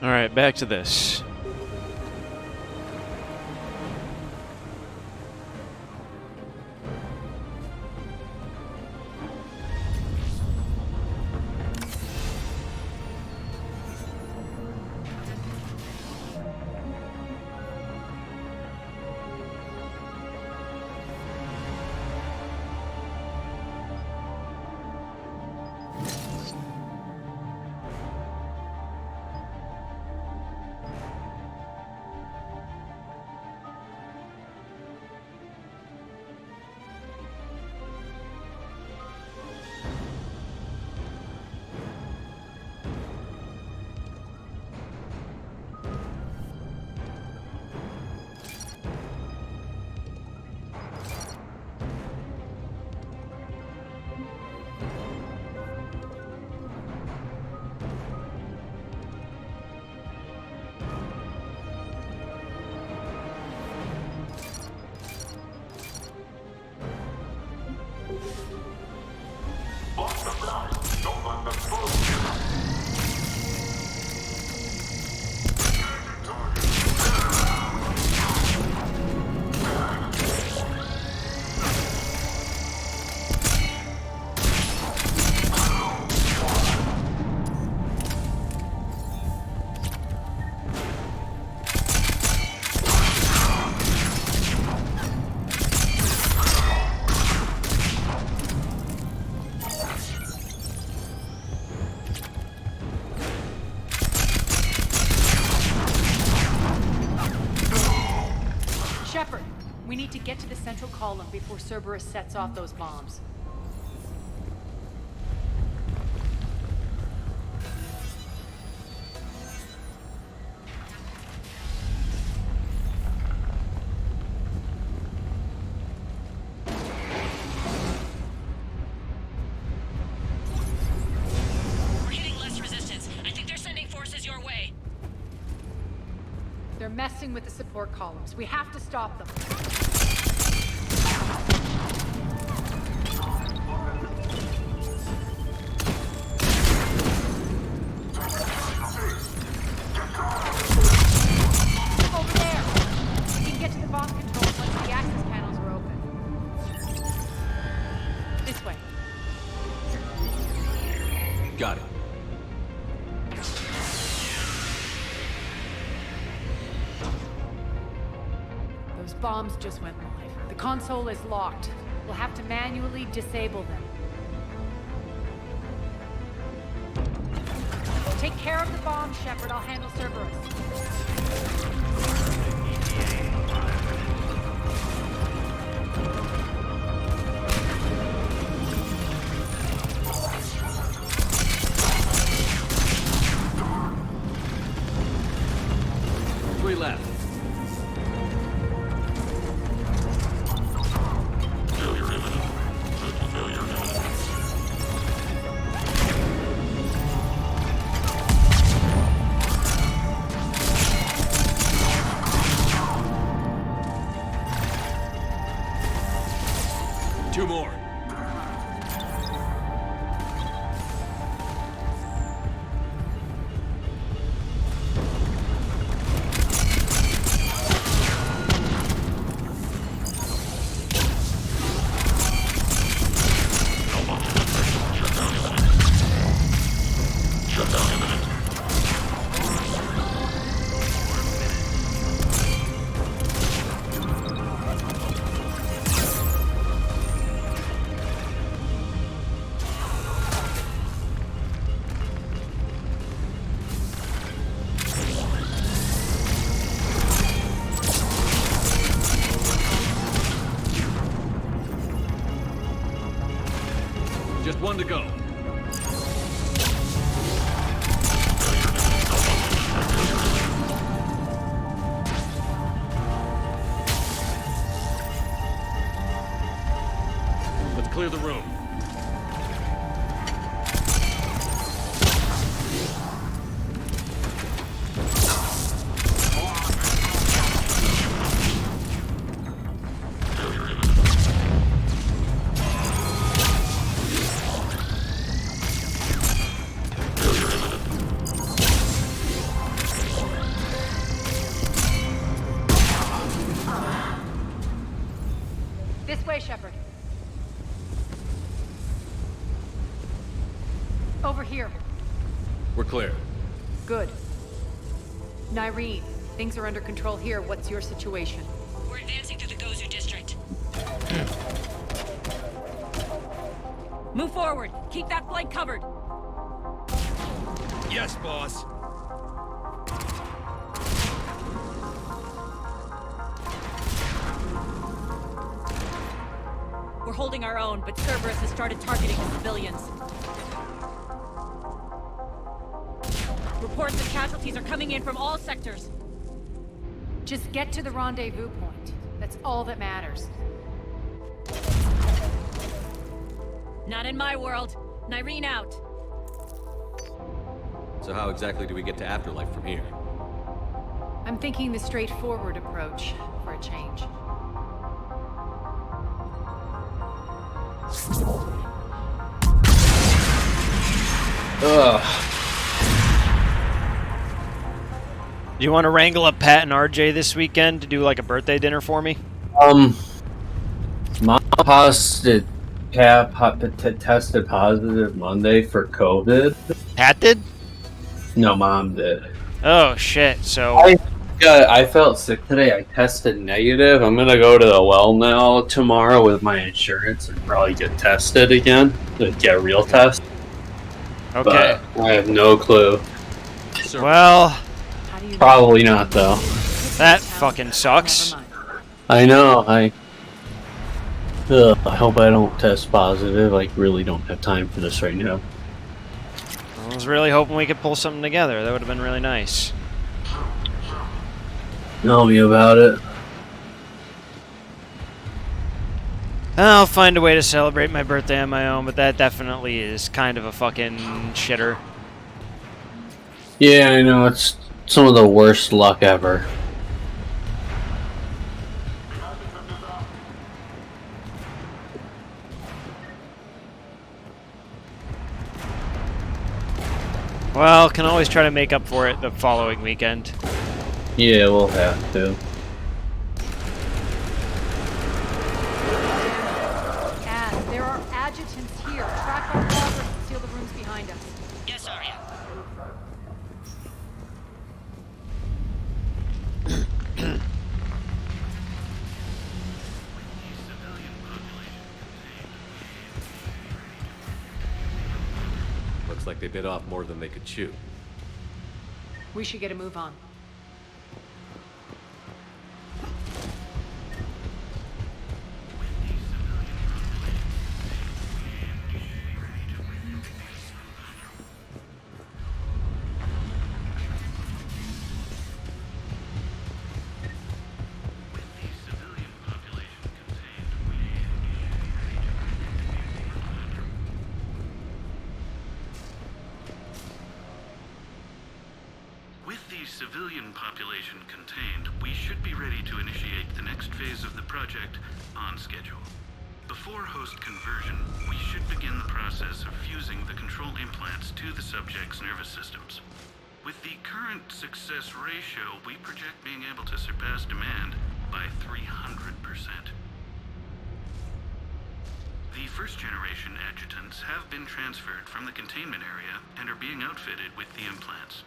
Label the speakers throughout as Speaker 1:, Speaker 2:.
Speaker 1: Alright, back to this.
Speaker 2: Shepard, we need to get to the central column before Cerberus sets off those bombs.
Speaker 3: We're hitting less resistance. I think they're sending forces your way.
Speaker 2: They're messing with the support columns. We have to stop them. Over there! We can get to the bomb controls once the access panels are open. This way.
Speaker 4: Got it.
Speaker 2: Those bombs just went live. The console is locked. We'll have to manually disable them. Take care of the bomb, Shepard. I'll handle Cerberus.
Speaker 4: Three left. Two more. Just one to go. Let's clear the room. We're clear.
Speaker 2: Good. Nyreen, things are under control here. What's your situation?
Speaker 3: We're advancing through the Gozu district. Move forward. Keep that flank covered.
Speaker 1: Yes, boss.
Speaker 3: We're holding our own, but Cerberus has started targeting the civilians. Reports of casualties are coming in from all sectors.
Speaker 2: Just get to the rendezvous point. That's all that matters.
Speaker 3: Not in my world. Nyreen out.
Speaker 4: So how exactly do we get to Afterlife from here?
Speaker 2: I'm thinking the straightforward approach for a change.
Speaker 5: Ugh. Do you want to wrangle up Pat and RJ this weekend to do like a birthday dinner for me?
Speaker 6: Mom tested positive Monday for COVID.
Speaker 5: Pat did?
Speaker 6: No, Mom did.
Speaker 5: Oh shit! So
Speaker 6: I felt sick today. I tested negative. I'm gonna go to the well now tomorrow with my insurance and probably get tested again. Get a real test.
Speaker 5: okay.
Speaker 6: But I have no clue.
Speaker 4: Sir,
Speaker 5: Well,
Speaker 2: How do you
Speaker 6: Probably not though.
Speaker 5: that fucking sucks.
Speaker 2: Never mind.
Speaker 6: I know. I hope I don't test positive. I really don't have time for this right now.
Speaker 5: I was really hoping we could pull something together. That would have been really nice.
Speaker 6: Tell me about it.
Speaker 5: I'll find a way to celebrate my birthday on my own, but that definitely is kind of a fucking shitter.
Speaker 6: Yeah, I know. It's some of the worst luck ever.
Speaker 5: Well, can always try to make up for it the following weekend.
Speaker 6: Yeah, we'll have to.
Speaker 2: Ad, there are adjutants here. Track our progress and seal the rooms behind us.
Speaker 3: Yes, Arya.
Speaker 4: looks like they bit off more than they could chew.
Speaker 2: We should get a move on.
Speaker 7: Civilian population contained, we should be ready to initiate the next phase of the project on schedule. Before host conversion, we should begin the process of fusing the control implants to the subject's nervous systems. With the current success ratio, we project being able to surpass demand by 300%. The first generation adjutants have been transferred from the containment area and are being outfitted with the implants.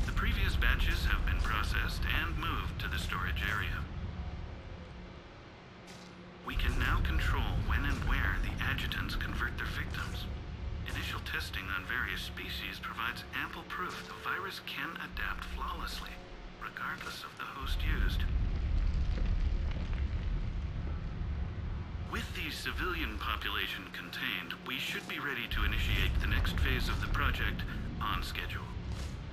Speaker 7: The previous batches have been processed and moved to the storage area. We can now control when and where the adjutants convert their victims. Initial testing on various species provides ample proof the virus can adapt flawlessly, regardless of the host used. With the civilian population contained, we should be ready to initiate the next phase of the project on schedule.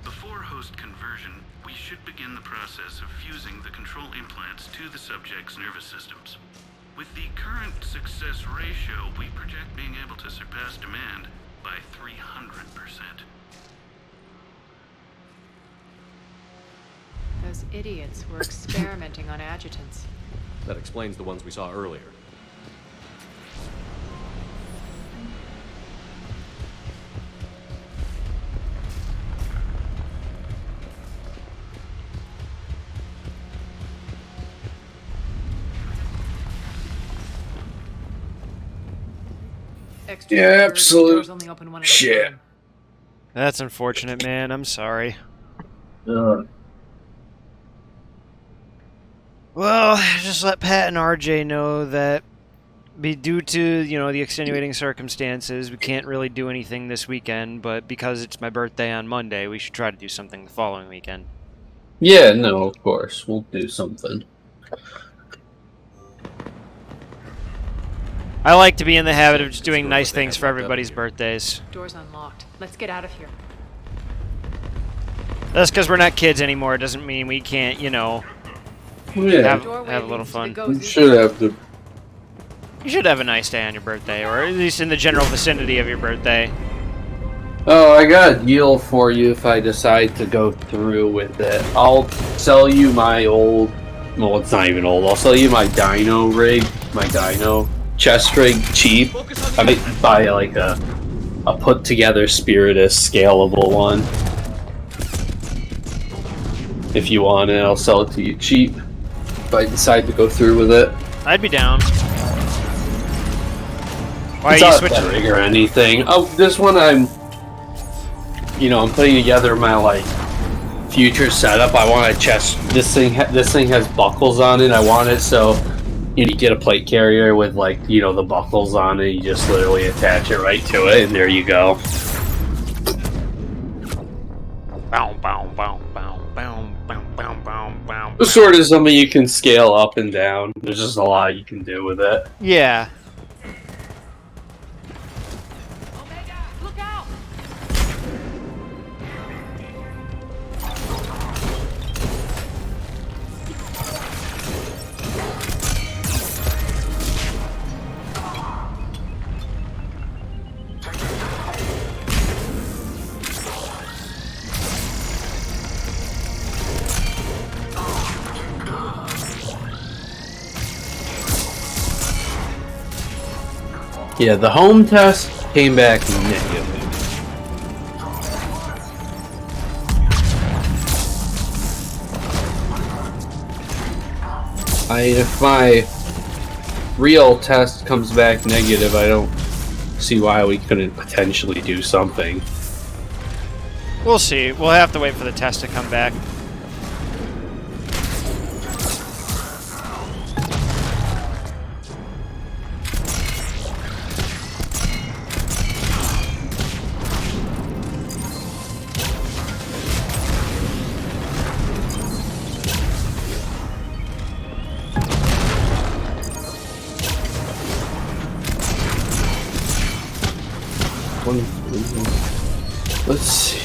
Speaker 7: Before host conversion, we should begin the process of fusing the control implants to the subject's nervous systems. With the current success ratio, we project being able to surpass demand by 300%.
Speaker 2: Those idiots were experimenting on adjutants.
Speaker 4: That explains the ones we saw earlier.
Speaker 2: Extra
Speaker 6: Yeah,
Speaker 2: security,
Speaker 6: absolute
Speaker 2: doors only open one at a
Speaker 6: shit.
Speaker 2: time.
Speaker 5: That's unfortunate, man. I'm sorry.
Speaker 6: Ugh.
Speaker 5: Well, just let Pat and RJ know that due to, you know, the extenuating circumstances, we can't really do anything this weekend, but because it's my birthday on Monday, we should try to do something the following weekend.
Speaker 6: Yeah, no, of course. We'll do something.
Speaker 5: I like to be in the habit of just doing
Speaker 4: Sure,
Speaker 5: nice
Speaker 4: what they
Speaker 5: things
Speaker 4: have
Speaker 5: for
Speaker 4: left up
Speaker 5: everybody's
Speaker 4: here.
Speaker 5: birthdays.
Speaker 2: Door's unlocked. Let's get out of here.
Speaker 5: That's because we're not kids anymore. It doesn't mean we can't, you know,
Speaker 6: Yeah,
Speaker 2: Doorway
Speaker 5: have a little
Speaker 2: leads to the
Speaker 5: fun.
Speaker 6: we
Speaker 2: Gozy.
Speaker 6: should have the.
Speaker 5: You should have a nice day on your birthday, or at least in the general vicinity of your birthday.
Speaker 6: Oh, I got a deal for you if I decide to go through with it. I'll sell you my old. Well, it's not even old. I'll sell you my dino rig, my dino chest rig cheap. I might buy like a put together Spiritus scalable one. If you want it, I'll sell it to you cheap. If I decide to go through with it.
Speaker 5: I'd be down. Why
Speaker 6: It's
Speaker 5: are you
Speaker 6: not
Speaker 5: switching?
Speaker 6: that rig or anything. Oh, this one I'm putting together my like future setup. I want a chest. This thing has buckles on it. I want it so you get a plate carrier with like the buckles on it. You just literally attach it right to it, and there you go.
Speaker 5: Bow, bow, bow, bow, bow, bow, bow, bow, bow.
Speaker 6: It's sort of something you can scale up and down. There's just a lot you can do with it.
Speaker 5: Yeah.
Speaker 2: Omega, look out!
Speaker 6: Yeah, the home test came back negative. If my real test comes back negative, I don't see why we couldn't potentially do something.
Speaker 5: We'll see. We'll have to wait for the test to come back.
Speaker 6: Let's see.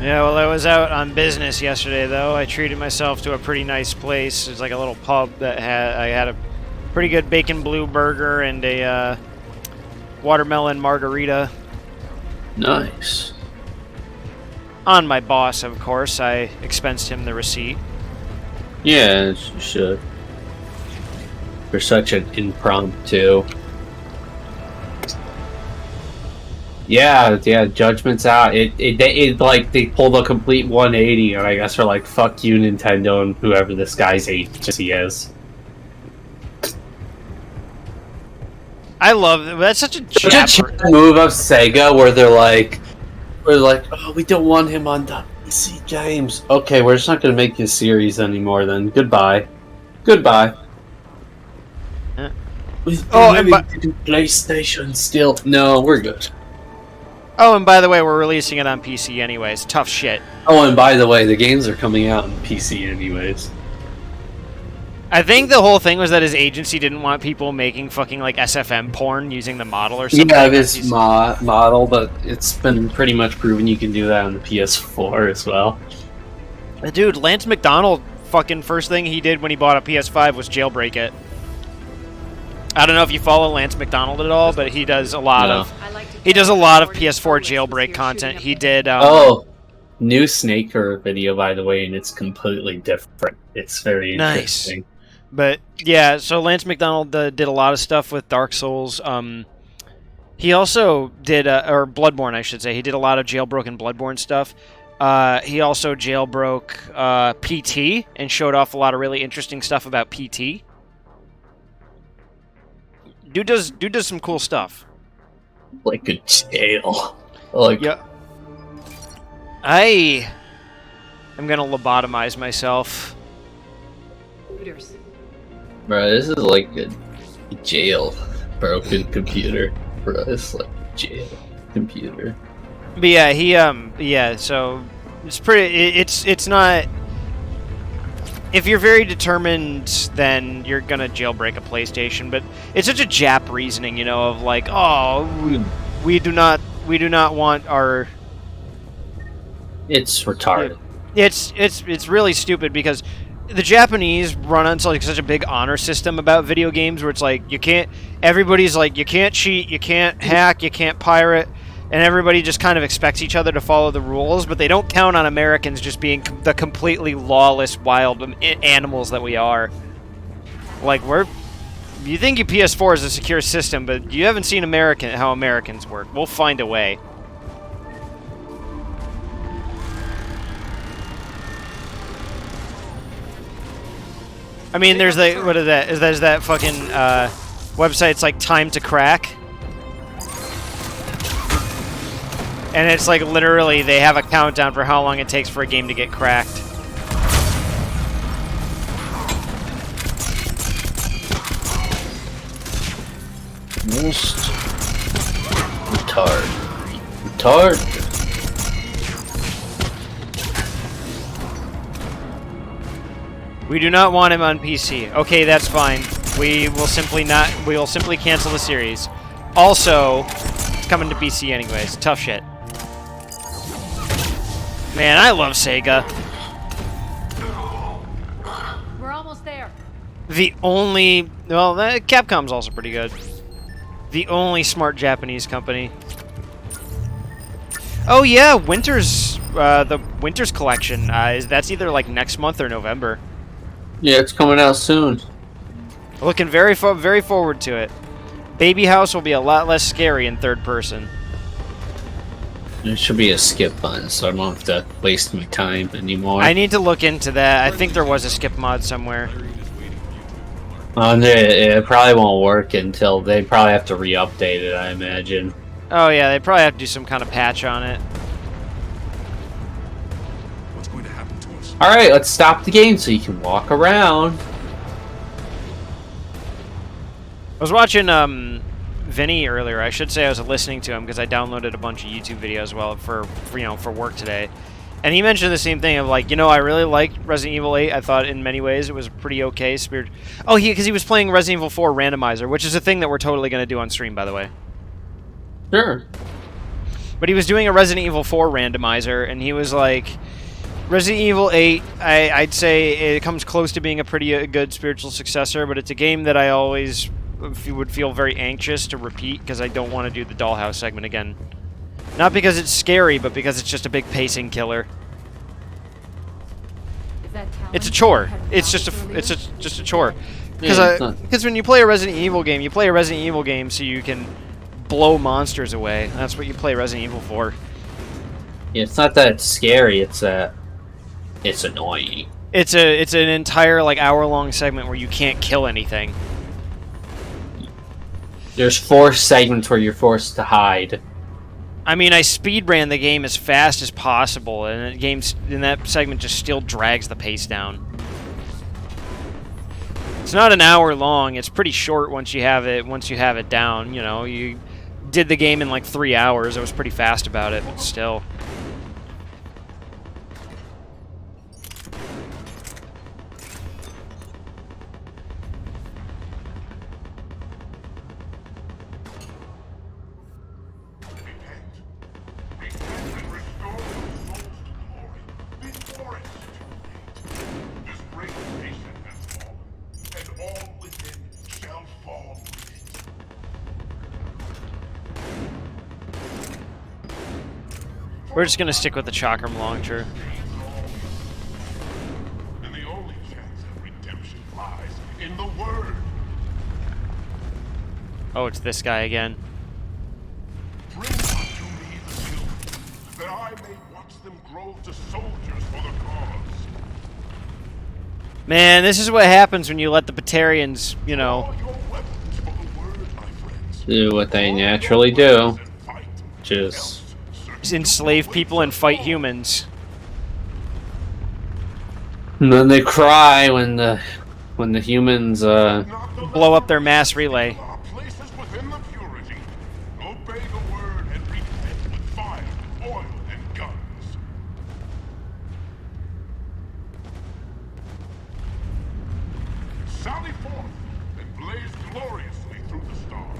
Speaker 5: Yeah, well, I was out on business yesterday, though. I treated myself to a pretty nice place. It's like a little pub that I had a pretty good bacon blue burger and a watermelon margarita.
Speaker 6: Nice.
Speaker 5: On my boss, of course. I expensed him the receipt.
Speaker 6: Yeah, you should. For such an impromptu. Yeah, Judgment's out. It like they pulled a complete 180, and I guess they're like, "Fuck you, Nintendo, and whoever this guy's agency is."
Speaker 5: I love that. That's such a
Speaker 6: Such a
Speaker 5: chapter.
Speaker 6: cheap move of Sega, where they're like, "Oh, we don't want him on the PC games." Okay, we're just not gonna make this series anymore. Then goodbye, goodbye.
Speaker 5: Yeah.
Speaker 6: Oh,
Speaker 5: and
Speaker 6: to do PlayStation still. No, we're good.
Speaker 5: Oh, and by the way, we're releasing it on PC anyways. Tough shit.
Speaker 6: Oh, and by the way, the games are coming out on PC anyways.
Speaker 5: I think the whole thing was that his agency didn't want people making fucking like SFM porn using the model or something.
Speaker 6: Yeah, this model, but it's been pretty much proven you can do that on the PS4 as well.
Speaker 5: Dude, Lance McDonald, fucking first thing he did when he bought a PS5 was jailbreak it. I don't know if you follow Lance McDonald at all, but he does a lot of PS4 jailbreak content. He did.
Speaker 6: New Snaker video, by the way, and it's completely different. It's very interesting.
Speaker 5: Nice. But yeah, so Lance McDonald did a lot of stuff with Dark Souls. He also did, or Bloodborne, I should say. He did a lot of jailbroken Bloodborne stuff. He also jailbroke PT and showed off a lot of really interesting stuff about PT. Dude does some cool stuff.
Speaker 6: Like a jail. Like
Speaker 5: yeah. I am gonna lobotomize myself.
Speaker 6: Bro, this is like a jail broken computer. Bro, it's like jail computer.
Speaker 5: But yeah, so it's pretty. It's not. If you're very determined, then you're gonna jailbreak a PlayStation. But it's such a Jap reasoning, you know, of like, oh, we do not want our.
Speaker 6: It's retarded.
Speaker 5: It's really stupid because the Japanese run on like such a big honor system about video games, where it's like everybody's like, you can't cheat, you can't hack, you can't pirate. And everybody just kind of expects each other to follow the rules, but they don't count on Americans just being the completely lawless, wild animals that we are. Like, you think your PS4 is a secure system, but you haven't seen how Americans work. We'll find a way. I mean, there's there's that fucking website's like Time to Crack. And it's like literally they have a countdown for how long it takes for a game to get cracked.
Speaker 6: Most retard.
Speaker 5: We do not want him on PC. Okay, that's fine. We will simply cancel the series. Also, it's coming to PC anyways. Tough shit. Man, I love Sega.
Speaker 2: We're almost there.
Speaker 5: Capcom's also pretty good. The only smart Japanese company. Oh yeah, the Winter's collection. That's either like next month or November.
Speaker 6: Yeah, it's coming out soon.
Speaker 5: Looking very forward to it. Baby House will be a lot less scary in third person.
Speaker 6: There should be a skip button, so I don't have to waste my time anymore.
Speaker 5: I need to look into that. I think there was a skip mod somewhere.
Speaker 6: It probably won't work until they probably have to re-update it, I imagine.
Speaker 5: Oh yeah, they probably have to do some kind of patch on it.
Speaker 1: What's going to happen to us?
Speaker 6: Alright, let's stop the game so you can walk around.
Speaker 5: I was watching Vinny earlier. I should say I was listening to him because I downloaded a bunch of YouTube videos for work today. And he mentioned the same thing of like, I really liked Resident Evil 8. I thought in many ways it was pretty okay. Because he was playing Resident Evil 4 Randomizer, which is a thing that we're totally going to do on stream, by the way.
Speaker 6: Sure.
Speaker 5: But he was doing a Resident Evil 4 Randomizer, and he was like, Resident Evil 8, I'd say it comes close to being a pretty good spiritual successor, but it's a game that I always would feel very anxious to repeat because I don't want to do the Dollhouse segment again. Not because it's scary, but because it's just a big pacing killer. It's a chore. It's just a chore. Because when you play a Resident Evil game, you play a Resident Evil game so you can blow monsters away. That's what you play Resident Evil for.
Speaker 6: Yeah, it's not that it's scary. It's annoying.
Speaker 5: It's an entire like hour-long segment where you can't kill anything.
Speaker 6: There's 4 segments where you're forced to hide.
Speaker 5: I mean, I speed ran the game as fast as possible, and that segment just still drags the pace down. It's not an hour long. It's pretty short once you have it down. You did the game in like 3 hours. I was pretty fast about it, but still.
Speaker 1: before it. This great nation has fallen, and all within shall fall with it.
Speaker 5: We're just gonna stick with the chakram launcher.
Speaker 1: And the only chance of redemption lies in the word.
Speaker 5: Oh, it's this guy again.
Speaker 1: Bring unto me the children, that I may watch them grow to soldiers for the cause.
Speaker 5: Man, this is what happens when you let the Batarians, you know,
Speaker 1: All your weapons for the word, my friends.
Speaker 6: Do what they naturally do.
Speaker 1: And fight.
Speaker 6: Just
Speaker 5: enslave people and fight humans.
Speaker 6: and then they cry when the humans
Speaker 5: Blow up their mass relay.
Speaker 1: Are places within the purity. Obey the word and repent with fire, oil, and guns. Sally forth and blaze gloriously through the stars.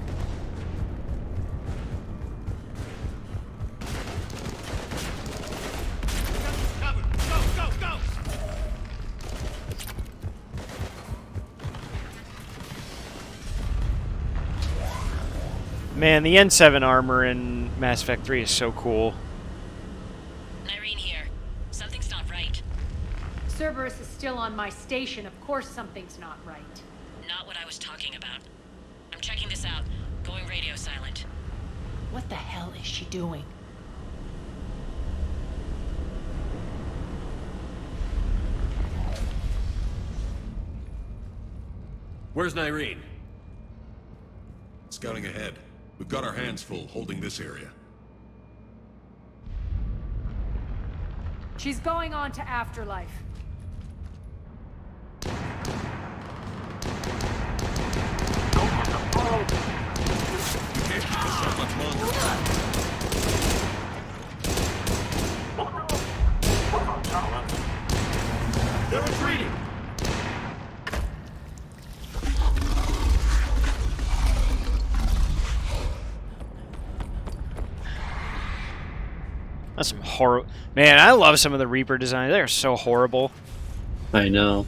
Speaker 5: Man, the N7 armor in Mass Effect 3 is so cool.
Speaker 3: Irene here. Something's not right.
Speaker 2: Cerberus is still on my station. Of course something's not right.
Speaker 3: Not what I was talking about. I'm checking this out. Going radio silent.
Speaker 2: What the hell is she doing?
Speaker 4: Where's Nyreen?
Speaker 1: Scouting ahead. We've got our hands full holding this area.
Speaker 2: She's going on to Afterlife.
Speaker 1: Can't keep this up much longer.
Speaker 4: They're retreating!
Speaker 5: That's some horror. Man, I love some of the Reaper designs. They're so horrible.
Speaker 6: I know.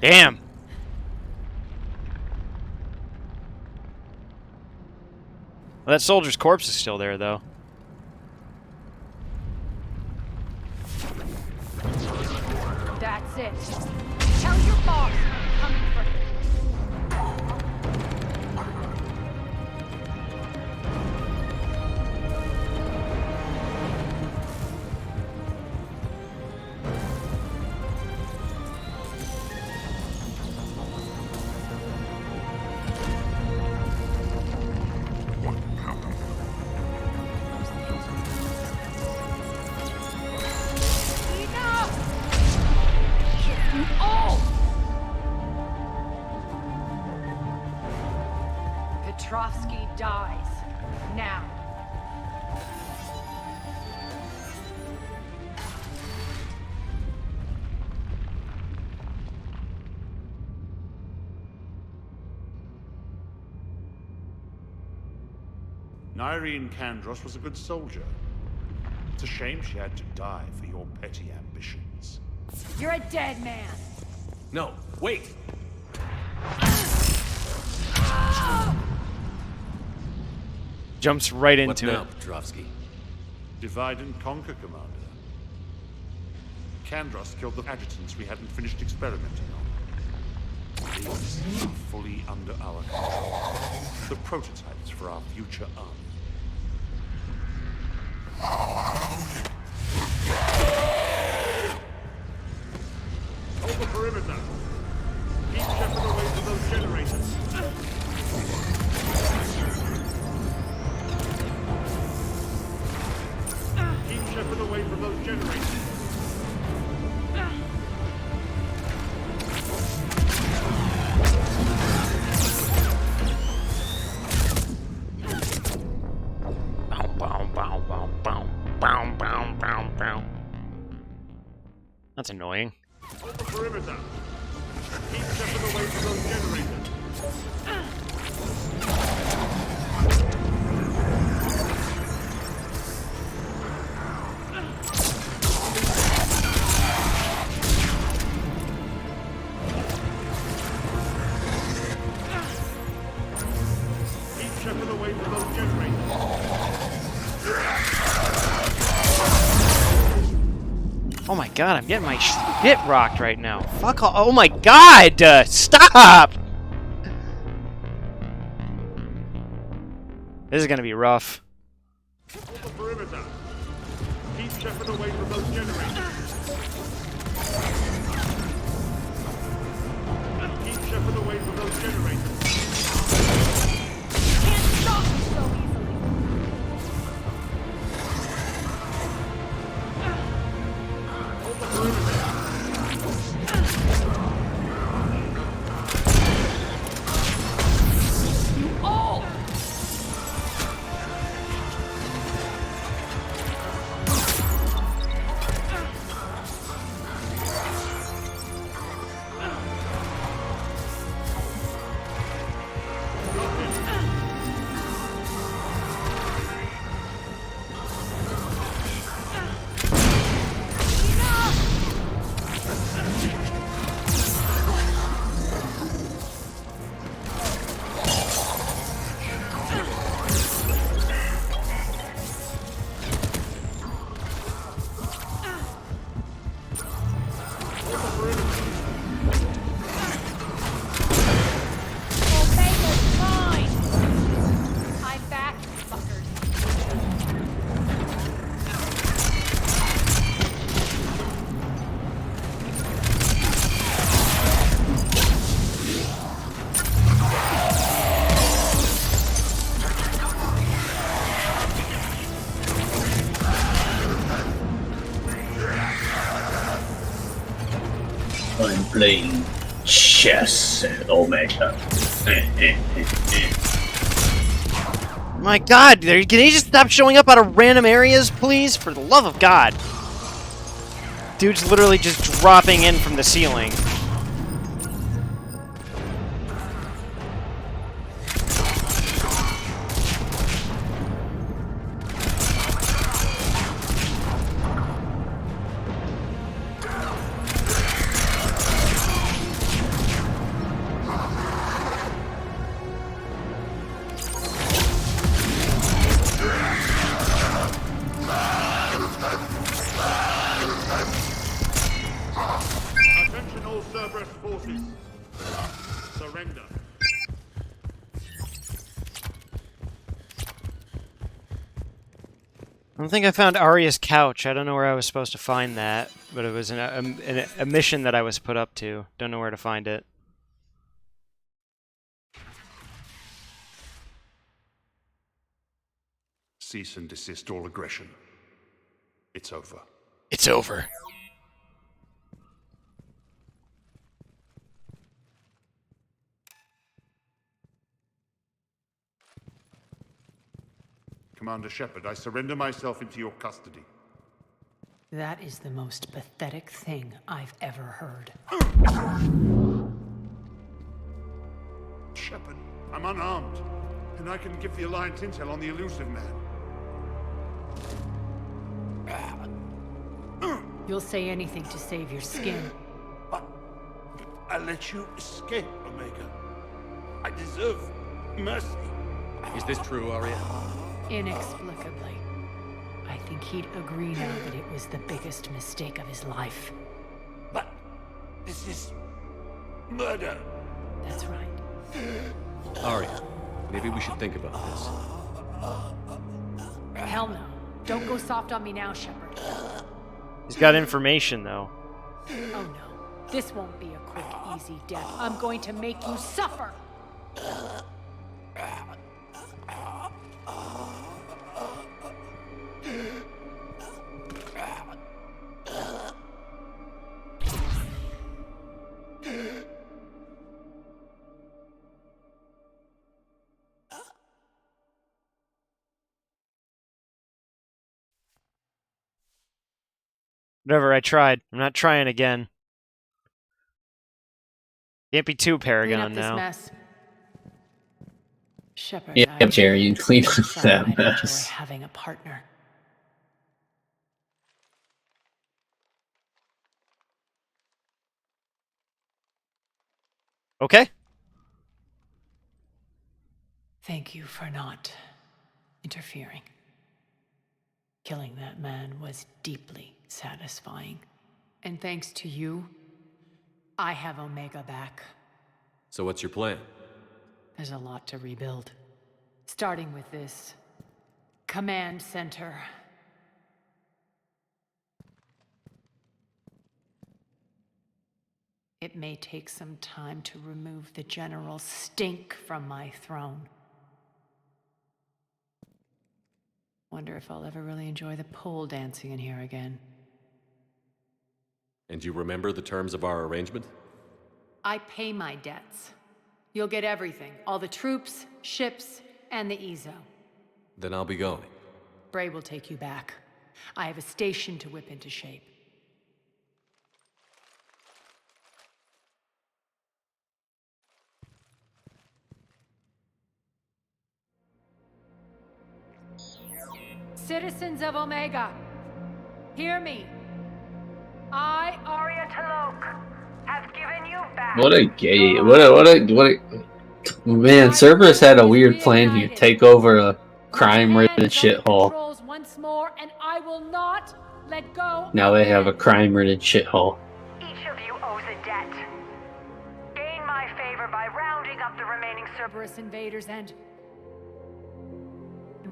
Speaker 5: Damn. Well, that soldier's corpse is still there, though.
Speaker 2: That's it. Tell your boss I'm coming for him.
Speaker 1: What happened?
Speaker 2: Petrovsky dies. Now.
Speaker 8: Nyreen Kandros was a good soldier. It's a shame she had to die for your petty ambitions.
Speaker 2: You're a dead man.
Speaker 4: No, wait!
Speaker 5: Jumps right
Speaker 4: What
Speaker 5: into
Speaker 4: now,
Speaker 5: it.
Speaker 4: Petrovsky?
Speaker 8: Divide and conquer, Commander. Kandros killed the adjutants we hadn't finished experimenting on. These are fully under our control. The prototypes for our future army. those generators.
Speaker 5: That's annoying.
Speaker 8: Hold the perimeter. Keep stepping away from those generators. Keep stepping away from those generators.
Speaker 5: Oh my god, I'm getting my shit rocked right now. Fuck all. Oh my god! Stop! This is gonna be rough.
Speaker 8: Hold the perimeter. Keep stepping away from those generators. Keep stepping away from those generators.
Speaker 2: Can't stop me so easily.
Speaker 8: Hold the perimeter.
Speaker 2: You all! Omega's mine! I'm back, fuckers.
Speaker 6: I'm playing chess, Omega.
Speaker 5: My god, can you just stop showing up out of random areas, please? For the love of God. Dude's literally just dropping in from the ceiling.
Speaker 8: Attention all Cerberus forces. Surrender.
Speaker 5: I don't think I found Arya's couch. I don't know where I was supposed to find that, but it was a mission that I was put up to. Don't know where to find it.
Speaker 8: Cease and desist all aggression. It's over.
Speaker 5: It's over.
Speaker 8: Commander Shepard, I surrender myself into your custody.
Speaker 2: That is the most pathetic thing I've ever heard.
Speaker 8: Shepard, I'm unarmed, and I can give the Alliance intel on the elusive man.
Speaker 2: You'll say anything to save your skin.
Speaker 8: But I let you escape, Omega. I deserve mercy.
Speaker 4: Is this true, Arya?
Speaker 2: Inexplicably. I think he'd agree now that it was the biggest mistake of his life.
Speaker 8: But this is murder.
Speaker 2: That's right.
Speaker 4: Arya, maybe we should think about this.
Speaker 2: Hell no. Don't go soft on me now, Shepard.
Speaker 5: He's got information, though.
Speaker 2: Oh no. This won't be a quick, easy death. I'm going to make you suffer!
Speaker 5: Whatever, I tried. I'm not trying again. Can't be too
Speaker 2: Clean
Speaker 5: Paragon
Speaker 2: up this
Speaker 5: now.
Speaker 2: mess. Shepard,
Speaker 6: Yeah,
Speaker 2: I
Speaker 6: Jerry, you clean up
Speaker 2: thought
Speaker 6: that
Speaker 2: I'd enjoy
Speaker 6: mess.
Speaker 2: having a partner.
Speaker 5: Okay.
Speaker 2: Thank you for not interfering. Killing that man was deeply satisfying. And thanks to you, I have Omega back.
Speaker 4: So what's your plan?
Speaker 2: There's a lot to rebuild. Starting with this command center. It may take some time to remove the general's stink from my throne. Wonder if I'll ever really enjoy the pole dancing in here again.
Speaker 4: And you remember the terms of our arrangement?
Speaker 2: I pay my debts. You'll get everything. All the troops, ships, and the Ezo.
Speaker 4: Then I'll be going.
Speaker 2: Bray will take you back. I have a station to whip into shape. Citizens of Omega, hear me. I, Arya Talok, have given you back.
Speaker 6: What a gay, what a, man, Cerberus had a weird plan here. Take over a crime-ridden shithole.
Speaker 2: Once more, and I will not let go.
Speaker 6: Now they have a crime-ridden shithole.
Speaker 2: Each of you owes a debt. Gain my favor by rounding up the remaining Cerberus invaders and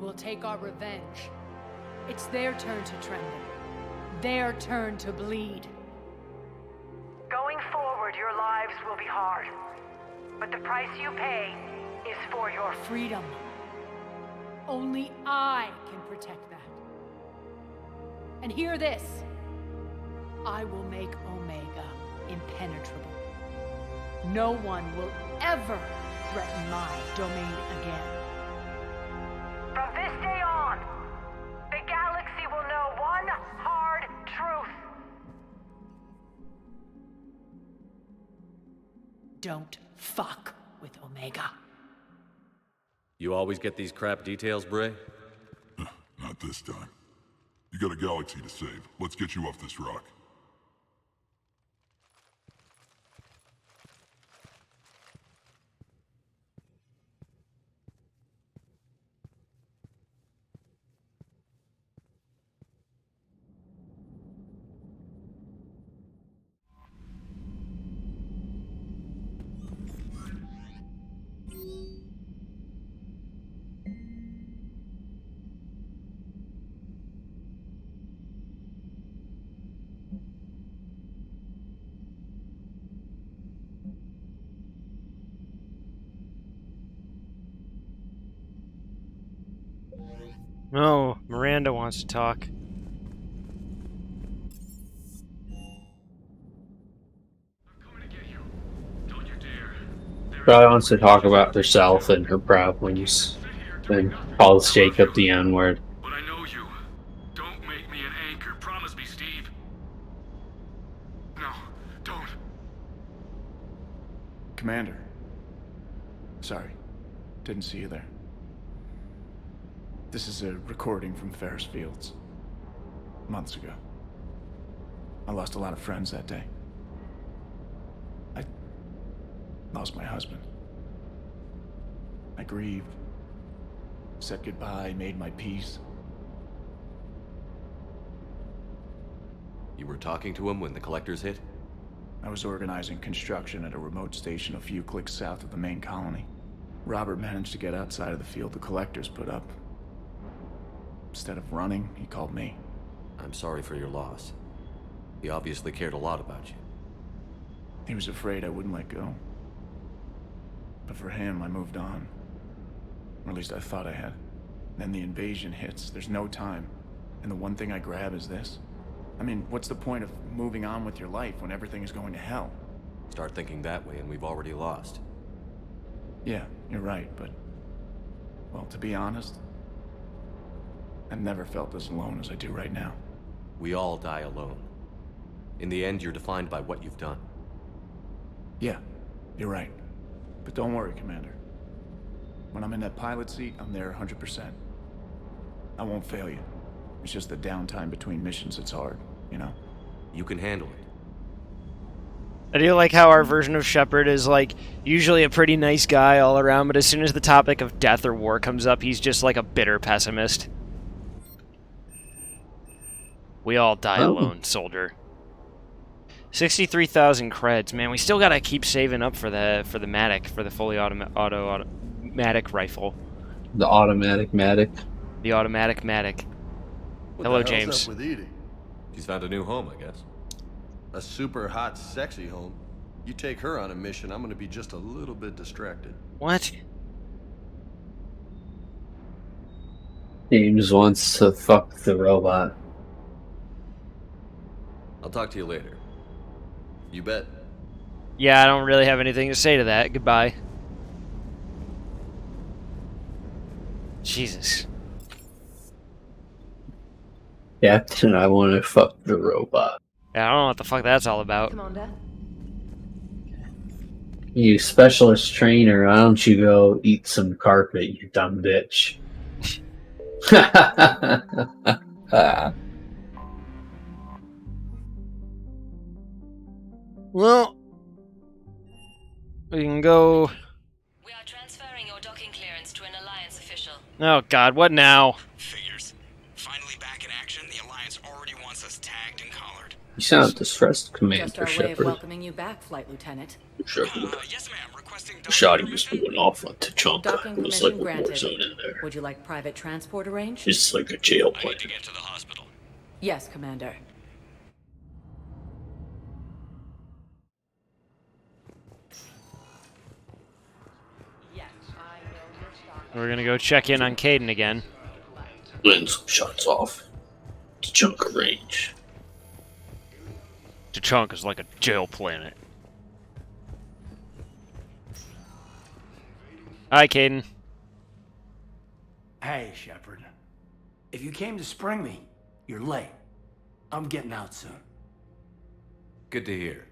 Speaker 2: we'll take our revenge. It's their turn to tremble. Their turn to bleed. Going forward, your lives will be hard. But the price you pay is for your freedom. Only I can protect that. And hear this. I will make Omega impenetrable. No one will ever threaten my domain again. From this day on, the galaxy will know one hard truth. Don't fuck with Omega.
Speaker 4: You always get these crap details, Bray?
Speaker 1: Not this time. You got a galaxy to save. Let's get you off this rock.
Speaker 5: Oh, Miranda wants to talk.
Speaker 6: Probably wants to talk about herself and her problems. Then calls Jacob the N-word.
Speaker 7: But I know you. Don't make me an anchor. Promise me, Steve. No, don't.
Speaker 9: Commander. Sorry. Didn't see you there. This is a recording from Ferris Fields. Months ago. I lost a lot of friends that day. I lost my husband. I grieved. Said goodbye, made my peace.
Speaker 4: You were talking to him when the collectors hit?
Speaker 9: I was organizing construction at a remote station a few clicks south of the main colony. Robert managed to get outside of the field the collectors put up. Instead of running, he called me.
Speaker 4: I'm sorry for your loss. He obviously cared a lot about you.
Speaker 9: He was afraid I wouldn't let go. But for him, I moved on. Or at least I thought I had. Then the invasion hits, there's no time. And the one thing I grab is this. I mean, what's the point of moving on with your life when everything is going to hell?
Speaker 4: Start thinking that way and we've already lost.
Speaker 9: Yeah, you're right, but... well, to be honest, I've never felt as alone as I do right now.
Speaker 4: We all die alone. In the end, you're defined by what you've done.
Speaker 9: Yeah, you're right. But don't worry, Commander. When I'm in that pilot seat, I'm there 100%. I won't fail you. It's just the downtime between missions that's hard, you know?
Speaker 4: You can handle it.
Speaker 5: I do like how our version of Shepard is, like, usually a pretty nice guy all around, but as soon as the topic of death or war comes up, he's just like a bitter pessimist. We all die alone, soldier. 63,000 creds, man. We still gotta keep saving up for the Matic, for the fully automatic rifle.
Speaker 6: The automatic Matic.
Speaker 5: The automatic Matic. Hello, James.
Speaker 10: Up with Edie?
Speaker 4: She's found a new home, I guess.
Speaker 10: A super hot, sexy home. You take her on a mission, I'm gonna be just a little bit distracted.
Speaker 5: What?
Speaker 6: James wants to fuck the robot.
Speaker 4: I'll talk to you later.
Speaker 10: You bet.
Speaker 5: Yeah, I don't really have anything to say to that. Goodbye. Jesus.
Speaker 6: Captain, I want to fuck the robot.
Speaker 5: Yeah, I don't know what the fuck that's all about.
Speaker 2: Commander?
Speaker 6: You specialist trainer, why don't you go eat some carpet, you dumb bitch?
Speaker 5: Well, we can go...
Speaker 3: We are transferring your docking clearance to an Alliance official.
Speaker 5: Oh god, what now?
Speaker 11: Figures. Finally back in action, the Alliance already wants us tagged and collared.
Speaker 6: You sound distressed, Commander
Speaker 12: Just our way of
Speaker 6: Shepard.
Speaker 12: welcoming you back, Flight Lieutenant.
Speaker 11: Yes, ma'am. Requesting
Speaker 6: Shotty was moving off on Tachanka.
Speaker 12: Docking
Speaker 6: It was like
Speaker 12: permission
Speaker 6: a war
Speaker 12: granted.
Speaker 6: zone in there.
Speaker 12: Would you like private transport arranged?
Speaker 6: It's like a jail
Speaker 11: I
Speaker 6: plane.
Speaker 11: need to get to the hospital.
Speaker 12: Yes, Commander.
Speaker 5: We're gonna go check in on Caden again.
Speaker 6: Land some shots off. Tachanka range.
Speaker 5: Tachanka's like a jail planet. Hi, Caden.
Speaker 13: Hey, Shepard. If you came to spring me, you're late. I'm getting out soon.
Speaker 4: Good to hear.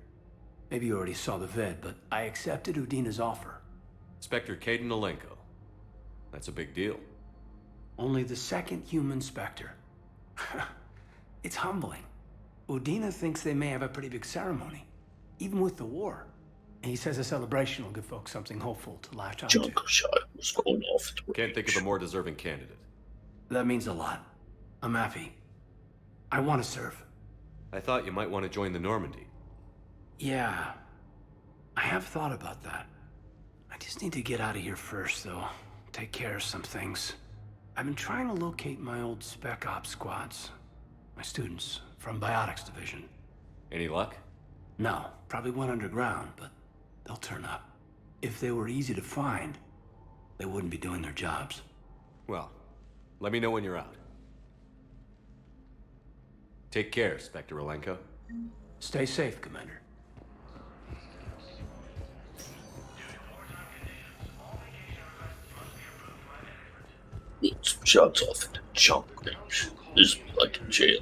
Speaker 13: Maybe you already saw the vid, but I accepted Udina's offer.
Speaker 4: Inspector Caden Alenko. That's a big deal.
Speaker 13: Only the second human Spectre. It's humbling. Udina thinks they may have a pretty big ceremony, even with the war. And he says a celebration will give folks something hopeful to latch onto.
Speaker 6: Tachanka shot was going off.
Speaker 4: Can't think of a more deserving candidate.
Speaker 13: That means a lot. I'm happy. I want to serve.
Speaker 4: I thought you might want to join the Normandy.
Speaker 13: Yeah, I have thought about that. I just need to get out of here first, though. Take care of some things. I've been trying to locate my old Spec Ops squads. My students from Biotics Division.
Speaker 4: Any luck?
Speaker 13: No, probably went underground, but they'll turn up. If they were easy to find, they wouldn't be doing their jobs.
Speaker 4: Well, let me know when you're out. Take care, Spectre Alenko.
Speaker 13: Stay safe, Commander.
Speaker 6: Land some shots off at Tachanka range. This is like in jail.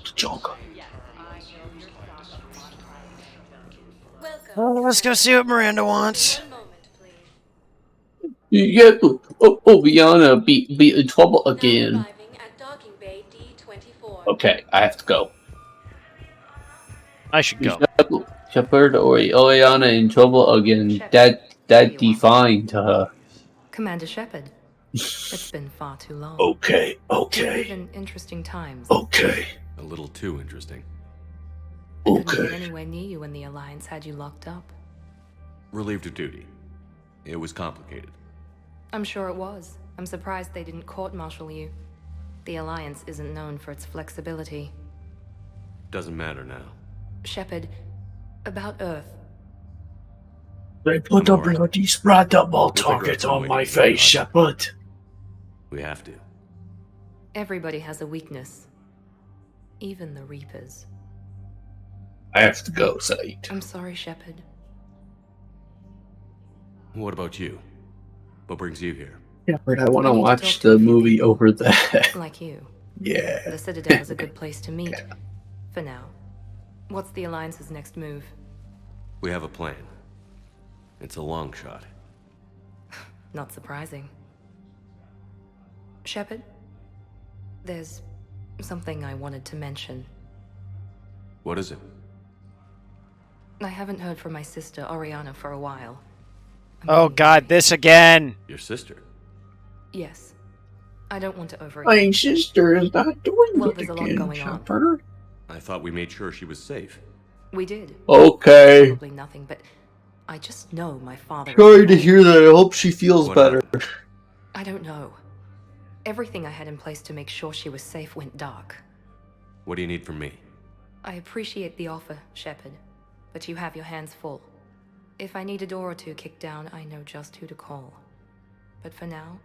Speaker 6: Tachanka.
Speaker 5: Let's go see what Miranda wants.
Speaker 6: Yeah, Viana, be in trouble again. Okay, I have to go.
Speaker 5: I should go.
Speaker 6: Shepard or Ileana in trouble again. That defined her.
Speaker 12: Commander Shepard. It's been far too long.
Speaker 6: Okay,
Speaker 12: We
Speaker 6: okay,
Speaker 12: live in interesting times.
Speaker 6: okay,
Speaker 4: A little too interesting.
Speaker 12: I couldn't get
Speaker 6: okay.
Speaker 12: anywhere near you when the Alliance had you locked up.
Speaker 4: Relieved of duty. It was complicated.
Speaker 12: I'm sure it was. I'm surprised they didn't court-martial you. The Alliance isn't known for its flexibility.
Speaker 4: Doesn't matter now.
Speaker 12: Shepard, about Earth.
Speaker 6: They put a bloody spread up all target on my face, Shepard.
Speaker 4: We have to.
Speaker 12: Everybody has a weakness. Even the Reapers.
Speaker 6: I have to go, Said.
Speaker 12: I'm sorry, Shepard.
Speaker 4: What about you? What brings you here?
Speaker 6: Shepard, I want to
Speaker 12: I need to
Speaker 6: watch
Speaker 12: talk to
Speaker 6: the
Speaker 12: a few
Speaker 6: movie
Speaker 12: people.
Speaker 6: over there.
Speaker 12: Like you.
Speaker 6: Yeah.
Speaker 12: The Citadel is a good place to meet. For now. What's the Alliance's next move?
Speaker 4: We have a plan. It's a long shot.
Speaker 12: Not surprising. Shepard, there's something I wanted to mention.
Speaker 4: What is it?
Speaker 12: I haven't heard from my sister, Oriana, for a while.
Speaker 5: Oh god, this again!
Speaker 4: Your sister?
Speaker 12: Yes. I don't want to overreact.
Speaker 6: My sister is not doing
Speaker 12: Well,
Speaker 6: it
Speaker 12: there's a lot
Speaker 6: again,
Speaker 12: going on.
Speaker 6: Shepard.
Speaker 4: I thought we made sure she was safe.
Speaker 12: We did.
Speaker 6: Okay.
Speaker 12: Probably nothing, but I just know my father...
Speaker 6: Sorry to hear that. I hope she feels better.
Speaker 12: I don't know. Everything I had in place to make sure she was safe went dark.
Speaker 4: What do you need from me?
Speaker 12: I appreciate the offer, Shepard, but you have your hands full. If I need a door or two kicked down, I know just who to call. But for now,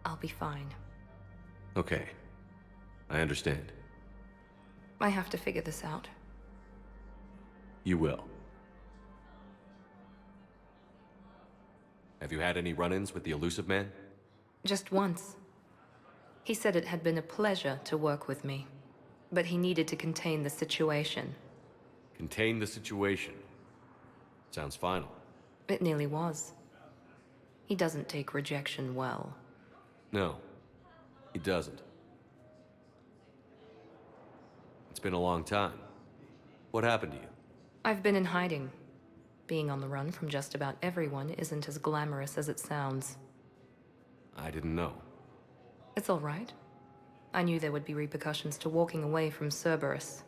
Speaker 12: I'll be fine.
Speaker 4: Okay. I understand.
Speaker 12: I have to figure this out.
Speaker 4: You will. Have you had any run-ins with the Elusive Man?
Speaker 12: Just once. He said it had been a pleasure to work with me, but he needed to contain the situation.
Speaker 4: Contain the situation. Sounds final.
Speaker 12: It nearly was. He doesn't take rejection well.
Speaker 4: No, he doesn't. It's been a long time. What happened to you?
Speaker 12: I've been in hiding. Being on the run from just about everyone isn't as glamorous as it sounds.
Speaker 4: I didn't know.
Speaker 12: It's all right. I knew there would be repercussions to walking away from Cerberus.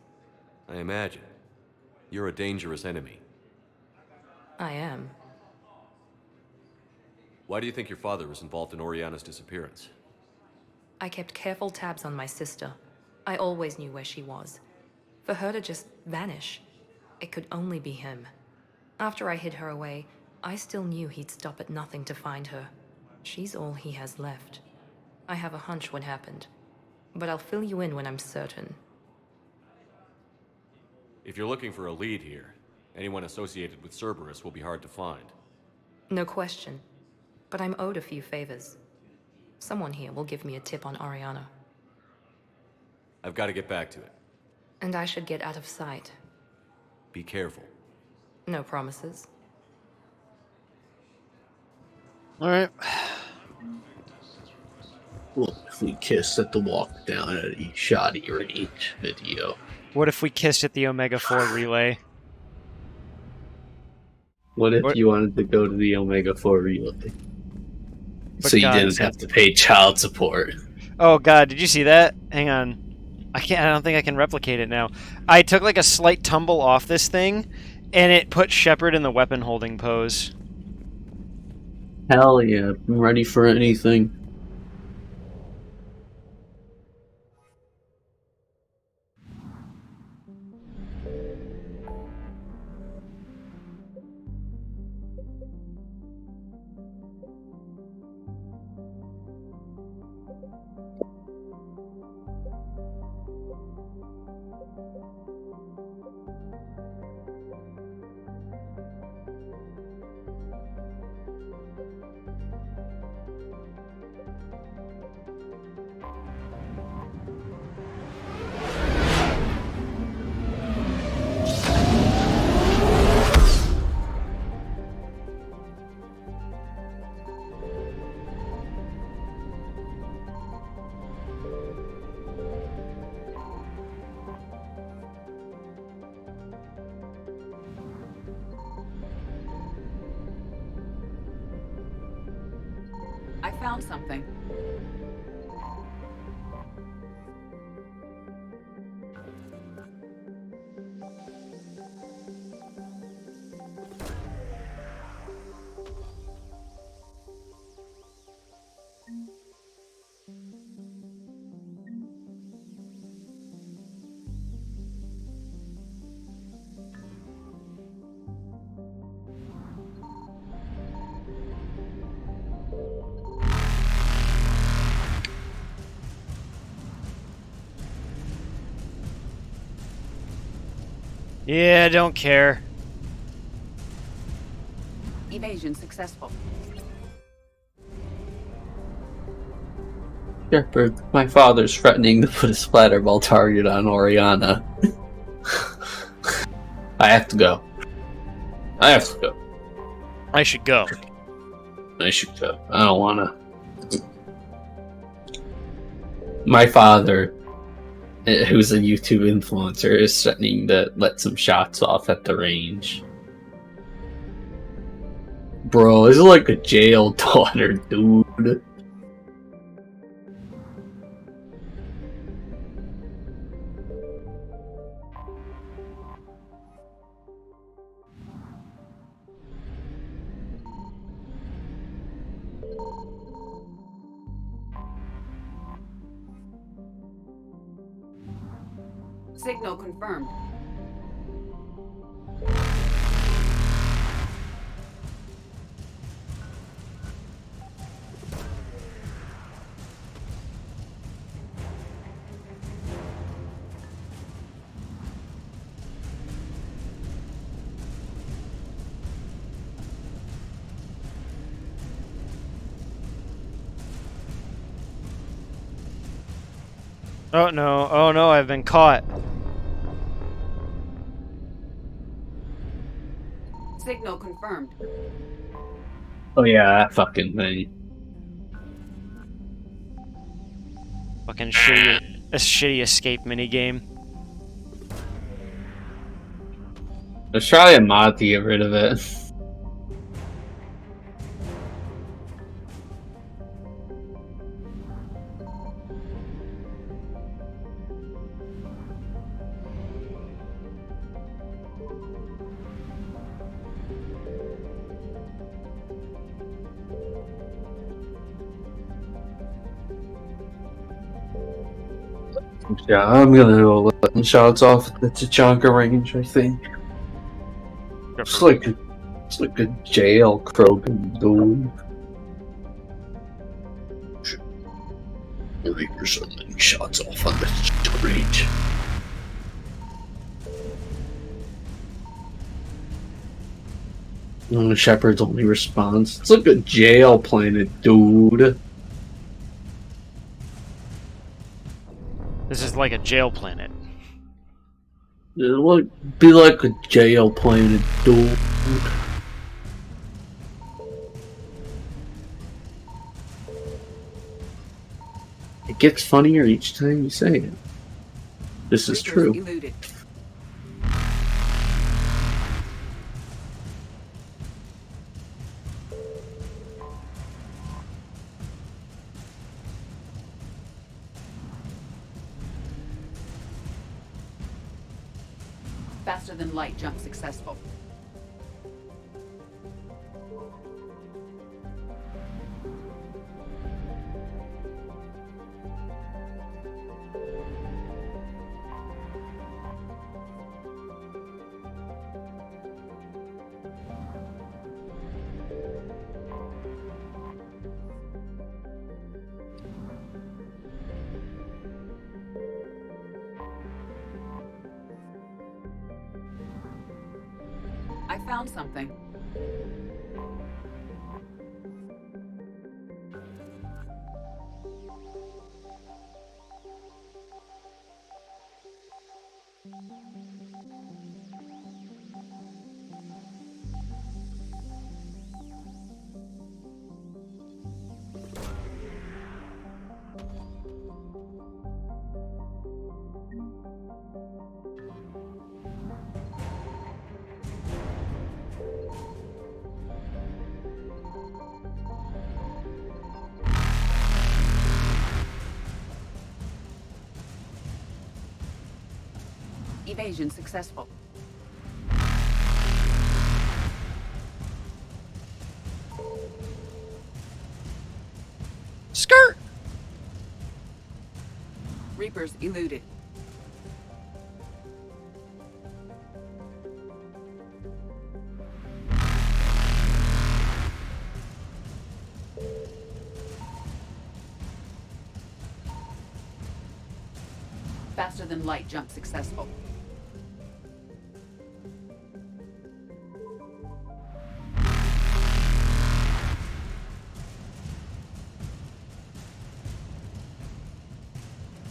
Speaker 4: I imagine. You're a dangerous enemy.
Speaker 12: I am.
Speaker 4: Why do you think your father was involved in Oriana's disappearance?
Speaker 12: I kept careful tabs on my sister. I always knew where she was. For her to just vanish, it could only be him. After I hid her away, I still knew he'd stop at nothing to find her. She's all he has left. I have a hunch what happened, but I'll fill you in when I'm certain.
Speaker 4: If you're looking for a lead here, anyone associated with Cerberus will be hard to find.
Speaker 12: No question, but I'm owed a few favors. Someone here will give me a tip on Oriana.
Speaker 4: I've got to get back to it.
Speaker 12: And I should get out of sight.
Speaker 4: Be careful.
Speaker 12: No promises.
Speaker 5: Alright.
Speaker 6: Well, if we kissed at the walk down at each shoddy or in each video.
Speaker 5: What if we kissed at the Omega 4 relay?
Speaker 6: What if you wanted to go to the Omega 4 relay? So you didn't have to pay child support.
Speaker 5: Oh god, did you see that? Hang on. I don't think I can replicate it now. I took like a slight tumble off this thing, and it put Shepard in the weapon holding pose.
Speaker 6: Hell yeah, I'm ready for anything.
Speaker 14: I found something.
Speaker 5: Yeah, don't care.
Speaker 14: Evasion successful.
Speaker 6: Shepard, my father's threatening to put a splatterball target on Oriana. I have to go. I have to go.
Speaker 5: I should go.
Speaker 6: I should go. I don't wanna. My father, who's a YouTube influencer, is threatening to let some shots off at the range. Bro, this is like a jail daughter, dude.
Speaker 14: Signal confirmed.
Speaker 5: Oh no, I've been caught.
Speaker 14: Signal confirmed.
Speaker 6: Oh yeah, that fucking thing.
Speaker 5: Fucking shitty, a shitty escape minigame.
Speaker 6: Let's try a mod to get rid of it. Yeah, I'm gonna go letting shots off at the Tachanka range, I think. It's like a jail croaking dude. Reapers are letting shots off on the range. And the Shepherd's only response. It's like a jail planet, dude.
Speaker 5: This is like a jail planet.
Speaker 6: It would be like a jail planet, dude. It gets funnier each time you say it. This is true.
Speaker 14: Eluded. Faster than light jump successful. I found something. Evasion successful.
Speaker 5: Skirt!
Speaker 14: Reapers eluded. Faster than light jump successful.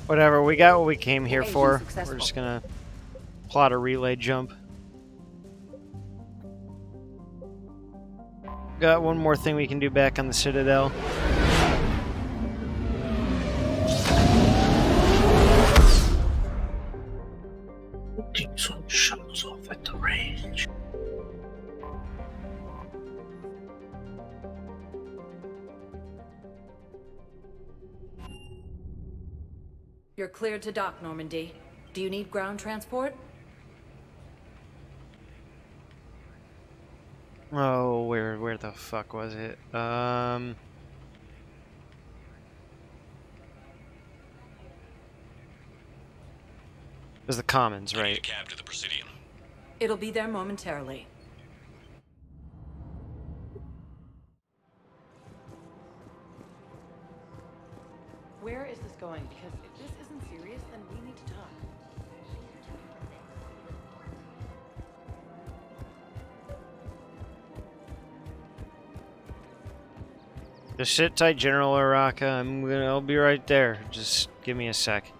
Speaker 5: Whatever, we got what we came here
Speaker 14: Evasion
Speaker 5: for.
Speaker 14: successful.
Speaker 5: We're just gonna plot a relay jump. got one more thing we can do back on the Citadel.
Speaker 13: Some shuttles off at the range.
Speaker 15: You're cleared to dock, Normandy. Do you need ground transport?
Speaker 5: Oh, where the fuck was it? It was the Commons, right?
Speaker 11: A cab to the Presidium.
Speaker 15: It'll be there momentarily. Where is this going? Because if this isn't serious, then we need to talk.
Speaker 5: Just sit tight, General Araka. I'll be right there. Just give me a sec.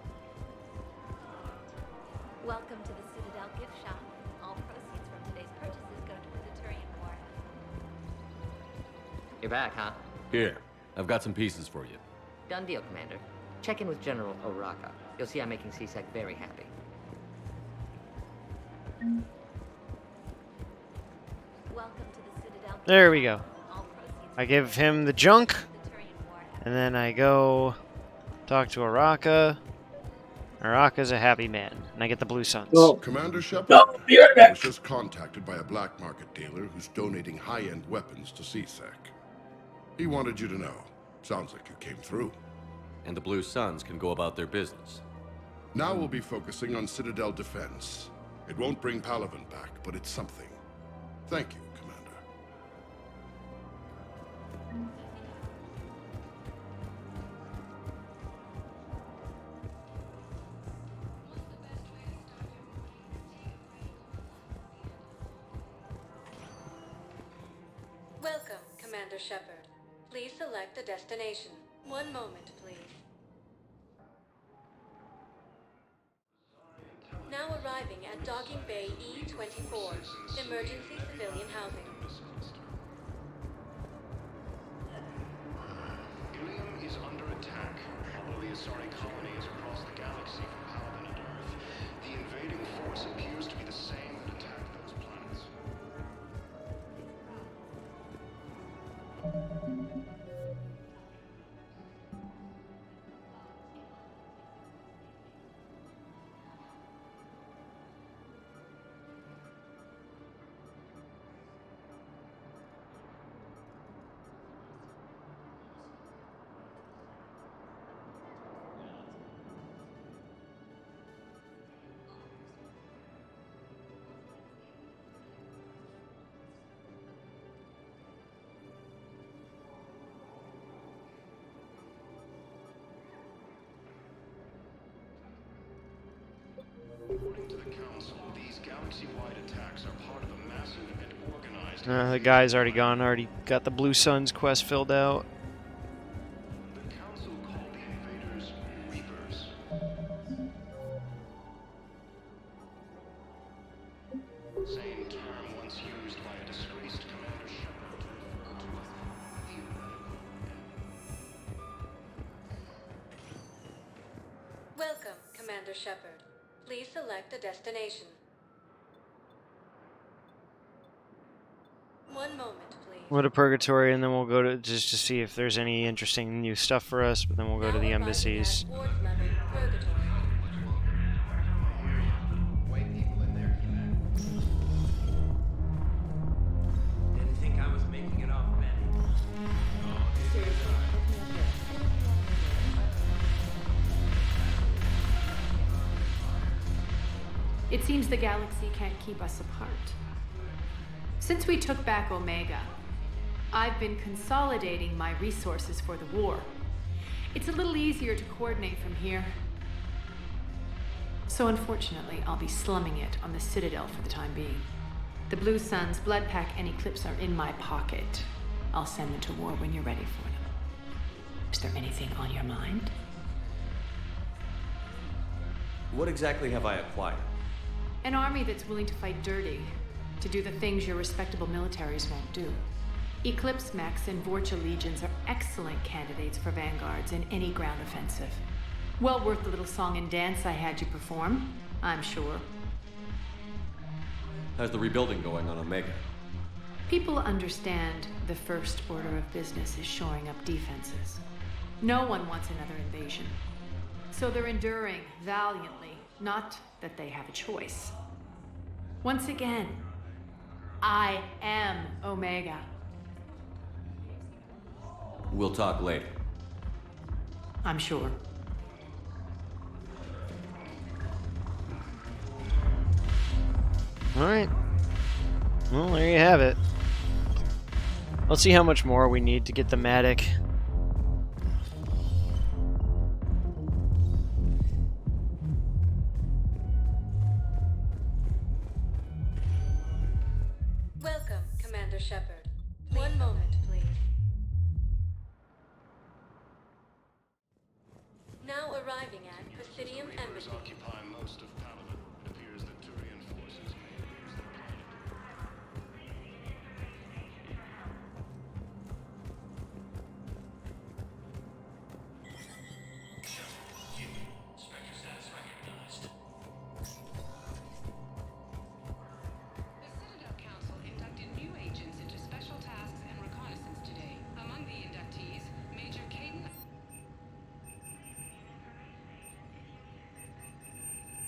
Speaker 16: Welcome to the Citadel gift shop. All proceeds from today's purchases go to the Turian War.
Speaker 17: You're back, huh?
Speaker 4: Here, I've got some pieces for you.
Speaker 17: Done deal, Commander. Check in with General Oraka. You'll see I'm making CSEC very happy.
Speaker 16: Welcome to the Citadel.
Speaker 5: There we go. I give him the junk, and then I go talk to Araka. Araka's a happy man, and I get the Blue Suns.
Speaker 1: Well, Commander Shepard was just contacted by a black market dealer who's donating high-end weapons to CSEC. He wanted you to know. Sounds like you came through.
Speaker 4: And the Blue Suns can go about their business.
Speaker 1: Now we'll be focusing on Citadel defense. It won't bring Palaven back, but it's something. Thank you, Commander.
Speaker 18: Welcome, Commander Shepard. Please select a destination. One moment, please. Now arriving at Docking Bay E-24, emergency civilian housing.
Speaker 19: Ilium is under attack. Although the Asari colony is across the galaxy from Palaven and Earth, the invading force appears to be the same and attack those planets. According to the Council, these galaxy-wide attacks are part of a massive and organized...
Speaker 5: The guy's already gone. Already got the Blue Suns quest filled out.
Speaker 19: The Council called the invaders Reapers. Same term once used by a disgraced Commander Shepard to refer to the
Speaker 18: Welcome, Commander Shepard. Please select a destination. One moment, please.
Speaker 5: We'll go to Purgatory, and then we'll go to just to see if there's any interesting new stuff for us. But then we'll go to the embassies.
Speaker 20: Didn't think I was making it off, man.
Speaker 2: It seems the galaxy can't keep us apart. Since we took back Omega, I've been consolidating my resources for the war. It's a little easier to coordinate from here. So unfortunately, I'll be slumming it on the Citadel for the time being. The Blue Suns, Blood Pack, and Eclipse are in my pocket. I'll send them to war when you're ready for them. Is there anything on your mind?
Speaker 4: What exactly have I acquired?
Speaker 2: An army that's willing to fight dirty, to do the things your respectable militaries won't do. Eclipse mechs and Vorcha legions are excellent candidates for vanguards in any ground offensive. Well worth the little song and dance I had you perform, I'm sure.
Speaker 21: How's the rebuilding going on Omega?
Speaker 2: People understand the first order of business is shoring up defenses. No one wants another invasion. So they're enduring valiantly, not that they have a choice. Once again, I am Omega.
Speaker 21: We'll talk later.
Speaker 2: I'm sure.
Speaker 5: Alright. Well, there you have it. Let's see how much more we need to get the Matic.
Speaker 18: Welcome, Commander Shepard. One moment, please. Now arriving at Presidium Embassy.
Speaker 19: Occupy most of Paladin. It appears that Turian forces may lose their planet.
Speaker 20: Spectre status recognized.
Speaker 22: The Citadel Council inducted new agents into special tasks and reconnaissance today. Among the inductees, Major Caden.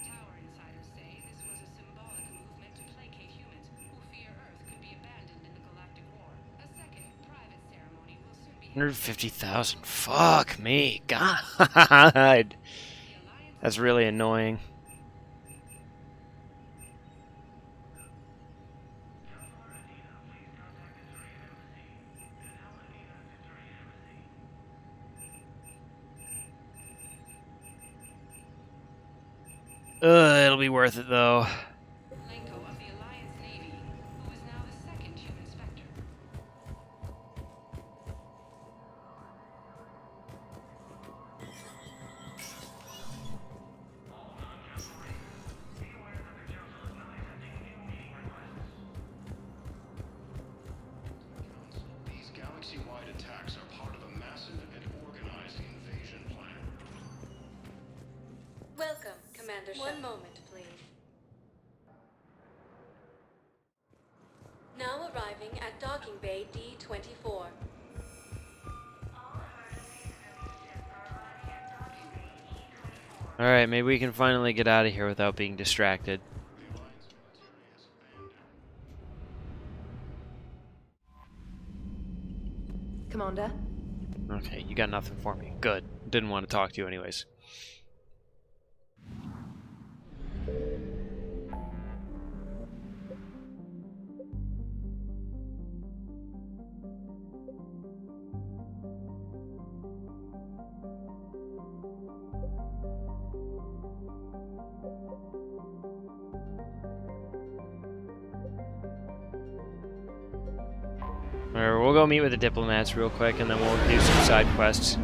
Speaker 22: Tower insiders say this was a symbolic movement to placate humans who fear Earth could be abandoned in the galactic war. A second private ceremony will soon be
Speaker 5: 150,000. Fuck me. God. That's really annoying. It'll be worth it though.
Speaker 22: Lenko of the Alliance Navy, who is now the second human Spectre.
Speaker 19: These galaxy-wide attacks are part of a massive and organized invasion plan.
Speaker 18: Welcome, Commander Shepard. One moment, please. Now arriving at Docking Bay D-24.
Speaker 5: Alright, maybe we can finally get out of here without being distracted.
Speaker 12: Commander?
Speaker 5: Okay, you got nothing for me. Good. Didn't want to talk to you anyways. Alright, we'll go meet with the diplomats real quick, and then we'll do some side quests.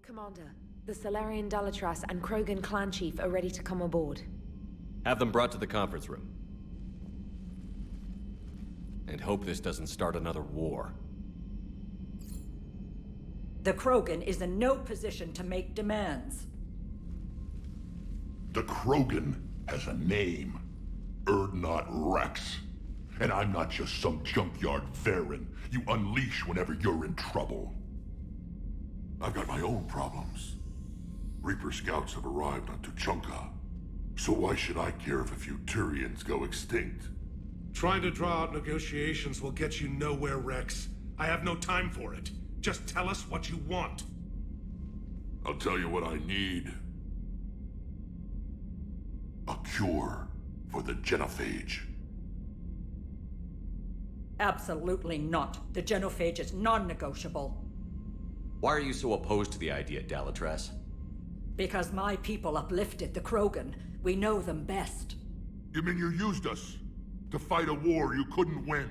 Speaker 23: Commander, the Salarian Dalatras and Krogan clan chief are ready to come aboard.
Speaker 21: Have them brought to the conference room. And hope this doesn't start another war.
Speaker 24: The Krogan is in no position to make demands.
Speaker 1: The Krogan has a name. Urdnot Rex. And I'm not just some junkyard Varen you unleash whenever you're in trouble. I've got my own problems. Reaper scouts have arrived on Tuchanka. So why should I care if a few Turians go extinct?
Speaker 25: Trying to draw out negotiations will get you nowhere, Rex.
Speaker 19: I have no time for it. Just tell us what you want.
Speaker 1: I'll tell you what I need. A cure for the genophage.
Speaker 24: Absolutely not. The genophage is non-negotiable.
Speaker 21: Why are you so opposed to the idea, Dalatrass?
Speaker 24: Because my people uplifted the Krogan. We know them best.
Speaker 1: You mean you used us to fight a war you couldn't win?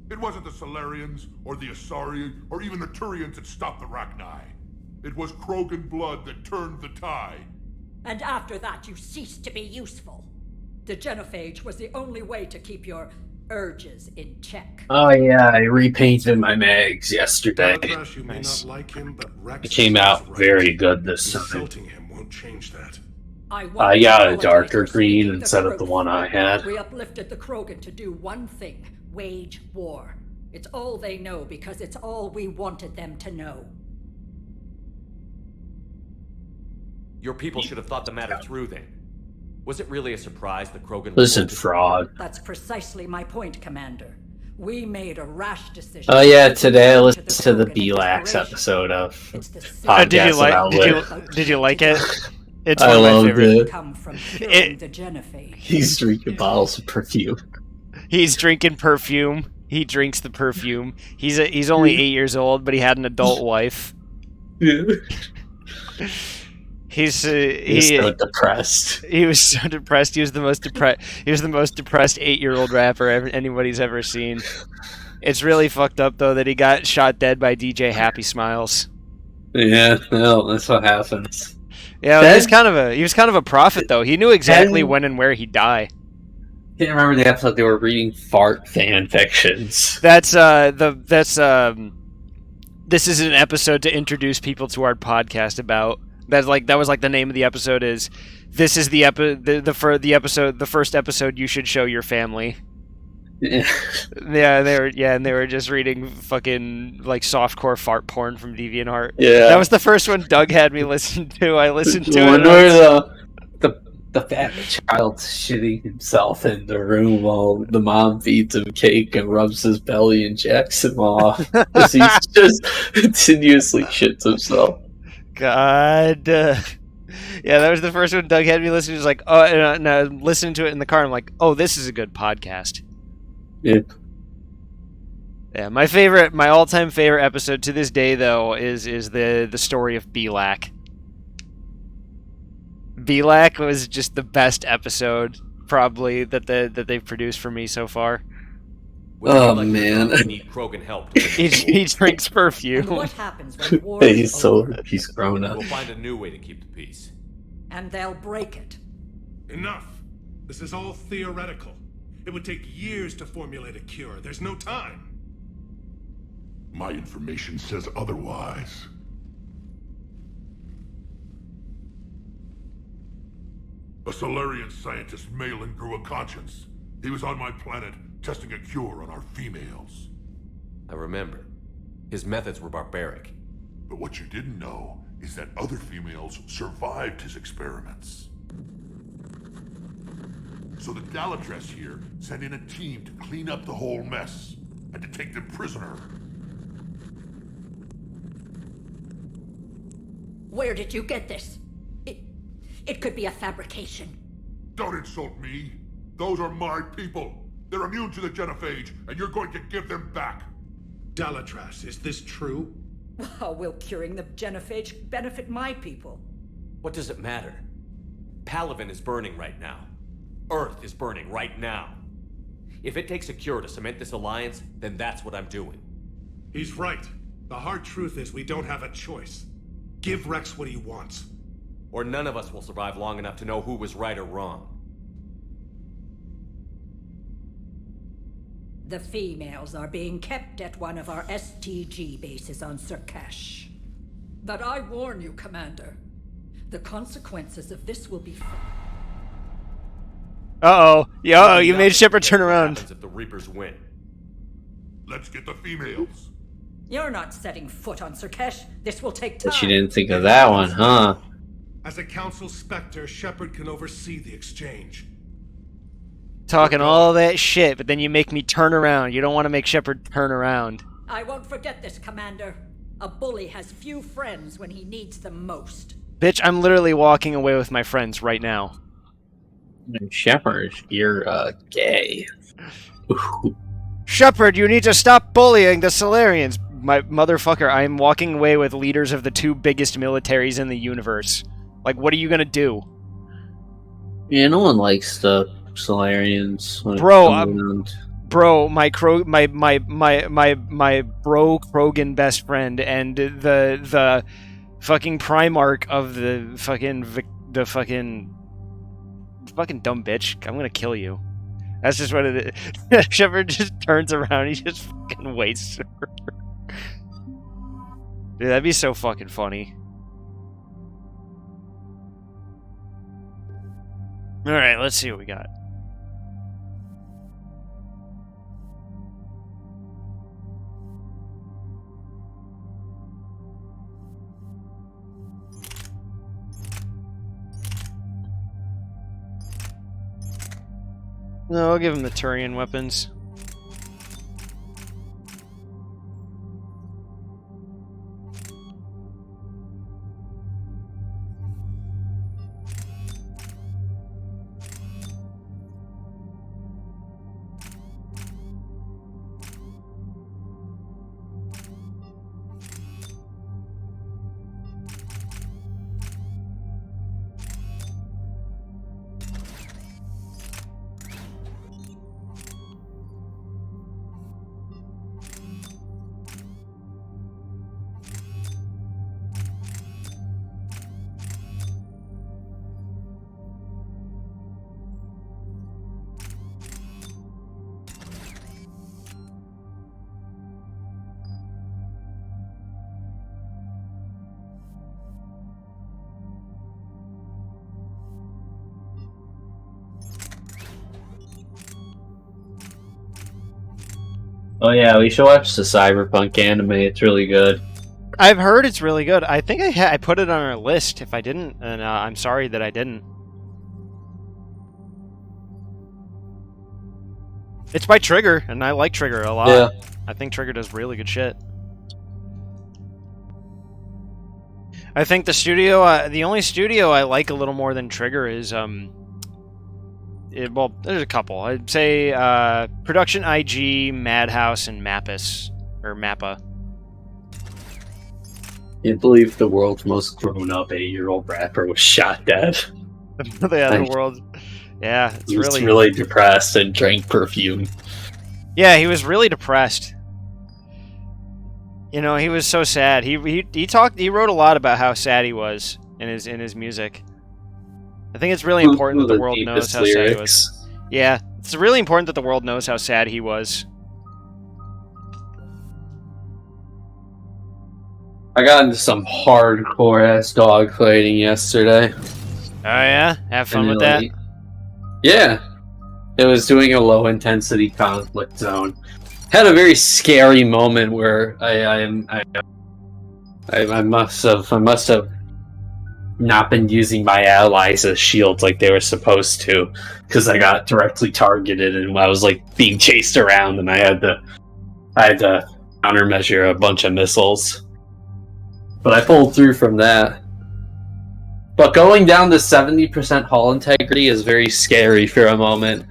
Speaker 1: It wasn't the Solarians, or the Asari, or even the Turians that stopped the Rachni. It was Krogan blood that turned the tide.
Speaker 24: And after that, you ceased to be useful. The genophage was the only way to keep your urges in check.
Speaker 6: Oh yeah, I repainted my mags yesterday.
Speaker 19: Dalatrass, you may not like him, but Rex
Speaker 6: It came out
Speaker 19: is right.
Speaker 6: very good this time.
Speaker 19: Insulting him won't change that.
Speaker 24: I
Speaker 6: got a darker green instead of the one I had.
Speaker 24: We uplifted the Krogan to do one thing: wage war. It's all they know because it's all we wanted them to know.
Speaker 21: Your people should have thought the matter through then. Was it really a surprise the Krogan...
Speaker 6: Listen, fraud.
Speaker 24: That's precisely my point, Commander. We made a rash decision.
Speaker 6: Oh yeah, today I listened to the B-Lax episode of podcast
Speaker 5: did you like it? It's
Speaker 6: I
Speaker 5: one of my
Speaker 6: loved
Speaker 5: favorite.
Speaker 6: He's drinking bottles of perfume.
Speaker 5: He's drinking perfume. He drinks the perfume. He's only 8 years old, but he had an adult wife.
Speaker 6: Yeah.
Speaker 5: He's
Speaker 6: so depressed.
Speaker 5: He was so depressed. He was the most depressed. He was the most depressed 8-year-old rapper anybody's ever seen. It's really fucked up though that he got shot dead by DJ Happy Smiles.
Speaker 6: Yeah, no, that's what happens.
Speaker 5: Yeah, he was kind of a prophet though. He knew exactly when and where he'd die.
Speaker 6: Can't remember the episode they were reading fart fan fictions.
Speaker 5: This is an episode to introduce people to our podcast about. That was like the name of the episode is. This is the first episode you should show your family.
Speaker 6: Yeah.
Speaker 5: They were just reading fucking like softcore fart porn from DeviantArt.
Speaker 6: Yeah.
Speaker 5: That was the first one Doug had me listen to. I listened to
Speaker 6: the
Speaker 5: it.
Speaker 6: One where the fat child's shitting himself in the room while the mom feeds him cake and rubs his belly and jacks him off. Because he's just continuously shits himself.
Speaker 5: God. Yeah, that was the first one Doug had me listen to. He was like, oh, and I was listening to it in the car. I'm like, oh, this is a good podcast.
Speaker 6: Yeah.
Speaker 5: Yeah, my all-time favorite episode to this day, though, is the story of Belak. Belak was just the best episode, probably, that they've produced for me so far.
Speaker 6: Oh man,
Speaker 21: we need Krogan help.
Speaker 5: he drinks perfume.
Speaker 24: And what happens when war
Speaker 6: he's grown up.
Speaker 21: We'll find a new way to keep the peace.
Speaker 24: And they'll break it.
Speaker 19: Enough. This is all theoretical. It would take years to formulate a cure. There's no time.
Speaker 1: My information says otherwise. A Solarian scientist, Malin, grew a conscience. He was on my planet, testing a cure on our females.
Speaker 21: I remember. His methods were barbaric.
Speaker 1: But what you didn't know is that other females survived his experiments. So the Dalatrass here sent in a team to clean up the whole mess and to take them prisoner.
Speaker 24: Where did you get this? It could be a fabrication.
Speaker 1: Don't insult me. Those are my people. They're immune to the genophage, and you're going to give them back.
Speaker 19: Dalatrass, is this true?
Speaker 24: How will curing the genophage benefit my people?
Speaker 21: What does it matter? Palaven is burning right now. Earth is burning right now. If it takes a cure to cement this alliance, then that's what I'm doing.
Speaker 19: He's right. The hard truth is we don't have a choice. Give Rex what he wants.
Speaker 21: Or none of us will survive long enough to know who was right or wrong.
Speaker 24: The females are being kept at one of our STG bases on Surkash. But I warn you, Commander, the consequences of this will be...
Speaker 5: Uh-oh. You made Shepard turn around.
Speaker 21: What happens if the Reapers win?
Speaker 1: Let's get the females.
Speaker 24: You're not setting foot on Surkash. This will take time.
Speaker 6: But you didn't think of that one, huh?
Speaker 19: As a Council Spectre, Shepard can oversee the exchange.
Speaker 5: Talking all that shit, but then you make me turn around. You don't want to make Shepard turn around.
Speaker 24: I won't forget this, Commander. A bully has few friends when he needs them most.
Speaker 5: Bitch, I'm literally walking away with my friends right now.
Speaker 6: Shepard, you're gay.
Speaker 5: Shepard, you need to stop bullying the Solarians. My motherfucker, I am walking away with leaders of the two biggest militaries in the universe. Like, what are you gonna do?
Speaker 6: Yeah, no one likes the Solarians.
Speaker 5: Bro, my bro Krogan best friend and the fucking Primarch of the fucking dumb bitch. I'm gonna kill you. That's just what it is. Shepard just turns around. He just fucking waits. Dude, that'd be so fucking funny. Alright, let's see what we got. No, I'll give him the Turian weapons.
Speaker 6: Oh yeah, we should watch the Cyberpunk anime. It's really good.
Speaker 5: I've heard it's really good. I think I put it on our list if I didn't, and I'm sorry that I didn't. It's by Trigger, and I like Trigger a lot.
Speaker 6: Yeah.
Speaker 5: I think Trigger does really good shit. I think the studio, the only studio I like a little more than Trigger is, well, there's a couple. I'd say Production IG, Madhouse, and Mappus, or Mappa.
Speaker 6: Can't believe the world's most grown-up 8-year-old rapper was shot dead.
Speaker 5: The other world. Yeah, it's
Speaker 6: he was really depressed and drank perfume.
Speaker 5: Yeah, he was really depressed. You know, he was so sad. He wrote a lot about how sad he was in his music. I think it's really important that the world knows how sad he was. Yeah, it's really important that the world knows how sad he was.
Speaker 6: I got into some hardcore-ass dogfighting yesterday.
Speaker 5: Oh yeah? Have fun with that?
Speaker 6: Yeah. It was doing a low-intensity conflict zone. Had a very scary moment where I must have not been using my allies as shields like they were supposed to, because I got directly targeted and I was like being chased around, and I had to countermeasure a bunch of missiles. But I pulled through from that. But going down to 70% hull integrity is very scary for a moment.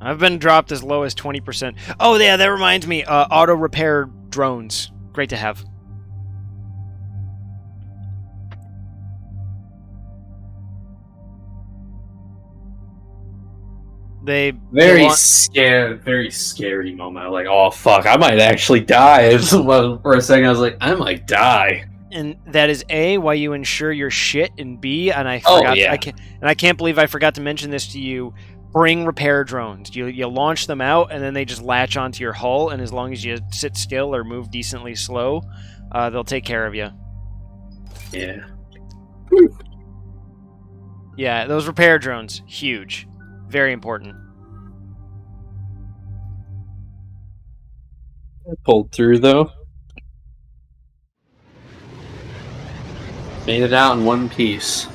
Speaker 5: I've been dropped as low as 20%. Oh yeah, that reminds me. Auto repair drones. Great to have.
Speaker 6: Very scary moment. I'm like, oh fuck, I might actually die. For a second, I was like, I might die.
Speaker 5: And that is A, why you insure your shit, and B, and I forgot.
Speaker 6: Yeah.
Speaker 5: I can't believe I forgot to mention this to you. Bring repair drones. You launch them out, and then they just latch onto your hull, and as long as you sit still or move decently slow, they'll take care of you.
Speaker 6: Yeah.
Speaker 5: Yeah, those repair drones, huge. Very important.
Speaker 6: I pulled through, though. Made it out in one piece.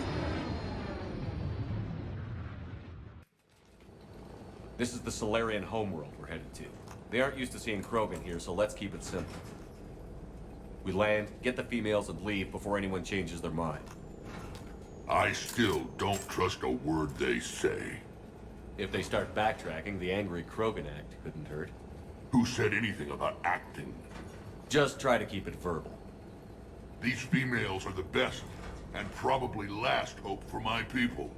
Speaker 21: This is the Solarian homeworld we're headed to. They aren't used to seeing Krogan here, so let's keep it simple. We land, get the females, and leave before anyone changes their mind.
Speaker 1: I still don't trust a word they say.
Speaker 21: If they start backtracking, the angry Krogan act couldn't hurt.
Speaker 1: Who said anything about acting?
Speaker 21: Just try to keep it verbal.
Speaker 1: These females are the best, and probably last hope for my people.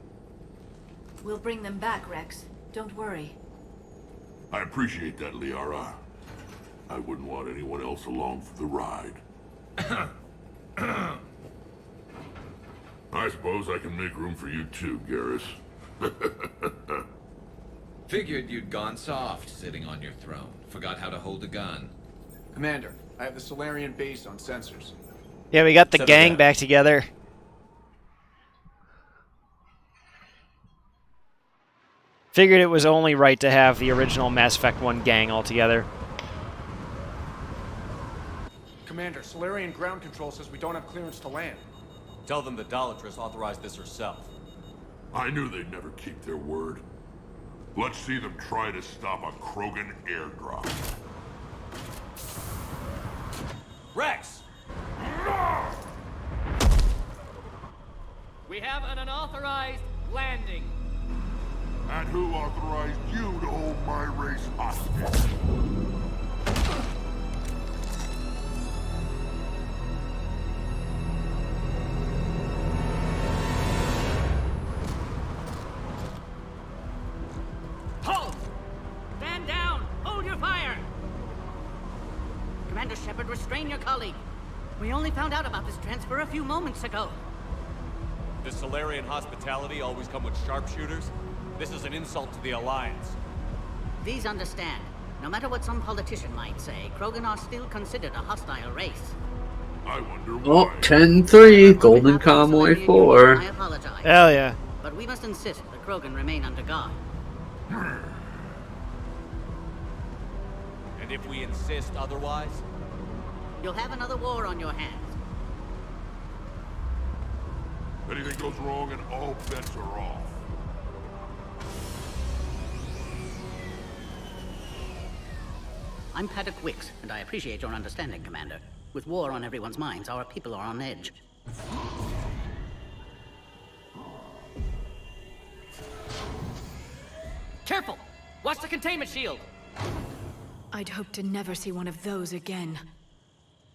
Speaker 15: We'll bring them back, Rex. Don't worry.
Speaker 1: I appreciate that, Liara. I wouldn't want anyone else along for the ride. I suppose I can make room for you too, Garrus.
Speaker 7: Figured you'd gone soft sitting on your throne. Forgot how to hold a gun.
Speaker 8: Commander, I have the Solarian base on sensors.
Speaker 5: Yeah, we got the gang back together. Figured it was only right to have the original Mass Effect 1 gang all together.
Speaker 8: Commander, Solarian ground control says we don't have clearance to land.
Speaker 21: Tell them the Dalatrass authorized this herself.
Speaker 1: I knew they'd never keep their word. Let's see them try to stop a Krogan airdrop.
Speaker 21: Rex!
Speaker 9: We have an unauthorized landing.
Speaker 1: And who authorized you to hold my race hostage?
Speaker 9: Halt! Stand down! Hold your fire!
Speaker 17: Commander Shepard, restrain your colleague. We only found out about this transfer a few moments ago.
Speaker 21: Does Solarian hospitality always come with sharpshooters? This is an insult to the Alliance.
Speaker 17: Please understand, no matter what some politician might say, Krogan are still considered a hostile race.
Speaker 1: I wonder
Speaker 6: why. Oh, 10-3, Golden Convoy 4.
Speaker 17: I apologize.
Speaker 5: Hell yeah.
Speaker 17: But we must insist the Krogan remain under guard.
Speaker 21: And if we insist otherwise?
Speaker 17: You'll have another war on your hands.
Speaker 1: Anything goes wrong and all bets are off.
Speaker 17: I'm Paddock Wicks, and I appreciate your understanding, Commander. With war on everyone's minds, our people are on edge.
Speaker 9: Careful! Watch the containment shield!
Speaker 2: I'd hope to never see one of those again.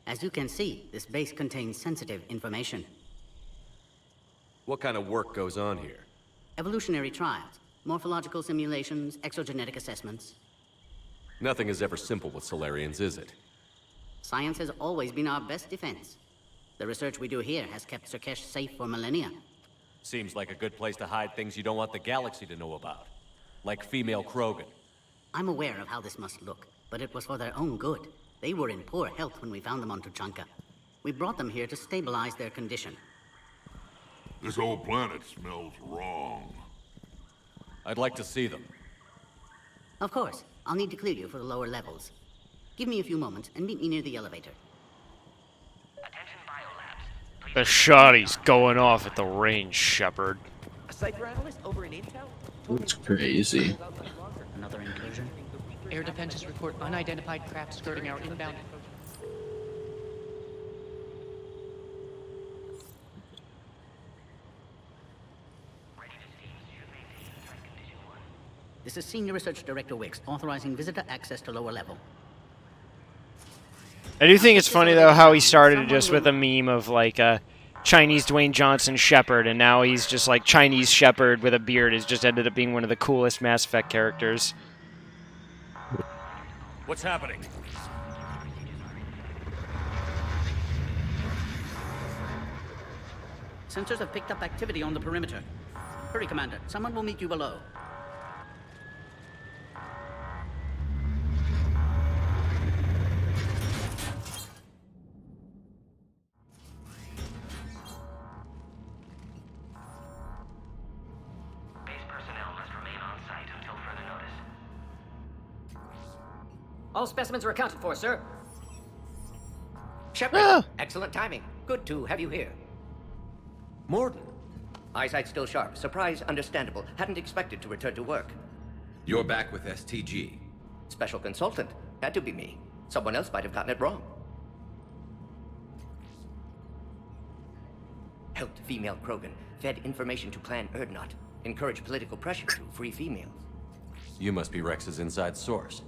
Speaker 17: As you can see, this base contains sensitive information.
Speaker 21: What kind of work goes on here?
Speaker 17: Evolutionary trials, morphological simulations, exogenetic assessments.
Speaker 21: Nothing is ever simple with Solarians, is it?
Speaker 17: Science has always been our best defense. The research we do here has kept Surkesh safe for millennia.
Speaker 21: Seems like a good place to hide things you don't want the galaxy to know about. Like female Krogan.
Speaker 17: I'm aware of how this must look, but it was for their own good. They were in poor health when we found them on Tuchanka. We brought them here to stabilize their condition.
Speaker 1: This whole planet smells wrong.
Speaker 21: I'd like to see them.
Speaker 17: Of course. I'll need to clear you for the lower levels. Give me a few moments and meet me near the elevator.
Speaker 5: The shotty's going off at the range, Shepard.
Speaker 10: A cypher analyst over in Intel?
Speaker 6: That's crazy.
Speaker 17: Another incursion?
Speaker 10: Air defenses report unidentified craft skirting our inbound.
Speaker 17: This is Senior Research Director Wicks, authorizing visitor access to lower level.
Speaker 5: I do think it's funny, though, how he started just with a meme of, like, Chinese Dwayne Johnson Shepard, and now he's just, like, Chinese Shepard with a beard has just ended up being one of the coolest Mass Effect characters.
Speaker 21: What's happening?
Speaker 17: Sensors have picked up activity on the perimeter. Hurry, Commander. Someone will meet you below.
Speaker 9: All specimens are accounted for, sir.
Speaker 10: Shepard, excellent timing. Good to have you here. Morden. Eyesight still sharp. Surprise understandable. Hadn't expected to return to work.
Speaker 7: You're back with STG.
Speaker 10: special consultant. Had to be me. Someone else might have gotten it wrong. Helped female Krogan. Fed information to Clan Erdnot. Encouraged political pressure to free females.
Speaker 21: You must be Rex's inside source.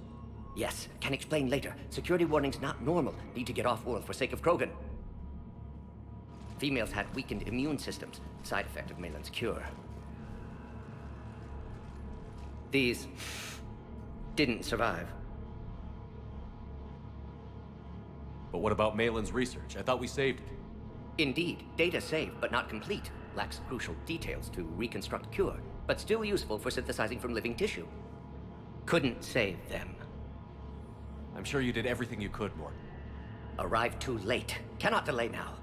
Speaker 10: Yes, can explain later. Security warnings not normal. Need to get off-world for sake of Krogan. Females had weakened immune systems. Side effect of Malin's cure. These didn't survive.
Speaker 21: But what about Malin's research? I thought we saved it.
Speaker 10: Indeed, data saved, but not complete. Lacks crucial details to reconstruct cure, but still useful for synthesizing from living tissue. Couldn't save them.
Speaker 21: I'm sure you did everything you could, Morton.
Speaker 10: Arrived too late. Cannot delay now.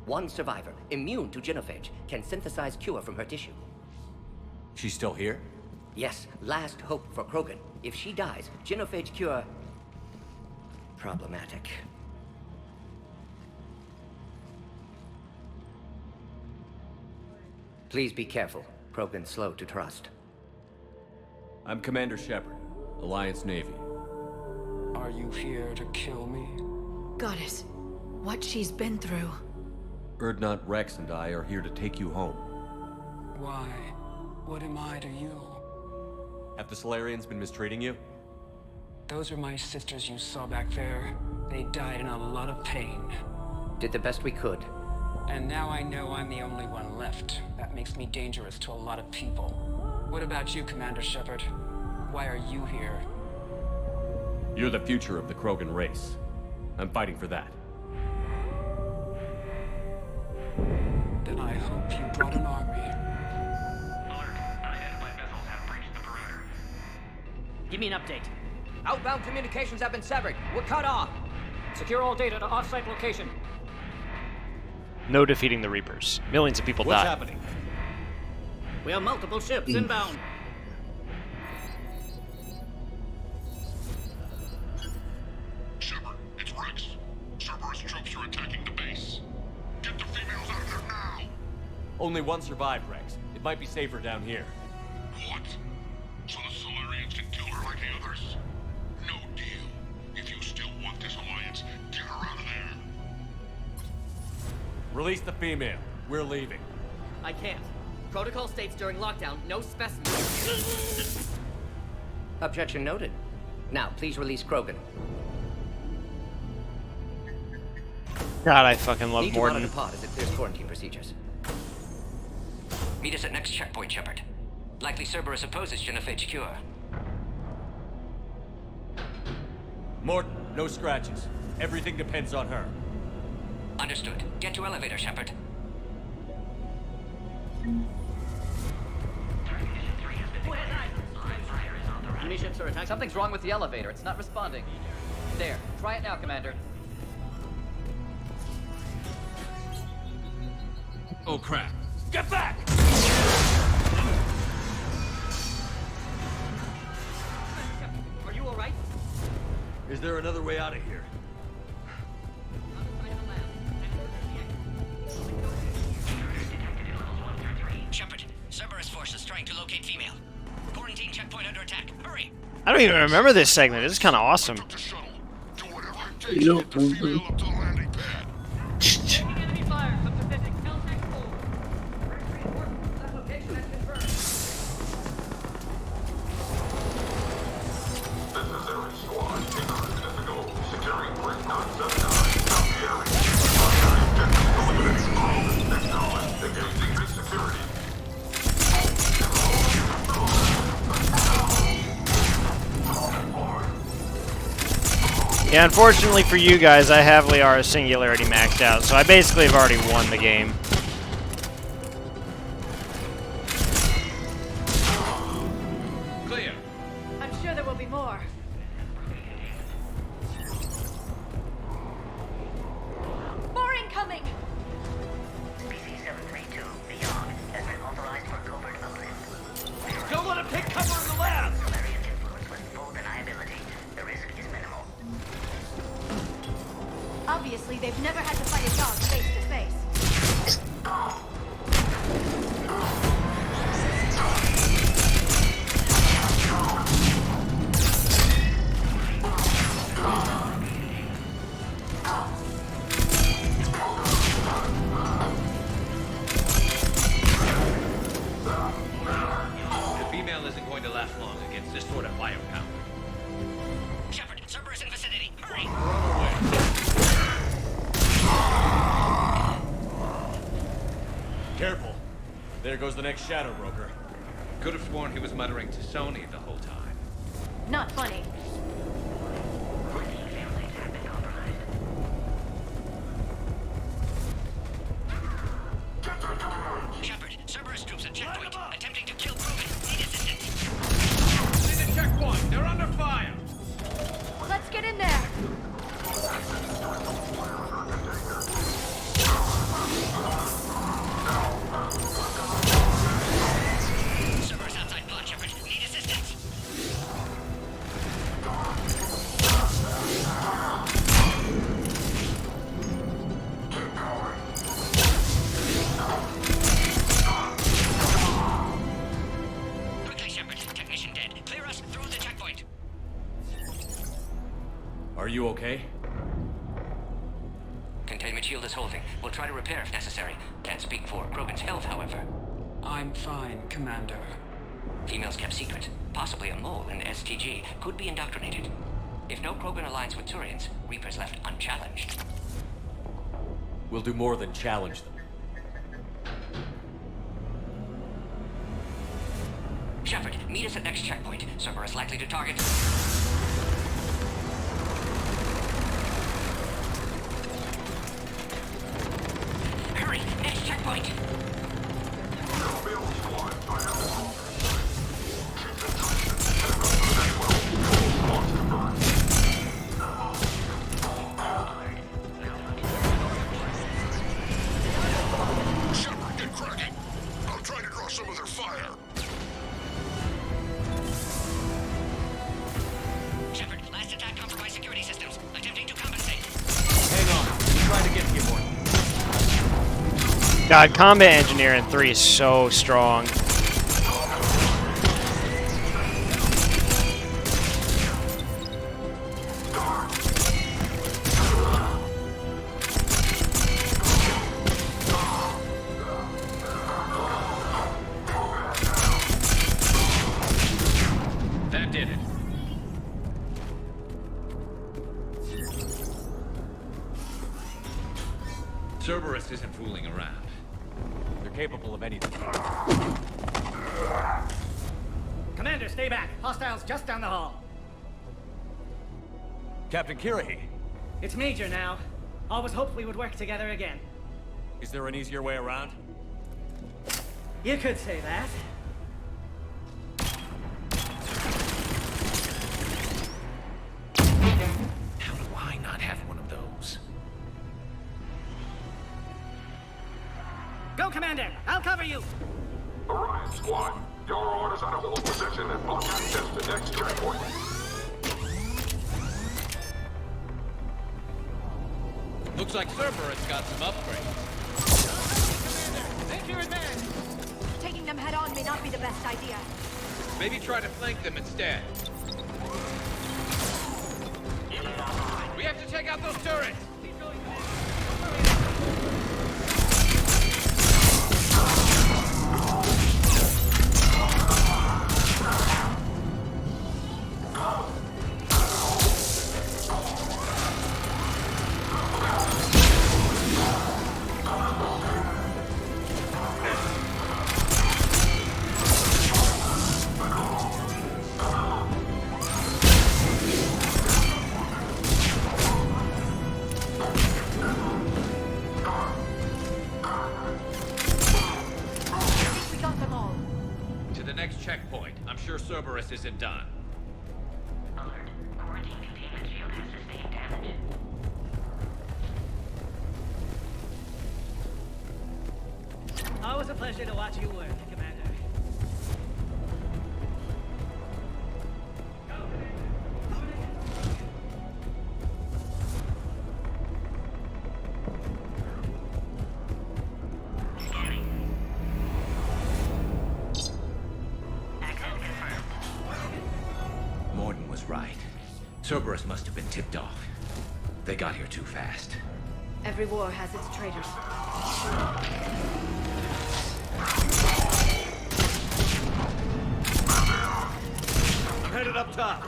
Speaker 10: One survivor, immune to genophage, can synthesize cure from her tissue.
Speaker 21: She's still here?
Speaker 10: Yes, last hope for Krogan. If she dies, genophage cure... problematic. Please be careful. Krogan's slow to trust.
Speaker 21: I'm Commander Shepard, Alliance Navy.
Speaker 3: Are you here to kill me?
Speaker 23: Goddess, what she's been through.
Speaker 21: Erdnot, Rex, and I are here to take you home.
Speaker 3: Why? What am I to you?
Speaker 21: Have the Solarians been mistreating you?
Speaker 3: Those are my sisters you saw back there. They died in a lot of pain.
Speaker 10: Did the best we could.
Speaker 3: And now I know I'm the only one left. That makes me dangerous to a lot of people. What about you, Commander Shepard? Why are you here?
Speaker 21: You're the future of the Krogan race. I'm fighting for that.
Speaker 3: Then I hope you brought an army.
Speaker 11: Give me an update.
Speaker 10: Outbound communications have been severed. We're cut off.
Speaker 11: Secure all data to off-site location.
Speaker 5: No defeating the Reapers. Millions of people died.
Speaker 21: What's happening?
Speaker 17: We have multiple ships inbound.
Speaker 1: Shepard, it's Rex. Cerberus troops are attacking the base. Get the females out of there now!
Speaker 21: Only one survived, Rex. It might be safer down here.
Speaker 1: What? So the Solarians can kill her like the others? No deal. If you still want this alliance, get her out of there.
Speaker 21: Release the female. We're leaving.
Speaker 11: I can't. Protocol states during lockdown, no specimens.
Speaker 10: Objection noted. Now, please release Krogan.
Speaker 5: God, I fucking love
Speaker 10: Need
Speaker 5: Morton.
Speaker 10: to monitor pod as it clears quarantine procedures. Meet us at next checkpoint, Shepard. Likely Cerberus opposes genophage cure.
Speaker 21: Morton, no scratches. Everything depends on her.
Speaker 10: Understood. Get to elevator, Shepard.
Speaker 11: Enemy ships are attacking. Something's wrong with the elevator. It's not responding. There. Try it now, Commander.
Speaker 21: Oh, crap. Get back!
Speaker 11: Are you alright?
Speaker 21: Is there another way out of here?
Speaker 10: Shepard, Cerberus forces trying to locate female. Quarantine checkpoint under attack. Hurry!
Speaker 5: I don't even remember this segment. This is kind of awesome.
Speaker 11: Enemy fire from Pacific. Caltech 4.
Speaker 1: Necessary squad. Difficult. Securing point 979. Out the area. Eliminating Krogan. Acknowledged. Engaging big security.
Speaker 5: Yeah, unfortunately for you guys, I have Liara's Singularity maxed out, so I basically have already won the game.
Speaker 7: Clear.
Speaker 15: I'm sure there will be more. More incoming!
Speaker 13: PC-732 beyond has been authorized for covert development.
Speaker 21: Don't let him take cover in the lab!
Speaker 13: Solarian influence with full deniability. The risk is minimal.
Speaker 15: Obviously, they've never had to fight a dog face to face.
Speaker 21: There goes the next shadow broker.
Speaker 7: Could have sworn he was muttering to Sony the whole time.
Speaker 18: Not funny.
Speaker 10: Shepard, Cerberus troops at checkpoint, attempting to kill Krogan. Need assistance.
Speaker 7: See the checkpoint! They're under fire!
Speaker 18: Let's get in there.
Speaker 10: Cerberus outside pod, Shepard. Need assistance. Quickly, Shepard. Technician dead. Clear us through the checkpoint.
Speaker 21: Are you okay?
Speaker 10: Containment shield is holding. We'll try to repair if necessary. Can't speak for Krogan's health, however.
Speaker 3: I'm fine, Commander.
Speaker 10: Females kept secret. Possibly a mole in STG could be indoctrinated. If no Krogan aligns with Turians, Reaper's left unchallenged.
Speaker 21: We'll do more than challenge them.
Speaker 10: Shepard, meet us at next checkpoint. Cerberus likely to target. Hurry! Next checkpoint!
Speaker 1: Shepard, get cracking! I'm trying to draw some of their fire.
Speaker 10: Shepard, last attack compromised security systems. Attempting to compensate.
Speaker 21: Hang on. I'm trying to get to you, boy.
Speaker 5: God, combat engineer in 3 is so strong.
Speaker 7: That did it. Cerberus isn't fooling around.
Speaker 21: They're capable of anything.
Speaker 9: Commander, stay back. Hostiles just down the hall.
Speaker 21: Captain Kirahi,
Speaker 9: It's Major now. Always hoped we would work together again.
Speaker 21: is there an easier way around?
Speaker 9: You could say that.
Speaker 7: How do I not have one of those?
Speaker 9: Go, Commander! I'll cover you!
Speaker 1: Orion Squad, your orders are to hold position and block access to next checkpoint.
Speaker 7: Looks like Cerberus got some upgrades.
Speaker 9: Make your advance!
Speaker 18: Taking them head on may not be the best idea.
Speaker 7: Maybe try to flank them instead. We have to take out those turrets!
Speaker 18: We got them all.
Speaker 7: To the next checkpoint. I'm sure Cerberus isn't done.
Speaker 13: Alert. Quarantine containment shield has sustained damage.
Speaker 9: Always a pleasure to watch you work, Commander.
Speaker 7: Morden was right. Cerberus must have been tipped off. They got here too fast.
Speaker 15: Every war has its traitors.
Speaker 21: I'm headed up top.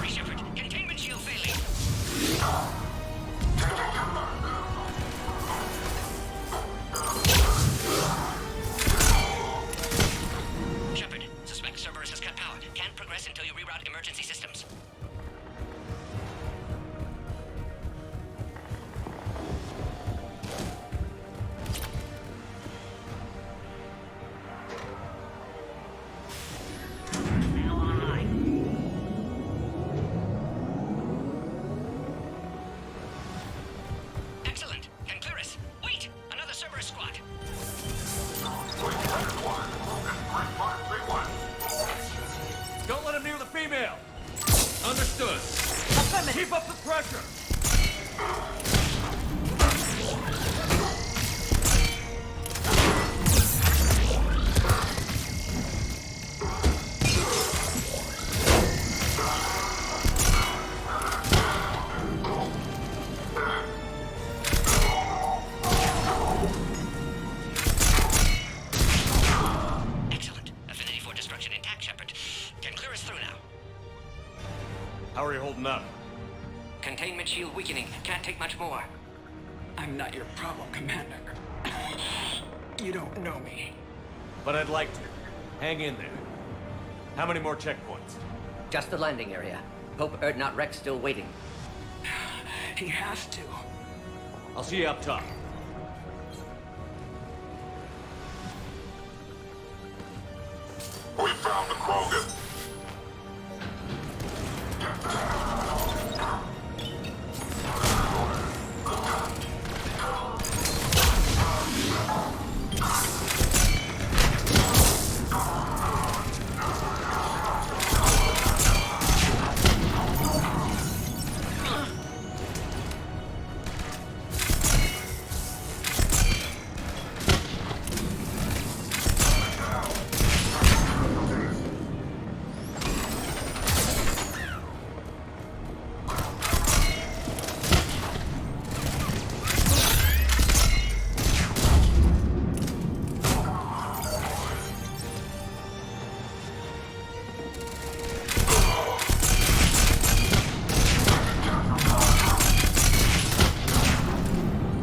Speaker 10: Shepard, containment shield failing. Shepard, suspect Cerberus has cut power. Can't progress until you reroute emergency systems. Excellent. Can clear us. Wait! Another Cerberus squad.
Speaker 21: Don't let him near the female! Understood. Keep up the pressure!
Speaker 10: Excellent. Affinity for destruction intact, Shepard. Can clear us through now.
Speaker 21: How are you holding up?
Speaker 10: Containment shield weakening. Can't take much more.
Speaker 3: I'm not your problem, Commander. You don't know me.
Speaker 21: But I'd like to. Hang in there. How many more checkpoints?
Speaker 10: Just the landing area. Hope Erdnot Rex still waiting.
Speaker 3: He has to.
Speaker 21: I'll see you up top.
Speaker 1: We found the Krogan.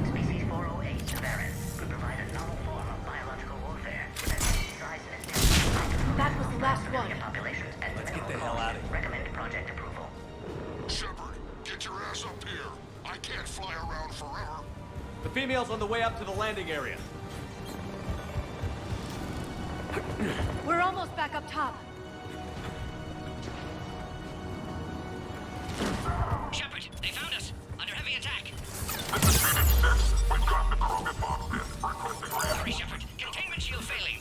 Speaker 13: Species 408 Severin could provide a novel form of biological warfare with an size and intent.
Speaker 23: That was the last one.
Speaker 13: Populations and
Speaker 21: Let's get the hell out of here.
Speaker 13: recommend project approval.
Speaker 1: Shepard, get your ass up here. I can't fly around forever.
Speaker 21: The female's on the way up to the landing area.
Speaker 23: We're almost back up top.
Speaker 10: Shepard, they found us. Under heavy attack.
Speaker 1: We've got the Krogan bombs in. Requesting
Speaker 10: Hurry, Shepard. Containment shield failing.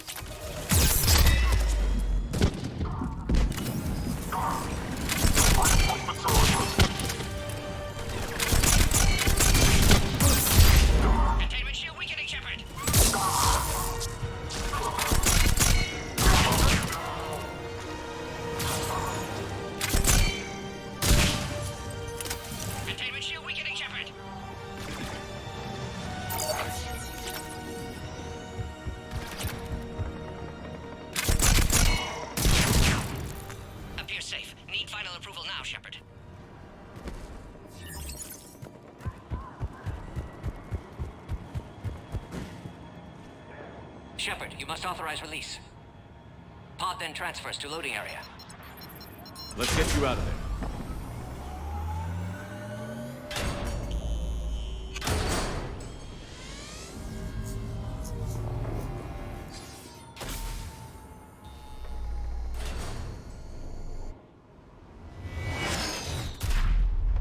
Speaker 10: Containment shield weakening, Shepard. Containment shield weakening, Shepard. Appears safe. Need final approval now, Shepard. Shepard, you must authorize release. Pod then transfers to loading area.
Speaker 21: Let's get you out of there.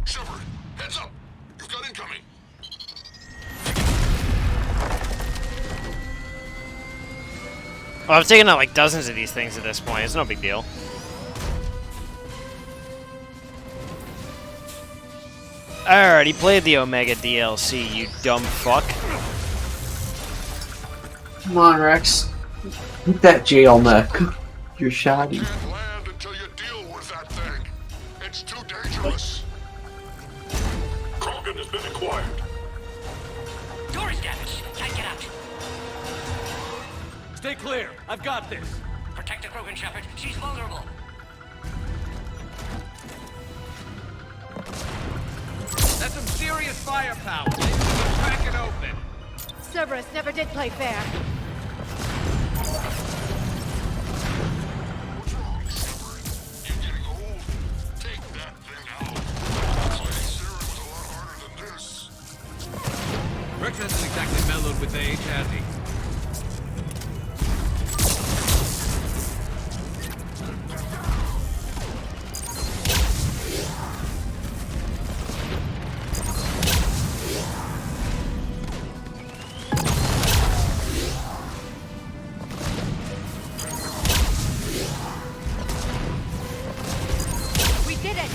Speaker 1: Shepard, heads up. You've got incoming.
Speaker 5: Well, I've taken out like dozens of these things at this point. It's no big deal. I already played the Omega DLC, you dumb fuck.
Speaker 6: Come on, Rex. Hit that jail neck. You're shoddy.
Speaker 1: Can't land until you deal with that thing. It's too dangerous. Krogan has been acquired.
Speaker 10: Door is damaged. Can't get out.
Speaker 4: Stay clear. I've got this.
Speaker 11: Protect the Krogan, Shepard. She's vulnerable.
Speaker 4: That's some serious firepower. Maybe we can crack it open.
Speaker 2: Cerberus never did play fair.
Speaker 4: Rex hasn't exactly mellowed with age, has he?
Speaker 2: We did it!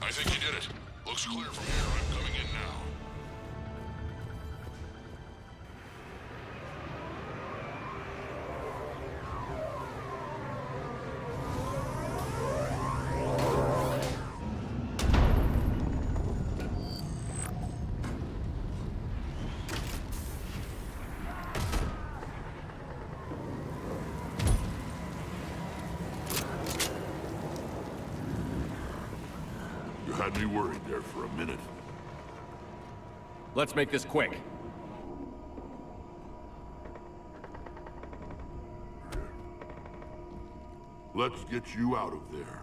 Speaker 1: I think you did it. Looks clear from here. I'm coming in now. You had me worried there for a minute.
Speaker 4: Let's make this quick.
Speaker 1: Let's get you out of there.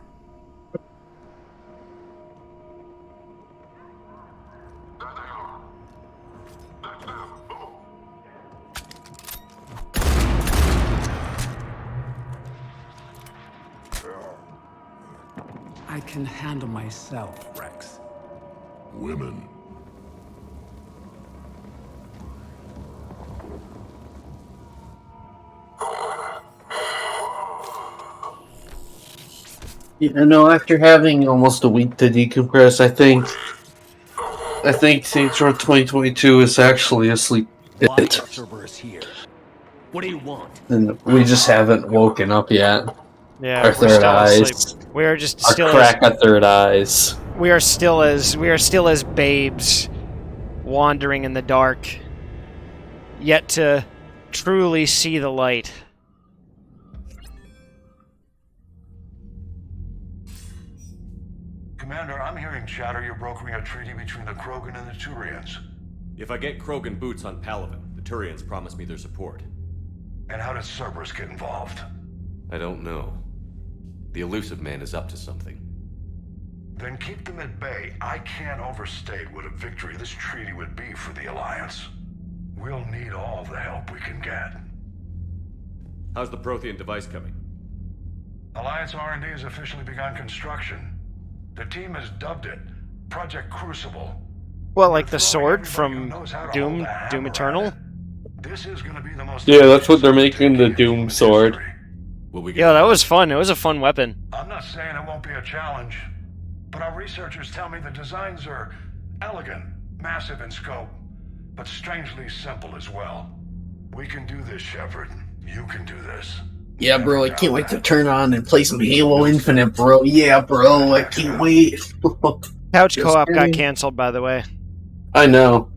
Speaker 8: I can handle myself, Rex.
Speaker 1: Women.
Speaker 6: You know, after having almost a week to decompress, I think Saints Row 2022 is actually a sleep hit.
Speaker 7: Cerberus here. What do you want?
Speaker 6: And we just haven't woken up yet.
Speaker 5: Yeah,
Speaker 6: Our
Speaker 5: we're
Speaker 6: third
Speaker 5: still
Speaker 6: eyes.
Speaker 5: asleep. We are just
Speaker 6: Our
Speaker 5: still
Speaker 6: crack at third eyes.
Speaker 5: we are still as babes wandering in the dark, yet to truly see the light.
Speaker 14: Commander, I'm hearing chatter you're brokering a treaty between the Krogan and the Turians.
Speaker 21: If I get Krogan boots on Palaven, the Turians promise me their support.
Speaker 14: And how did Cerberus get involved?
Speaker 21: I don't know. The elusive man is up to something.
Speaker 14: Then keep them at bay. I can't overstate what a victory this treaty would be for the Alliance. We'll need all the help we can get.
Speaker 21: How's the Prothean device coming?
Speaker 14: Alliance R&D has officially begun construction. The team has dubbed it Project Crucible.
Speaker 5: Well, like the sword from Doom Eternal?
Speaker 14: This is going to be the most...
Speaker 6: Yeah, that's what they're making the Doom sword.
Speaker 5: Yeah, that was fun. It was a fun weapon.
Speaker 14: I'm not saying it won't be a challenge, but our researchers tell me the designs are elegant, massive in scope, but strangely simple as well. We can do this, Shepard. You can do this.
Speaker 6: Yeah, bro, I can't wait to turn on and play some Halo Infinite, bro. Yeah, bro, I can't wait.
Speaker 5: Couch
Speaker 6: Just
Speaker 5: co-op got
Speaker 6: kidding.
Speaker 5: canceled, by the way.
Speaker 6: I know.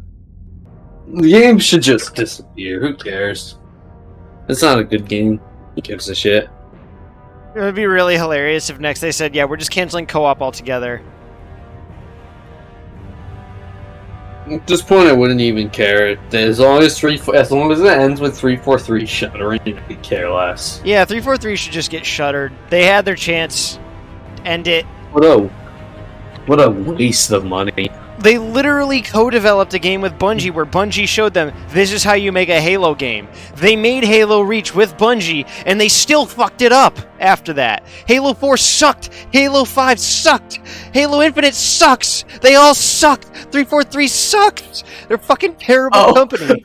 Speaker 6: The game should just disappear. Who cares? It's not a good game. Who gives a shit?
Speaker 5: It would be really hilarious if next they said, yeah, we're just canceling co-op altogether.
Speaker 6: At this point, I wouldn't even care. As long as it ends with 343 shuttering, I could care less.
Speaker 5: Yeah, 343 should just get shuttered. They had their chance. End it.
Speaker 6: What a waste of money.
Speaker 5: They literally co-developed a game with Bungie where Bungie showed them, this is how you make a Halo game. They made Halo Reach with Bungie, and they still fucked it up after that. Halo 4 sucked. Halo 5 sucked. Halo Infinite sucks. They all sucked. 343 sucked. They're fucking terrible company.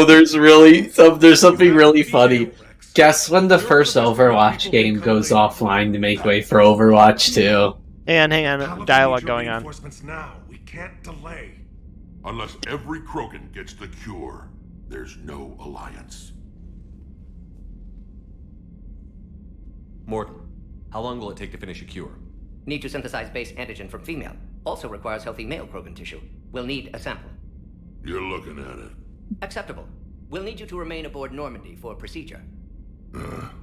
Speaker 6: There's something really funny. Guess when the first Overwatch game goes offline to make way for Overwatch 2?
Speaker 5: And hang on, dialogue going on.
Speaker 1: Now. We can't delay. Unless every Krogan gets the cure, there's no alliance.
Speaker 21: Morton, how long will it take to finish a cure?
Speaker 10: Need to synthesize base antigen from female. Also requires healthy male Krogan tissue. We'll need a sample.
Speaker 1: You're looking at it.
Speaker 10: Acceptable. We'll need you to remain aboard Normandy for procedure.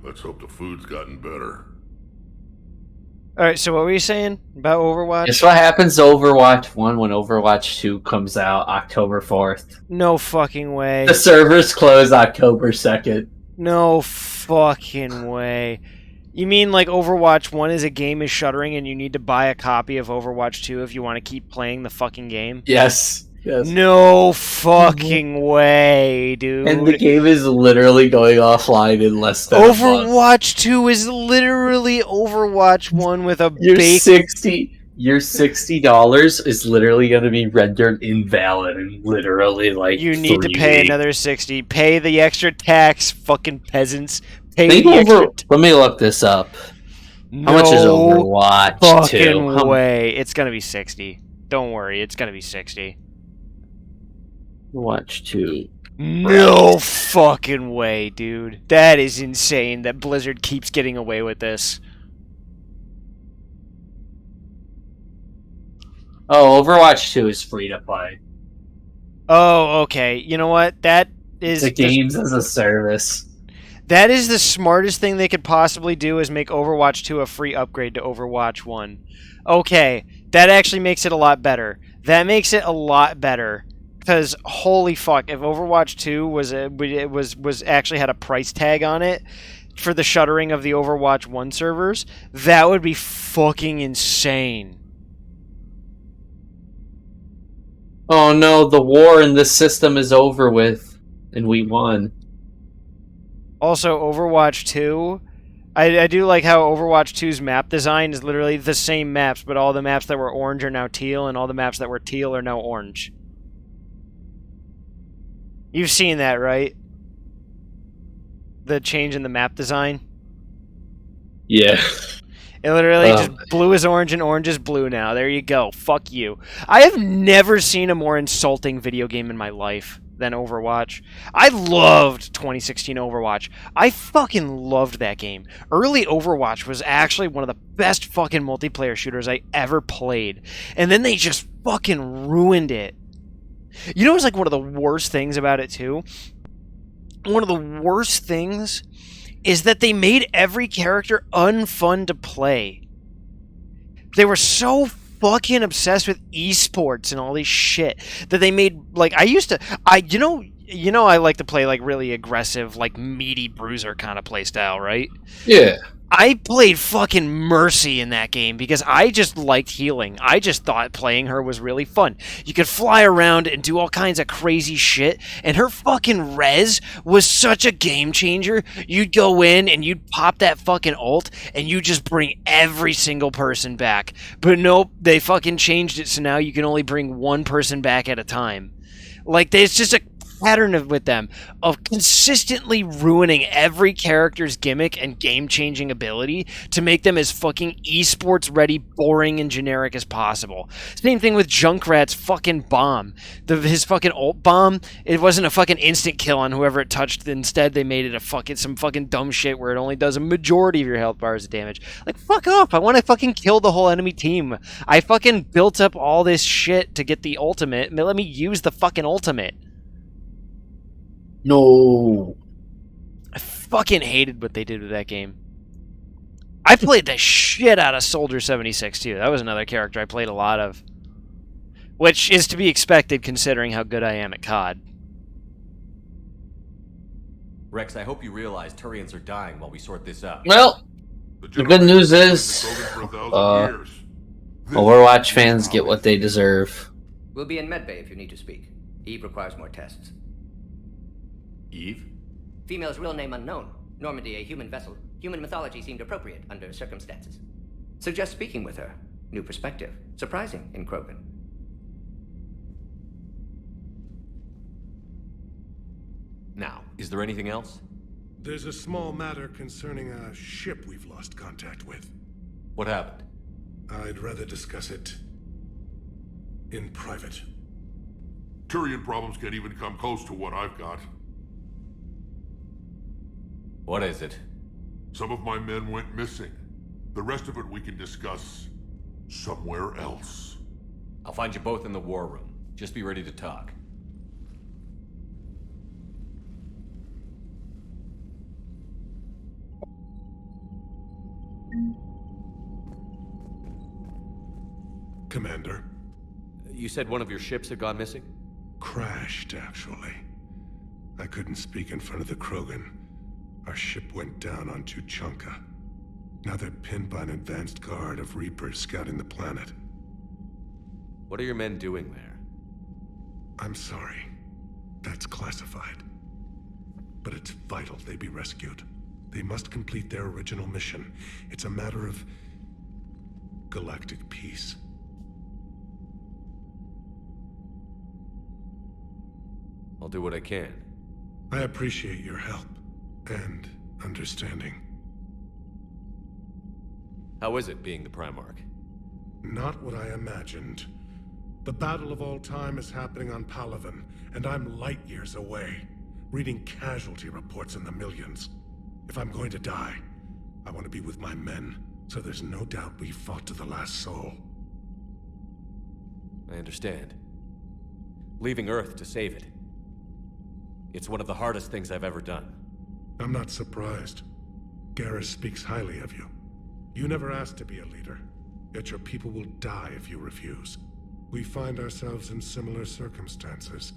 Speaker 1: Let's hope the food's gotten better.
Speaker 5: Alright, so what were you saying about Overwatch?
Speaker 6: Guess what happens to Overwatch 1 when Overwatch 2 comes out October 4th?
Speaker 5: No fucking way.
Speaker 6: The servers close October 2nd.
Speaker 5: No fucking way. You mean like Overwatch 1 as a game is shuttering and you need to buy a copy of Overwatch 2 if you want to keep playing the fucking game?
Speaker 6: Yes. Yes.
Speaker 5: No fucking way, dude.
Speaker 6: And the game is literally going offline in less than a month.
Speaker 5: Overwatch 2 is literally Overwatch 1 with a
Speaker 6: Your
Speaker 5: Your
Speaker 6: $60 is literally going to be rendered invalid in literally like
Speaker 5: You need to
Speaker 6: 3
Speaker 5: pay
Speaker 6: weeks.
Speaker 5: another 60. Pay the extra tax, fucking peasants. Pay
Speaker 6: Think
Speaker 5: the extra
Speaker 6: Let me look this up. How much is Overwatch 2?
Speaker 5: Fucking way. It's gonna be 60. Don't worry, it's gonna be 60.
Speaker 6: Overwatch 2.
Speaker 5: No fucking way, dude. That is insane that Blizzard keeps getting away with this.
Speaker 6: Oh, Overwatch 2 is free to play.
Speaker 5: Oh, okay. You know what? That is
Speaker 6: The games as a service.
Speaker 5: That is the smartest thing they could possibly do, is make Overwatch 2 a free upgrade to Overwatch 1. Okay, that actually makes it a lot better. That makes it a lot better. Because holy fuck, if Overwatch 2 was actually had a price tag on it for the shuttering of the Overwatch 1 servers, that would be fucking insane.
Speaker 6: Oh no, the war in this system is over with, and we won.
Speaker 5: Also, Overwatch 2, I do like how Overwatch 2's map design is literally the same maps, but all the maps that were orange are now teal, and all the maps that were teal are now orange. You've seen that, right? The change in the map design?
Speaker 6: Yeah.
Speaker 5: It literally just blue is orange and orange is blue now. There you go. Fuck you. I have never seen a more insulting video game in my life than Overwatch. I loved 2016 Overwatch. I fucking loved that game. Early Overwatch was actually one of the best fucking multiplayer shooters I ever played. And then they just fucking ruined it. You know what's like one of the worst things about it too? One of the worst things is that they made every character unfun to play. They were so fucking obsessed with esports and all this shit that they made, like, I like to play like really aggressive, like meaty bruiser kind of play style, right?
Speaker 6: Yeah.
Speaker 5: I played fucking Mercy in that game because I just liked healing. I just thought playing her was really fun. You could fly around and do all kinds of crazy shit, and her fucking res was such a game changer. You'd go in and you'd pop that fucking ult, and you just bring every single person back. But nope, they fucking changed it so now you can only bring one person back at a time. Like, it's just a pattern with them of consistently ruining every character's gimmick and game-changing ability to make them as fucking esports ready, boring, and generic as possible. Same thing with Junkrat's fucking bomb. His fucking ult bomb, it wasn't a fucking instant kill on whoever it touched. Instead, they made it some fucking dumb shit where it only does a majority of your health bars of damage. Like, fuck off. I want to fucking kill the whole enemy team. I fucking built up all this shit to get the ultimate. Let me use the fucking ultimate.
Speaker 6: No.
Speaker 5: I fucking hated what they did with that game. I played the shit out of Soldier 76 too. That was another character I played a lot of. Which is to be expected considering how good I am at COD.
Speaker 21: Rex, I hope you realize Turians are dying while we sort this out.
Speaker 6: Well, the good news is Overwatch fans get what they deserve.
Speaker 10: We'll be in medbay if you need to speak. Eve requires more tests.
Speaker 21: Eve?
Speaker 10: Female's real name unknown. Normandy, a human vessel. Human mythology seemed appropriate under circumstances. Suggest speaking with her. New perspective. Surprising in Krogan.
Speaker 21: Now, is there anything else?
Speaker 14: There's a small matter concerning a ship we've lost contact with.
Speaker 21: What happened?
Speaker 14: I'd rather discuss it in private.
Speaker 1: Turian problems can't even come close to what I've got.
Speaker 21: What is it?
Speaker 1: Some of my men went missing. The rest of it we can discuss somewhere else.
Speaker 21: I'll find you both in the war room. Just be ready to talk.
Speaker 12: Commander.
Speaker 21: You said one of your ships had gone missing?
Speaker 12: Crashed, actually. I couldn't speak in front of the Krogan. Our ship went down on Tuchanka. Now they're pinned by an advanced guard of Reapers scouting the planet.
Speaker 21: What are your men doing there?
Speaker 12: I'm sorry. That's classified. But it's vital they be rescued. They must complete their original mission. It's a matter of galactic peace.
Speaker 21: I'll do what I can.
Speaker 12: I appreciate your help and understanding.
Speaker 21: How is it being the Primarch?
Speaker 12: Not what I imagined. The battle of all time is happening on Palaven, and I'm light years away, reading casualty reports in the millions. If I'm going to die, I want to be with my men, so there's no doubt we fought to the last soul.
Speaker 21: I understand. Leaving Earth to save it. It's one of the hardest things I've ever done.
Speaker 12: I'm not surprised. Garrus speaks highly of you. You never asked to be a leader, yet your people will die if you refuse. We find ourselves in similar circumstances.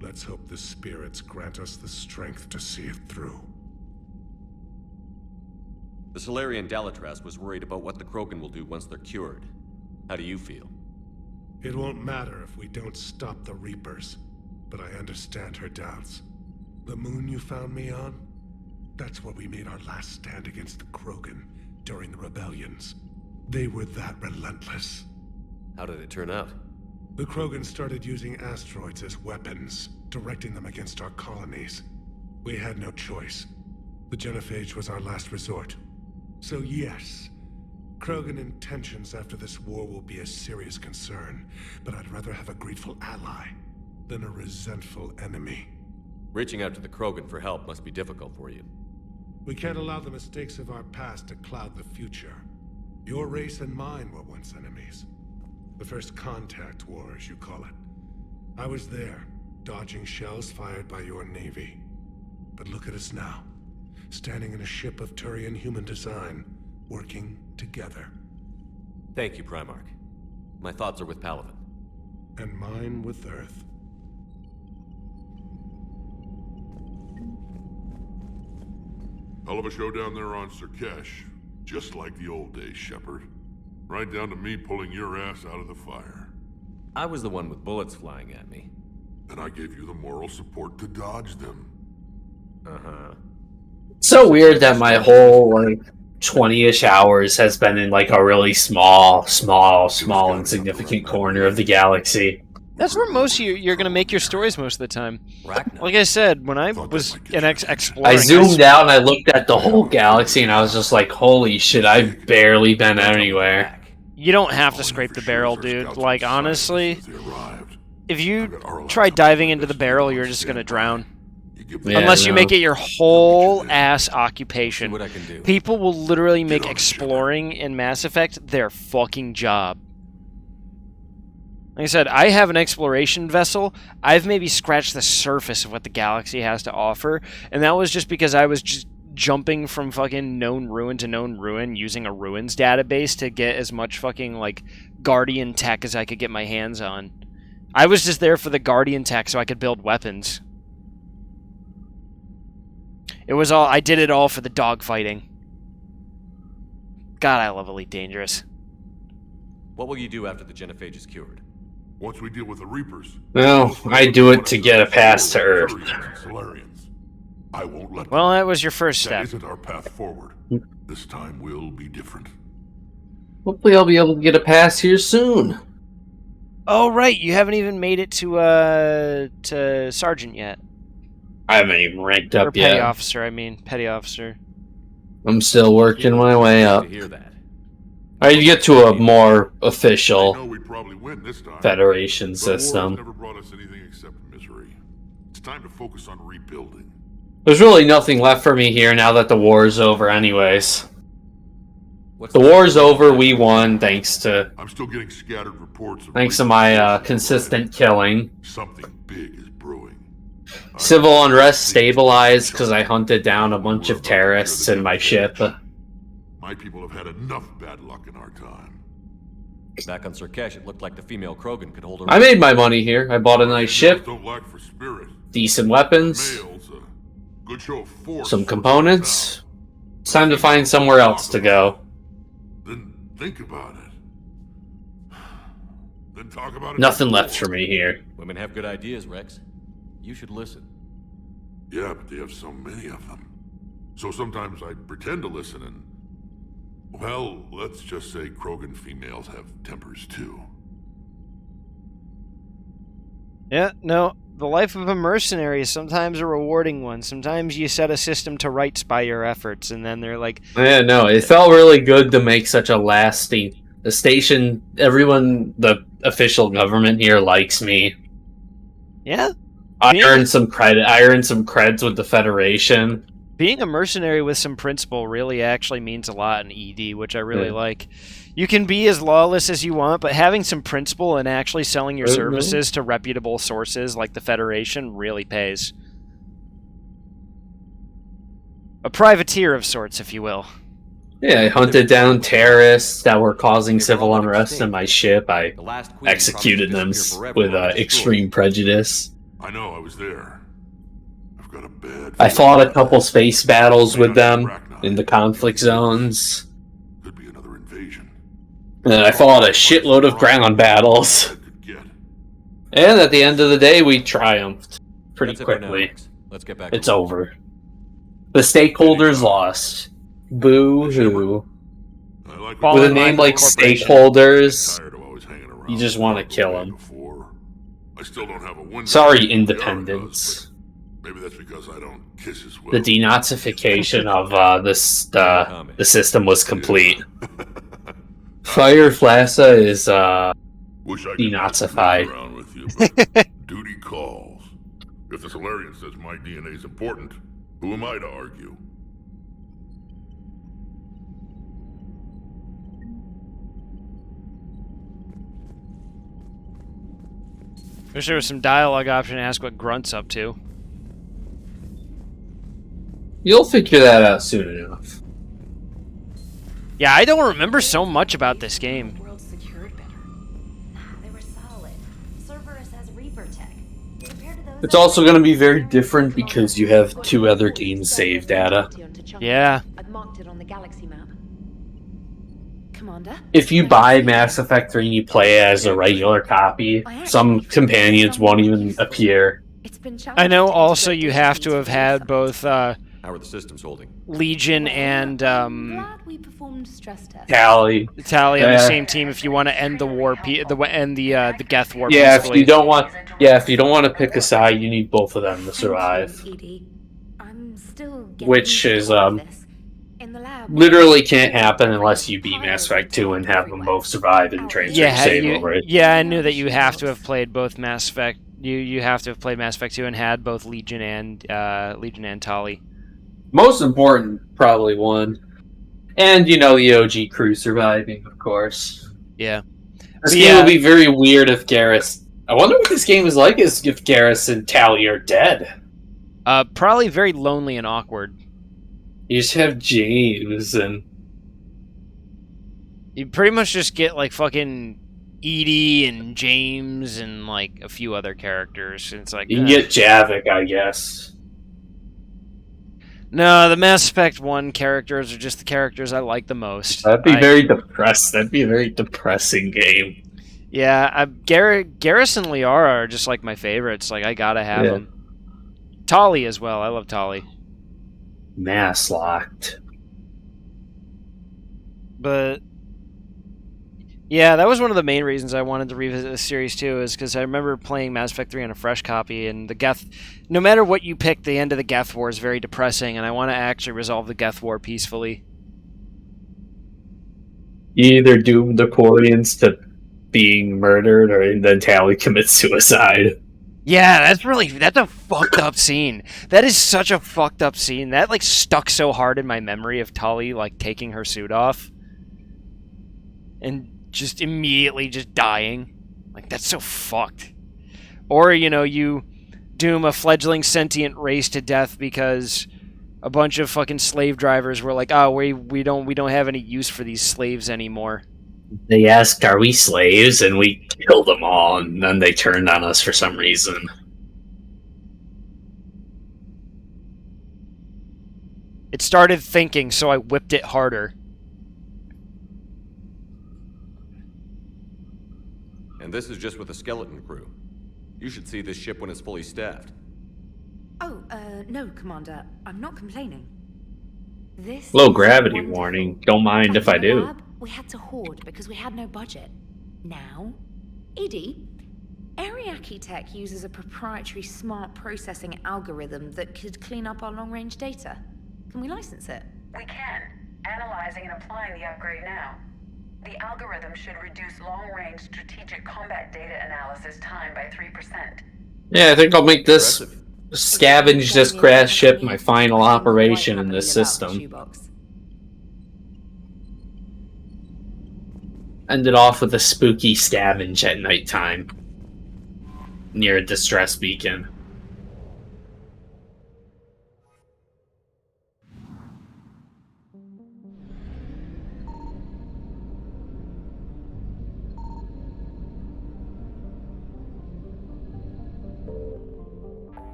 Speaker 12: Let's hope the spirits grant us the strength to see it through.
Speaker 21: The Salarian Dalatras was worried about what the Krogan will do once they're cured. How do you feel?
Speaker 12: It won't matter if we don't stop the Reapers, but I understand her doubts. The moon you found me on? That's where we made our last stand against the Krogan during the rebellions. They were that relentless.
Speaker 21: How did it turn out?
Speaker 12: The Krogan started using asteroids as weapons, directing them against our colonies. We had no choice. The genophage was our last resort. So yes, Krogan intentions after this war will be a serious concern, but I'd rather have a grateful ally than a resentful enemy.
Speaker 21: Reaching out to the Krogan for help must be difficult for you.
Speaker 12: We can't allow the mistakes of our past to cloud the future. Your race and mine were once enemies. The first contact war, as you call it. I was there, dodging shells fired by your navy. But look at us now, standing in a ship of Turian human design, working together.
Speaker 21: Thank you, Primarch. My thoughts are with Palaven.
Speaker 12: And mine with Earth.
Speaker 1: Hell of a show down there on Surkesh. Just like the old days, Shepard. Right down to me pulling your ass out of the fire.
Speaker 21: I was the one with bullets flying at me.
Speaker 1: And I gave you the moral support to dodge them.
Speaker 21: Uh-huh.
Speaker 6: It's so weird that my whole, 20-ish hours has been in, a really small, insignificant corner of the galaxy.
Speaker 5: That's where most of you're going to make your stories most of the time. Like I said, when I was exploring...
Speaker 6: I zoomed out and I looked at the whole galaxy and I was just like, holy shit, I've barely been anywhere.
Speaker 5: You don't have to scrape the barrel, dude. Honestly, if you try diving into the barrel, you're just going to drown.
Speaker 6: Yeah,
Speaker 5: unless you make it your whole ass occupation. People will literally make exploring in Mass Effect their fucking job. Like I said, I have an exploration vessel. I've maybe scratched the surface of what the galaxy has to offer, and that was just because I was just jumping from fucking known ruin to known ruin using a ruins database to get as much fucking, Guardian tech as I could get my hands on. I was just there for the Guardian tech so I could build weapons. I did it all for the dogfighting. God, I love Elite Dangerous.
Speaker 21: What will you do after the genophage is cured?
Speaker 1: Once we deal with the Reapers...
Speaker 6: Well, I do it to get a pass to Earth.
Speaker 1: I won't let
Speaker 5: Well, that was your first step.
Speaker 1: That isn't our path forward. This time will be different.
Speaker 6: Hopefully I'll be able to get a pass here soon.
Speaker 5: Oh, right. You haven't even made it to Sergeant yet.
Speaker 6: I haven't even ranked up yet.
Speaker 5: Petty Officer, Petty Officer.
Speaker 6: I'm still working my way up. I get to a more official Federation system.
Speaker 1: Never brought us anything except misery. It's time to focus on rebuilding.
Speaker 6: There's really nothing left for me here now that the war's over anyways. The war's over, we won, thanks to...
Speaker 1: I'm still getting scattered reports of
Speaker 6: Thanks to my consistent killing.
Speaker 1: Something big is brewing.
Speaker 6: Civil unrest stabilized because I hunted down a bunch of terrorists in my ship.
Speaker 1: My people have had enough bad luck in our time.
Speaker 21: Back on Surkesh, it looked like the female Krogan could hold her.
Speaker 6: I made my money here. I bought a nice ship,
Speaker 1: Don't lack for spirit.
Speaker 6: decent weapons,
Speaker 1: Males, good show of force.
Speaker 6: some components. It's time to find somewhere else to go.
Speaker 1: Then think about it. Then talk about it.
Speaker 6: Nothing left for me here.
Speaker 21: Women have good ideas, Rex. You should listen.
Speaker 1: Yeah, but they have so many of them. So sometimes I pretend to listen and... Well, let's just say Krogan females have tempers too.
Speaker 5: Yeah, no. The life of a mercenary is sometimes a rewarding one. Sometimes you set a system to rights by your efforts, and then they're like...
Speaker 6: Yeah, no, it felt really good to make such a lasting... The station, everyone, the official government here likes me.
Speaker 5: Yeah?
Speaker 6: I earned some credit. I earned some creds with the Federation.
Speaker 5: Being a mercenary with some principle really actually means a lot in ED, which I really like. You can be as lawless as you want, but having some principle and actually selling your services to reputable sources like the Federation really pays. A privateer of sorts, if you will.
Speaker 6: Yeah, I hunted down terrorists that were causing civil unrest in my ship. I executed them with extreme prejudice.
Speaker 1: I know, I was there. I've got a bad...
Speaker 6: I fought a couple space battles with them in the conflict zones.
Speaker 1: Could be another invasion.
Speaker 6: And I fought a shitload of ground battles. And at the end of the day, we triumphed pretty quickly.
Speaker 21: Let's get back.
Speaker 6: It's over. The stakeholders lost. Boo-hoo. With a name like stakeholders, you just want to kill them.
Speaker 1: I still don't have a window.
Speaker 6: Sorry, independence.
Speaker 1: Maybe that's because I don't kiss as well.
Speaker 6: The denazification of the system was complete. Fire Flassa is denazified.
Speaker 1: Duty calls. If the Solarian says my DNA is important, who am I to argue?
Speaker 5: Wish there was some dialogue option to ask what Grunt's up to.
Speaker 6: You'll figure that out soon enough.
Speaker 5: Yeah, I don't remember so much about this game.
Speaker 23: World secured better. They were solid. Cerberus has Reaper tech. Compared to those
Speaker 6: It's also going to be very different because you have 2 other games save data.
Speaker 5: Yeah.
Speaker 23: I've marked it on the galaxy map. Commander?
Speaker 6: If you buy Mass Effect 3 and you play it as a regular copy, some companions won't even appear.
Speaker 5: I know also you have to have had both
Speaker 21: How are the systems holding?
Speaker 5: Legion and
Speaker 23: We performed stress tests.
Speaker 6: Tally
Speaker 5: on the same team if you want to end the war, the Geth war.
Speaker 6: Yeah,
Speaker 5: peacefully.
Speaker 6: if you don't want to pick a side, you need both of them to survive. Which is literally can't happen unless you beat Mass Effect 2 and have them both survive and transfer save over it.
Speaker 5: Yeah, I knew that you have to have played both Mass Effect. You have to have played Mass Effect 2 and had both Legion and Tali.
Speaker 6: Most important, probably one. And, the OG crew surviving, of course.
Speaker 5: Yeah.
Speaker 6: This game would be very weird if Garrus... I wonder what this game is like if Garrus and Tali are dead.
Speaker 5: Probably very lonely and awkward.
Speaker 6: You just have James and...
Speaker 5: You pretty much just get, like, fucking Edie and James and, like, a few other characters. It's like...
Speaker 6: You can get Javik, I guess.
Speaker 5: No, the Mass Effect 1 characters are just the characters I like the most.
Speaker 6: That'd be very depressed. That'd be a very depressing game.
Speaker 5: Yeah, Garrus and Liara are just, like, my favorites. Like, I gotta have them. Tali as well. I love Tali.
Speaker 6: Mass locked.
Speaker 5: But yeah, that was one of the main reasons I wanted to revisit this series too, is because I remember playing Mass Effect 3 on a fresh copy, and the Geth, no matter what you pick, the end of the Geth War is very depressing, and I want to actually resolve the Geth War peacefully.
Speaker 6: You either doom the Quarians to being murdered, or then Tali commits suicide.
Speaker 5: Yeah, that's a fucked up scene. That is such a fucked up scene. That like stuck so hard in my memory of Tully like taking her suit off and just immediately just dying. Like that's so fucked. Or, you know, you doom a fledgling sentient race to death because a bunch of fucking slave drivers were like, "Oh, we don't have any use for these slaves anymore."
Speaker 6: They asked, "Are we slaves?" and we killed them all, and then they turned on us for some reason.
Speaker 5: It started thinking, so I whipped it harder.
Speaker 21: And this is just with a skeleton crew. You should see this ship when it's fully staffed.
Speaker 23: Oh, no, Commander. I'm not complaining. This
Speaker 6: Low
Speaker 23: is
Speaker 6: gravity
Speaker 23: wonderful.
Speaker 6: warning. Don't mind if I
Speaker 23: Back in the
Speaker 6: do.
Speaker 23: lab, we had to hoard because we had no budget. Now, Edie, Ariake Tech uses a proprietary smart processing algorithm that could clean up our long-range data. Can we license it?
Speaker 13: We can. Analyzing and applying the upgrade now. The algorithm should reduce long-range strategic combat data analysis time by 3%.
Speaker 6: Yeah, I think I'll make this scavenge this crash ship my final operation in this system. End it off with a spooky scavenge at nighttime near a distress beacon.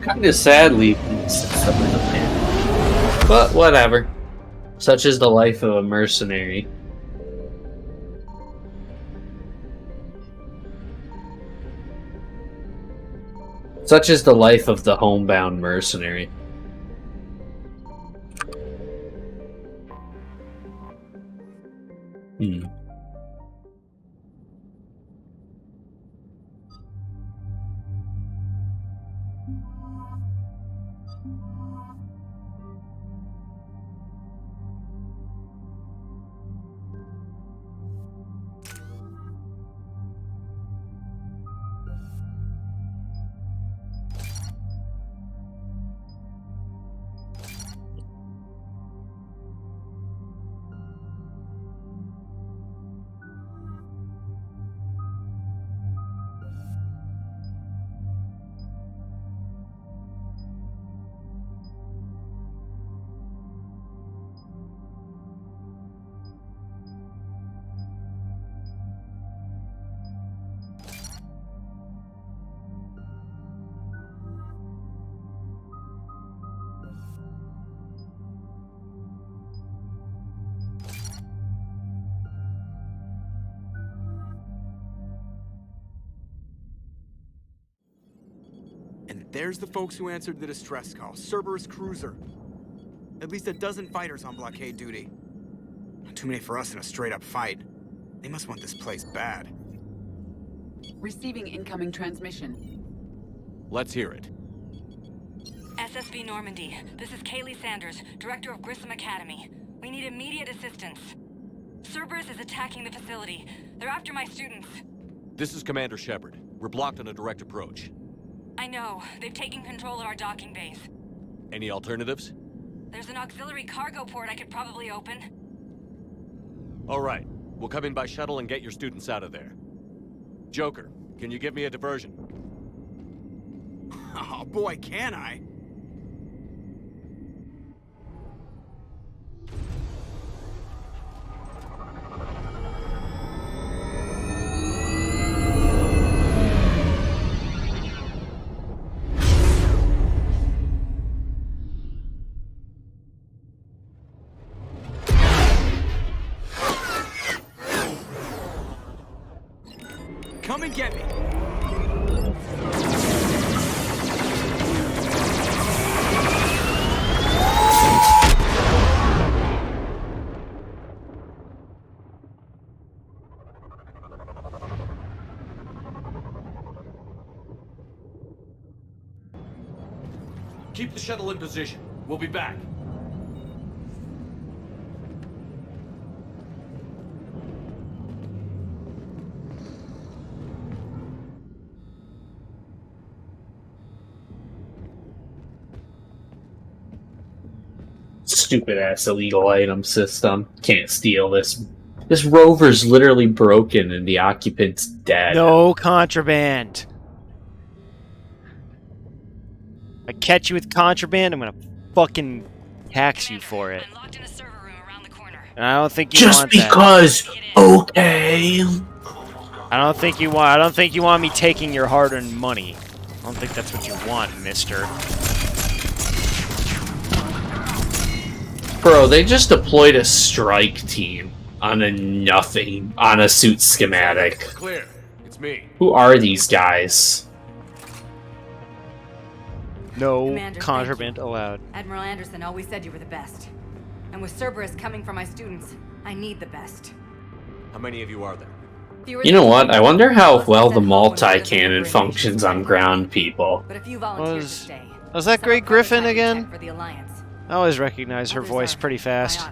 Speaker 6: Kind of sad leaving this stuff in the pan. But whatever. Such is the life of a mercenary. Such is the life of the homebound mercenary.
Speaker 8: And there's the folks who answered the distress call. Cerberus cruiser. At least a dozen fighters on blockade duty. Not too many for us in a straight-up fight. They must want this place bad.
Speaker 16: Receiving incoming transmission.
Speaker 21: Let's hear it.
Speaker 19: SSB Normandy, this is Kaylee Sanders, Director of Grissom Academy. We need immediate assistance. Cerberus is attacking the facility. They're after my students.
Speaker 21: This is Commander Shepard. We're blocked on a direct approach.
Speaker 19: I know. They've taken control of our docking base.
Speaker 21: Any alternatives?
Speaker 19: There's an auxiliary cargo port I could probably open.
Speaker 21: All right. We'll come in by shuttle and get your students out of there. Joker, can you give me a diversion?
Speaker 8: Oh boy, can I! Come and get me!
Speaker 21: keep the shuttle in position. We'll be back.
Speaker 6: Stupid ass illegal item system. Can't steal this. This rover's literally broken and the occupant's dead.
Speaker 5: No contraband. I catch you with contraband, I'm gonna fucking tax you for it. And I don't think you
Speaker 6: Just
Speaker 5: want that.
Speaker 6: because, okay.
Speaker 5: I don't think you want me taking your hard-earned money. I don't think that's what you want, mister.
Speaker 6: Bro, they just deployed a strike team on a suit schematic.
Speaker 21: Clear. It's me.
Speaker 6: Who are these guys?
Speaker 5: No
Speaker 23: Commander,
Speaker 5: contraband allowed.
Speaker 23: Admiral Anderson always said you were the best. And with Cerberus coming for my students, I need the best.
Speaker 21: How many of you are there?
Speaker 6: You know what? I wonder how well the multi-cannon functions on ground people.
Speaker 23: But if you volunteer to stay,
Speaker 5: Was that Great Griffin again?
Speaker 23: for the Alliance.
Speaker 5: I always recognize her voice pretty fast.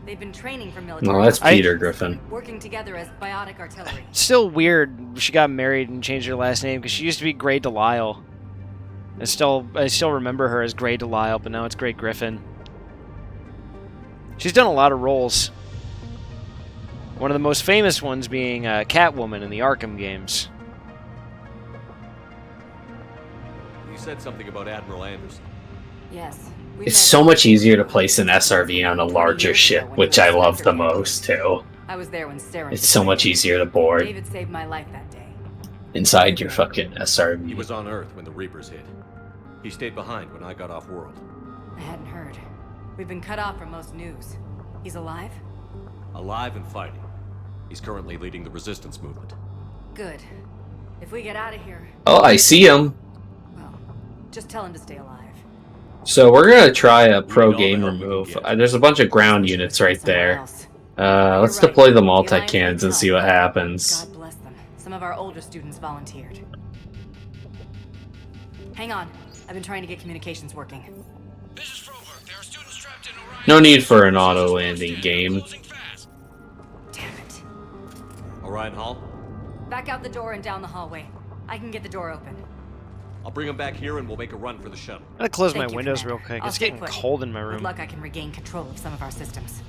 Speaker 23: They've been training for military.
Speaker 6: No, that's Peter Griffin.
Speaker 23: Working together as biotic artillery.
Speaker 5: Still weird she got married and changed her last name because she used to be Grey Delisle. I still remember her as Grey Delisle, but now it's Great Griffin. She's done a lot of roles. One of the most famous ones being Catwoman in the Arkham games.
Speaker 21: You said something about Admiral Anderson.
Speaker 23: Yes.
Speaker 6: It's so much easier to place an SRV on a larger ship, which I love the most, too.
Speaker 23: I was there when Sarah.
Speaker 6: It's so much easier to board
Speaker 23: David saved my life that day.
Speaker 6: inside your fucking
Speaker 21: He
Speaker 6: SRV.
Speaker 21: was on Earth when the Reapers hit. He stayed behind when I got off world.
Speaker 23: I hadn't heard. We've been cut off from most news. He's alive?
Speaker 21: Alive and fighting. He's currently leading the resistance movement.
Speaker 23: Good. If we get out of here,
Speaker 6: Oh, I see him.
Speaker 23: just tell him to stay alive.
Speaker 6: So we're gonna try a pro gamer move. There's a bunch of ground units right there. Let's deploy the multi-cans and see what happens.
Speaker 23: God bless them. Some of our older students volunteered. Hang on. I've been trying to get communications working.
Speaker 6: No need for an auto-landing game.
Speaker 21: Orion Hall?
Speaker 23: Back out the door and down the hallway. I can get the door open.
Speaker 21: I'll bring him back here and we'll make a run for the shuttle.
Speaker 5: I'm gonna close my
Speaker 23: Thank you,
Speaker 5: windows
Speaker 23: Commander.
Speaker 5: real quick.
Speaker 23: I'll
Speaker 5: It's
Speaker 23: stay
Speaker 5: getting
Speaker 23: put.
Speaker 5: cold in my
Speaker 23: With
Speaker 5: room.
Speaker 23: luck, I can regain control of some of our systems.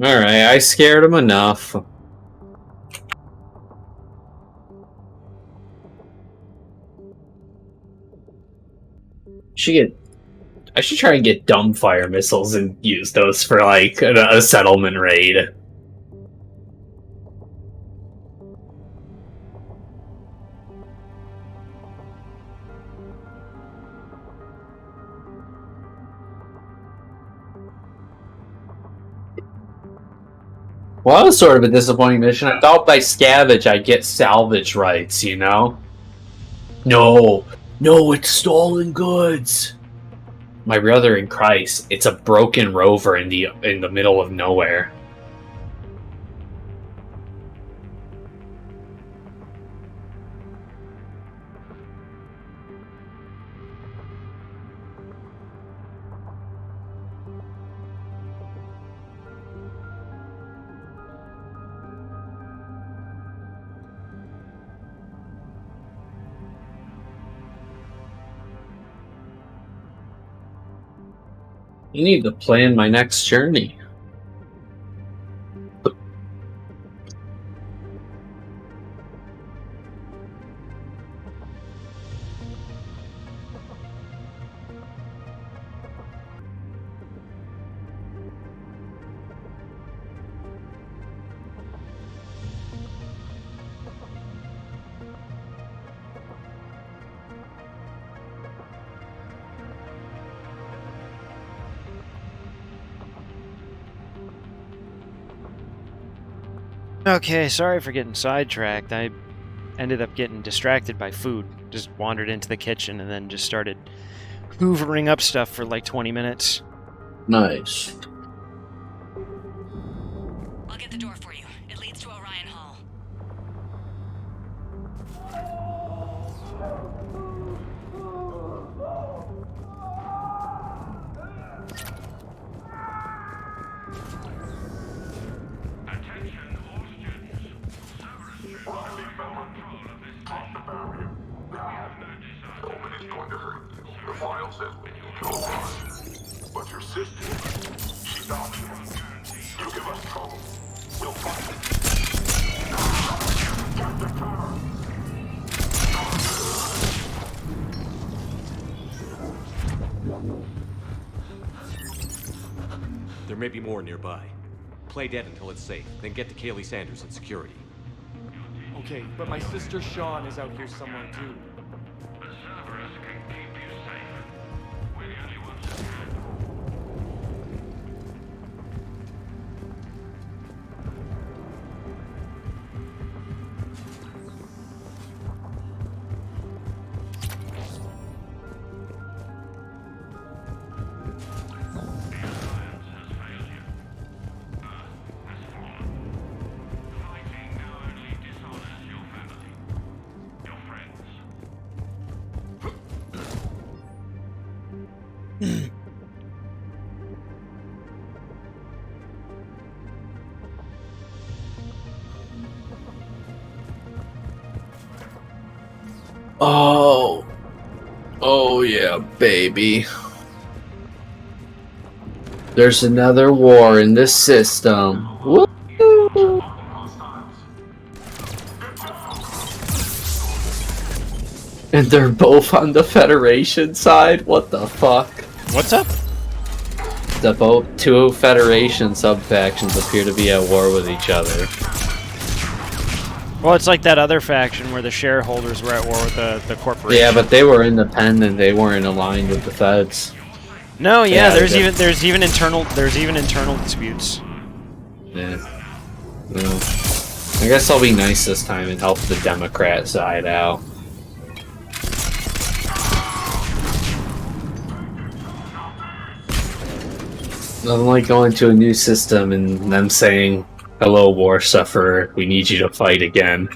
Speaker 6: Alright, I scared him enough. I should try and get dumbfire missiles and use those for, like, a settlement raid. Well, that was sort of a disappointing mission. I thought by scavenge I'd get salvage rights, you know? No! No, it's stolen goods! My brother in Christ, it's a broken rover in the middle of nowhere. You need to plan my next journey.
Speaker 5: Okay, sorry for getting sidetracked. I ended up getting distracted by food. Just wandered into the kitchen and then just started hoovering up stuff for like 20 minutes.
Speaker 6: Nice.
Speaker 19: I'll get the door for you. It leads to Orion Hall.
Speaker 1: The file says when you go on. But your sister, she's out here. You give us trouble. We'll find it.
Speaker 21: There may be more nearby. Play dead until it's safe, then get to Kaylee Sanders and security.
Speaker 17: Okay, but my sister Sean is out here somewhere too.
Speaker 6: Oh. Oh yeah, baby. There's another war in this system. Woo! And they're both on the Federation side? What the fuck?
Speaker 5: What's up?
Speaker 6: The both two Federation sub-factions appear to be at war with each other.
Speaker 5: Well, it's like that other faction where the shareholders were at war with the corporation.
Speaker 6: Yeah, but they were independent. They weren't aligned with the feds.
Speaker 5: No, yeah, there's even internal disputes.
Speaker 6: Yeah. Well, I guess I'll be nice this time and help the Democrat side out. Nothing like going to a new system and them saying, "Hello, war sufferer, we need you to fight again.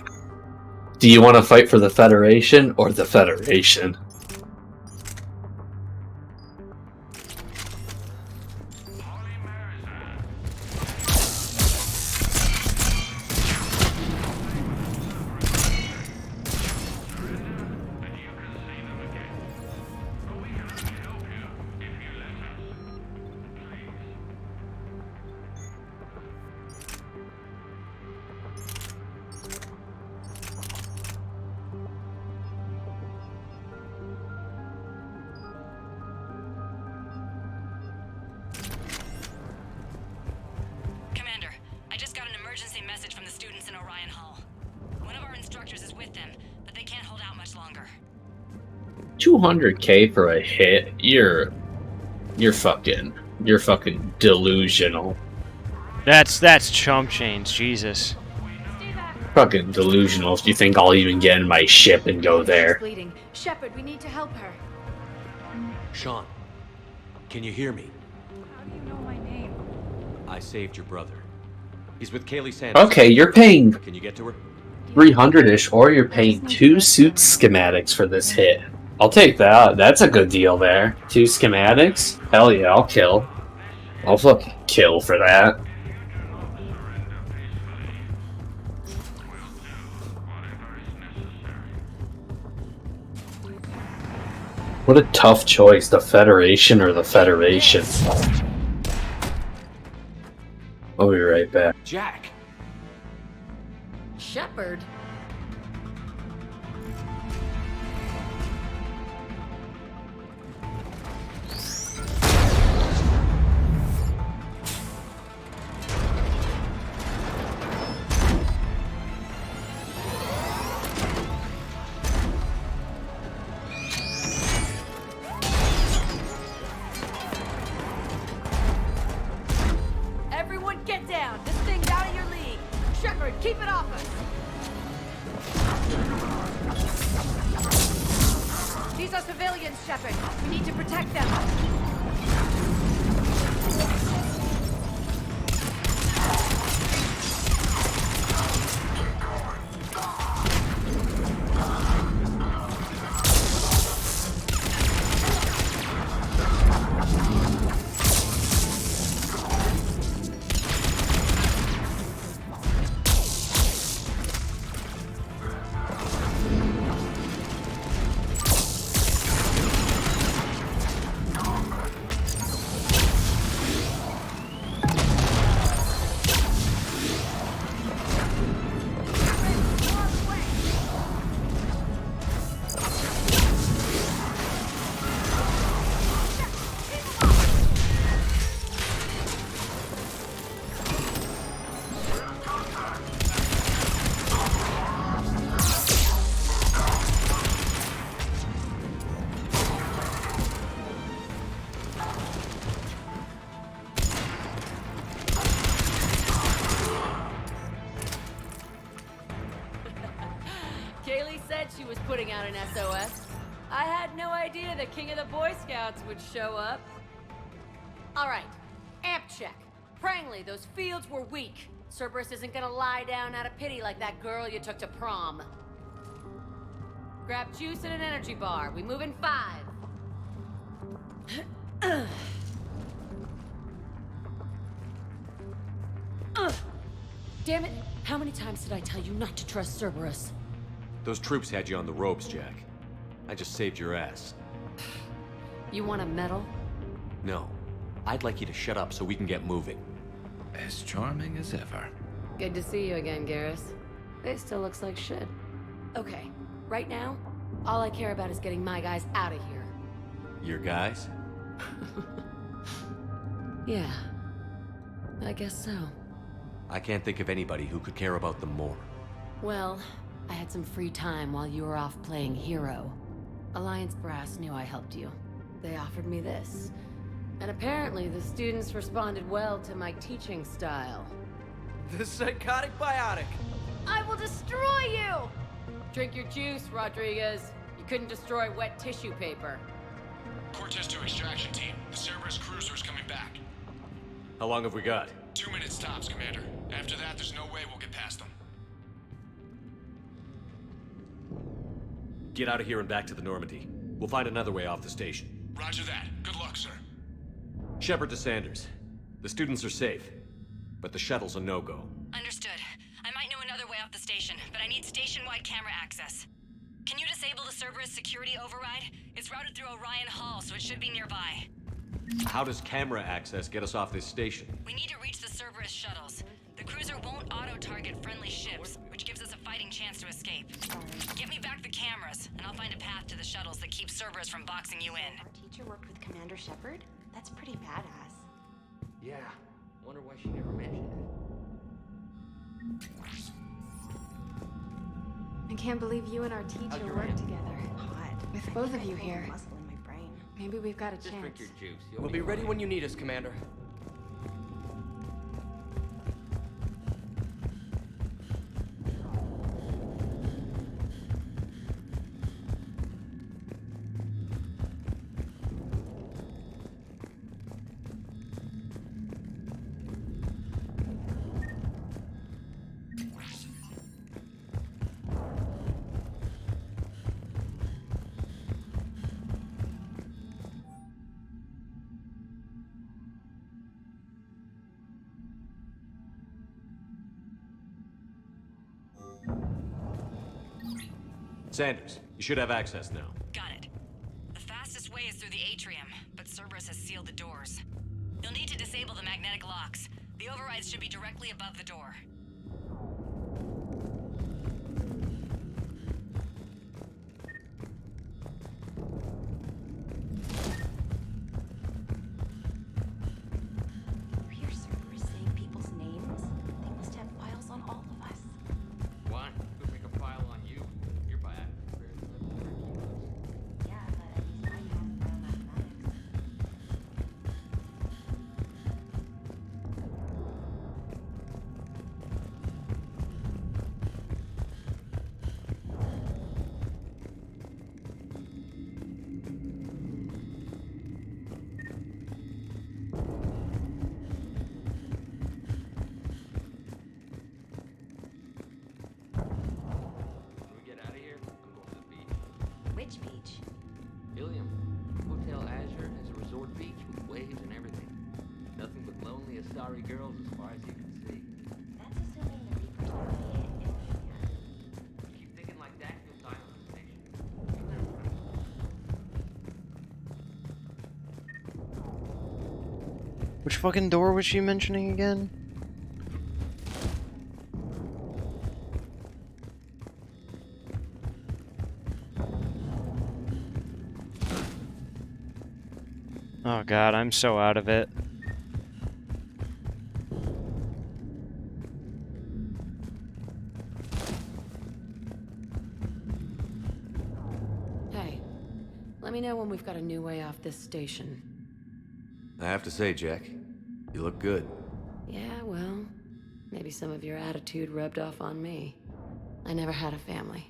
Speaker 6: Do you want to fight for the Federation or the Federation?"
Speaker 19: Commander, I just got an emergency message from the students in Orion Hall. One of our instructors is with them, but they can't hold out much longer.
Speaker 6: 200K for a hit? You're fucking delusional.
Speaker 5: That's chump change, Jesus.
Speaker 6: Fucking delusional if you think I'll even get in my ship and go there.
Speaker 15: Bleeding. Shepard, we need to help her.
Speaker 21: Sean, can you hear me?
Speaker 15: How do you know my name?
Speaker 21: I saved your brother. He's with Kaylee Sanders.
Speaker 6: Okay, you're paying
Speaker 21: Can you get to her?
Speaker 6: 300-ish, or you're paying 2 suit schematics for this hit. I'll take that. That's a good deal there. 2 schematics? Hell yeah, I'll kill. I'll fucking kill for that. What a tough choice, the Federation or the Federation. I'll be right back.
Speaker 21: Jack!
Speaker 15: Shepard?
Speaker 2: Everyone get down! This thing's out of your league! Shepard, keep it off us! These are civilians, Shepard. We need to protect them. Kaylee said she was putting out an SOS. I had no idea the king of the Boy Scouts would show up. All right, amp check. Prangley, those fields were weak. Cerberus isn't gonna lie down out of pity like that girl you took to prom. Grab juice and an energy bar. We move in 5. Damn it! How many times did I tell you not to trust Cerberus?
Speaker 21: Those troops had you on the ropes, Jack. I just saved your ass.
Speaker 2: You want a medal?
Speaker 21: No. I'd like you to shut up so we can get moving.
Speaker 7: As charming as ever.
Speaker 2: Good to see you again, Garrus. It still looks like shit. Okay, right now, all I care about is getting my guys out of here.
Speaker 21: Your guys?
Speaker 2: Yeah. I guess so.
Speaker 21: I can't think of anybody who could care about them more.
Speaker 2: Well, I had some free time while you were off playing hero. Alliance Brass knew I helped you. They offered me this. And apparently the students responded well to my teaching style.
Speaker 4: The psychotic biotic.
Speaker 2: I will destroy you! Drink your juice, Rodriguez. You couldn't destroy wet tissue paper.
Speaker 18: Cortez to extraction team. The Cerberus cruiser's coming back.
Speaker 21: How long have we got?
Speaker 18: 2 minutes tops, Commander. After that, there's no way we'll get past them.
Speaker 21: Get out of here and back to the Normandy. We'll find another way off the station.
Speaker 18: Roger that. Good luck, sir.
Speaker 21: Shepard to Sanders. The students are safe, but the shuttle's a no-go.
Speaker 19: Understood. I might know another way off the station, but I need station-wide camera access. Can you disable the Cerberus security override? It's routed through Orion Hall, so it should be nearby.
Speaker 21: How does camera access get us off this station?
Speaker 19: We need to reach the Cerberus shuttles. The cruiser won't auto-target friendly ships, which gives us a fighting chance to escape. Get me back the cameras, and I'll find a path to the shuttles that keeps Cerberus from boxing you in.
Speaker 20: Our teacher worked with Commander Shepard? That's pretty badass.
Speaker 11: Yeah. Wonder why she never mentioned it.
Speaker 20: I can't believe you and our teacher worked together. Hot. With both of you here. Muscle in my brain. Maybe we've got a
Speaker 11: Just
Speaker 20: chance.
Speaker 11: drink your juice.
Speaker 17: We'll be ready when you need us, Commander.
Speaker 21: Sanders, you should have access now.
Speaker 19: Got it. The fastest fastest way is through the atrium, but Cerberus has sealed the doors. You'll need to disable the magnetic locks. The overrides should be directly above the door.
Speaker 20: You hear Cerberus saying people's names? They must have files on all of us.
Speaker 4: Why? Could make a file on you. You're by
Speaker 20: Yeah, but at least I have biomathematics.
Speaker 4: Can we get out of here? I'm going to the beach.
Speaker 20: Which beach?
Speaker 4: Ilium. Hotel Azure has a resort beach with waves and everything. Nothing but lonely Asari girls as far as you can see.
Speaker 20: That's assuming the Reapers don't pay it in yet.
Speaker 4: Keep thinking like that, you'll die on the station.
Speaker 5: Which fucking door was she mentioning again? Oh god, I'm so out of it.
Speaker 15: Hey, let me know when we've got a new way off this station.
Speaker 21: I have to say, Jack, you look good.
Speaker 15: Yeah, well, maybe some of your attitude rubbed off on me. I never had a family.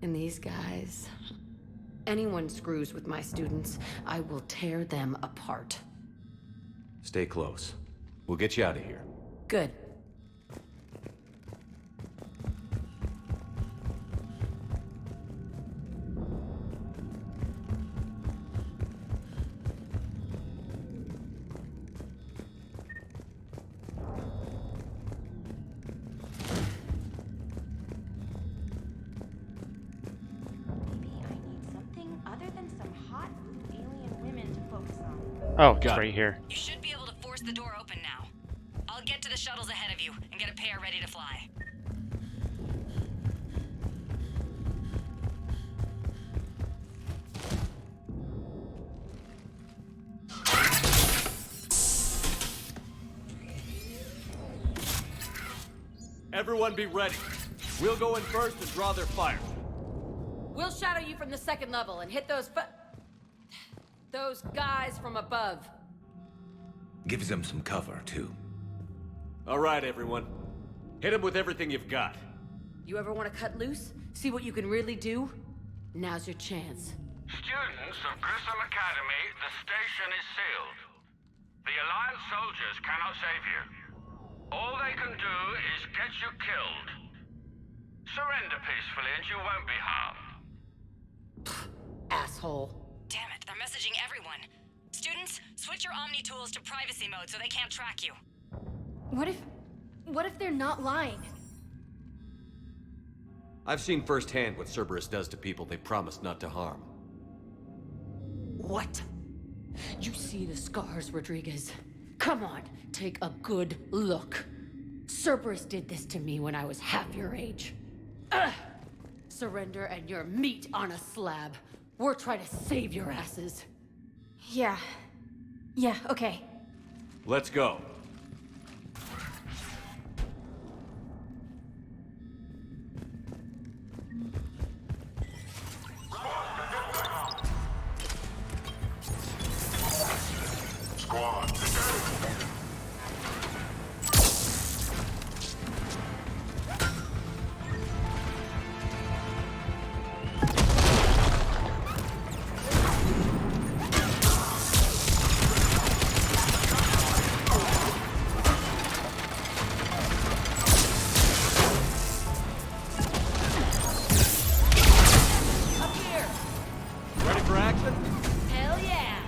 Speaker 15: And these guys... Anyone screws with my students, I will tear them apart.
Speaker 21: Stay close. We'll get you out of here.
Speaker 15: Good.
Speaker 5: Oh, it's right here.
Speaker 19: You should be able to force the door open now. I'll get to the shuttles ahead of you and get a pair ready to fly.
Speaker 21: Everyone be ready. We'll go in first and draw their fire.
Speaker 15: We'll shadow you from the second level and hit those guys from above.
Speaker 7: Gives them some cover, too.
Speaker 21: All right, everyone. Hit them with everything you've got.
Speaker 15: You ever want to cut loose? See what you can really do? Now's your chance.
Speaker 3: Students of Grissom Academy, the station is sealed. The Alliance soldiers cannot save you. All they can do is get you killed. Surrender peacefully and you won't be harmed.
Speaker 15: Asshole.
Speaker 19: Damn it, they're messaging everyone. Students, switch your Omni tools to privacy mode so they can't track you.
Speaker 20: What if they're not lying?
Speaker 21: I've seen firsthand what Cerberus does to people they promised not to harm.
Speaker 15: What? You see the scars, Rodriguez? Come on, take a good look. Cerberus did this to me when I was half your age. Ugh! Surrender and you're meat on a slab. We're trying to save your asses.
Speaker 20: Yeah, okay.
Speaker 21: Let's go.
Speaker 3: Squad,
Speaker 21: Ready for action?
Speaker 15: Hell yeah!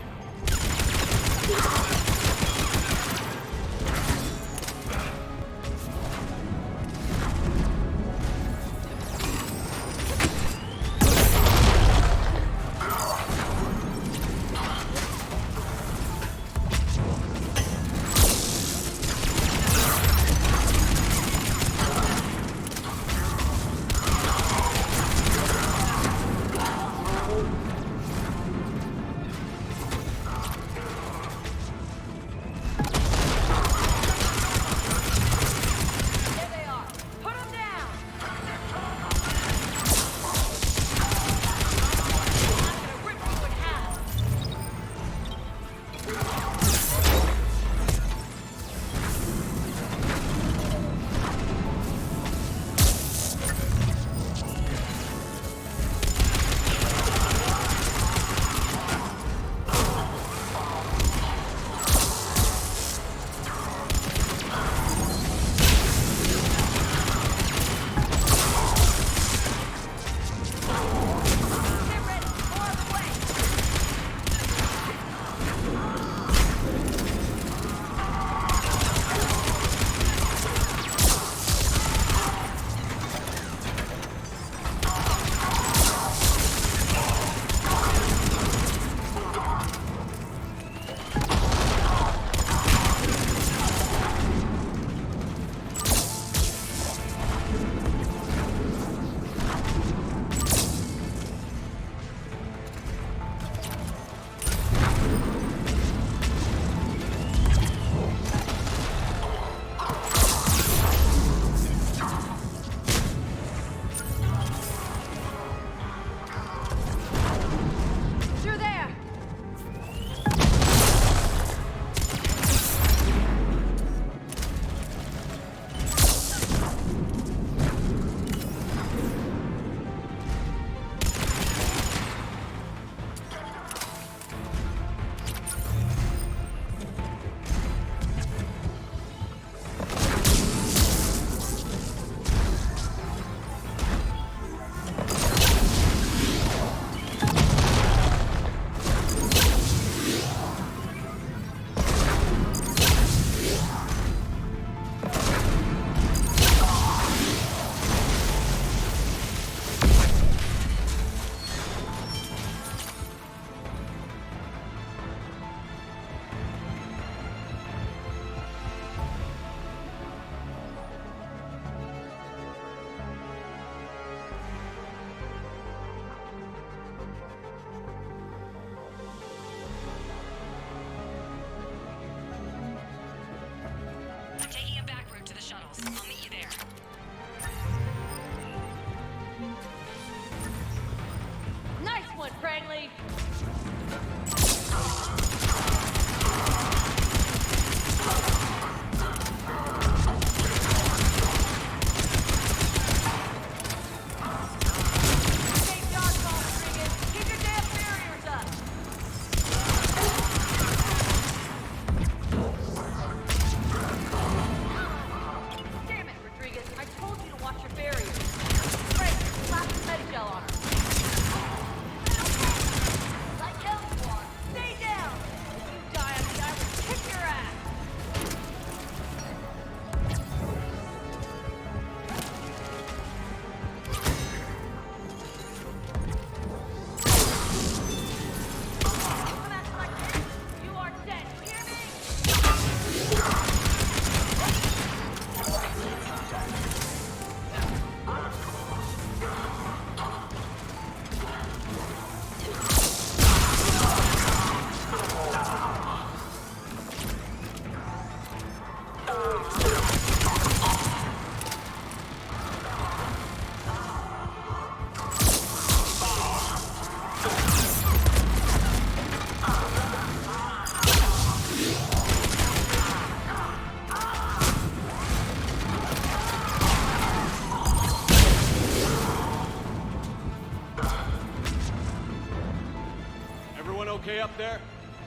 Speaker 21: Everyone okay up there?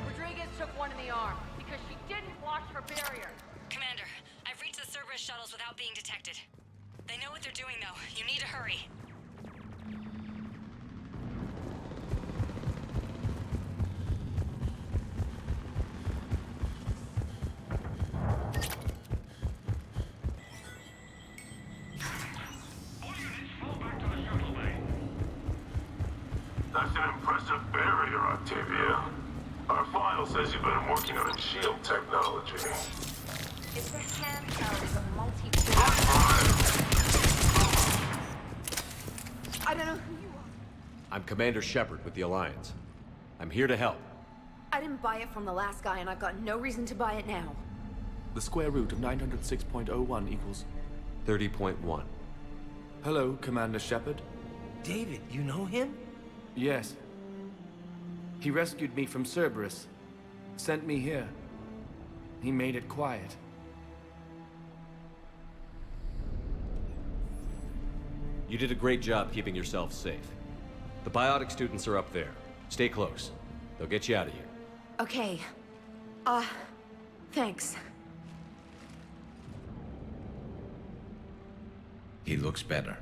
Speaker 2: Rodriguez took one in the arm because she didn't watch her barrier.
Speaker 19: Commander, I've reached the Cerberus shuttles without being detected. They know what they're doing, though. You need to hurry.
Speaker 9: That's an impressive barrier, Octavia. Our file says you've been working on shield technology.
Speaker 23: It's a handheld, a multi. I don't know who you are.
Speaker 21: I'm Commander Shepard with the Alliance. I'm here to help.
Speaker 23: I didn't buy it from the last guy, and I've got no reason to buy it now.
Speaker 17: The square root of 906.01 equals
Speaker 21: 30.1.
Speaker 17: Hello, Commander Shepard.
Speaker 10: David, you know him?
Speaker 17: Yes. He rescued me from Cerberus. Sent me here. He made it quiet.
Speaker 21: You did a great job keeping yourself safe. The biotic students are up there. Stay close. They'll get you out of here.
Speaker 23: Okay. Thanks.
Speaker 7: He looks better.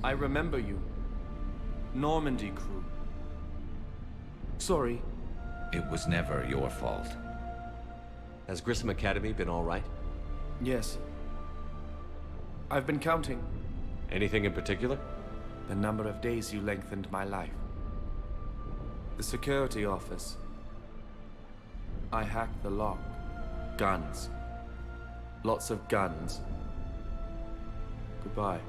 Speaker 17: I remember you. Normandy crew. Sorry.
Speaker 7: It was never your fault.
Speaker 21: Has Grissom Academy been all right?
Speaker 17: Yes. I've been counting.
Speaker 21: Anything in particular?
Speaker 17: The number of days you lengthened my life. The security office. I hacked the lock. Guns. Lots of guns. Goodbye.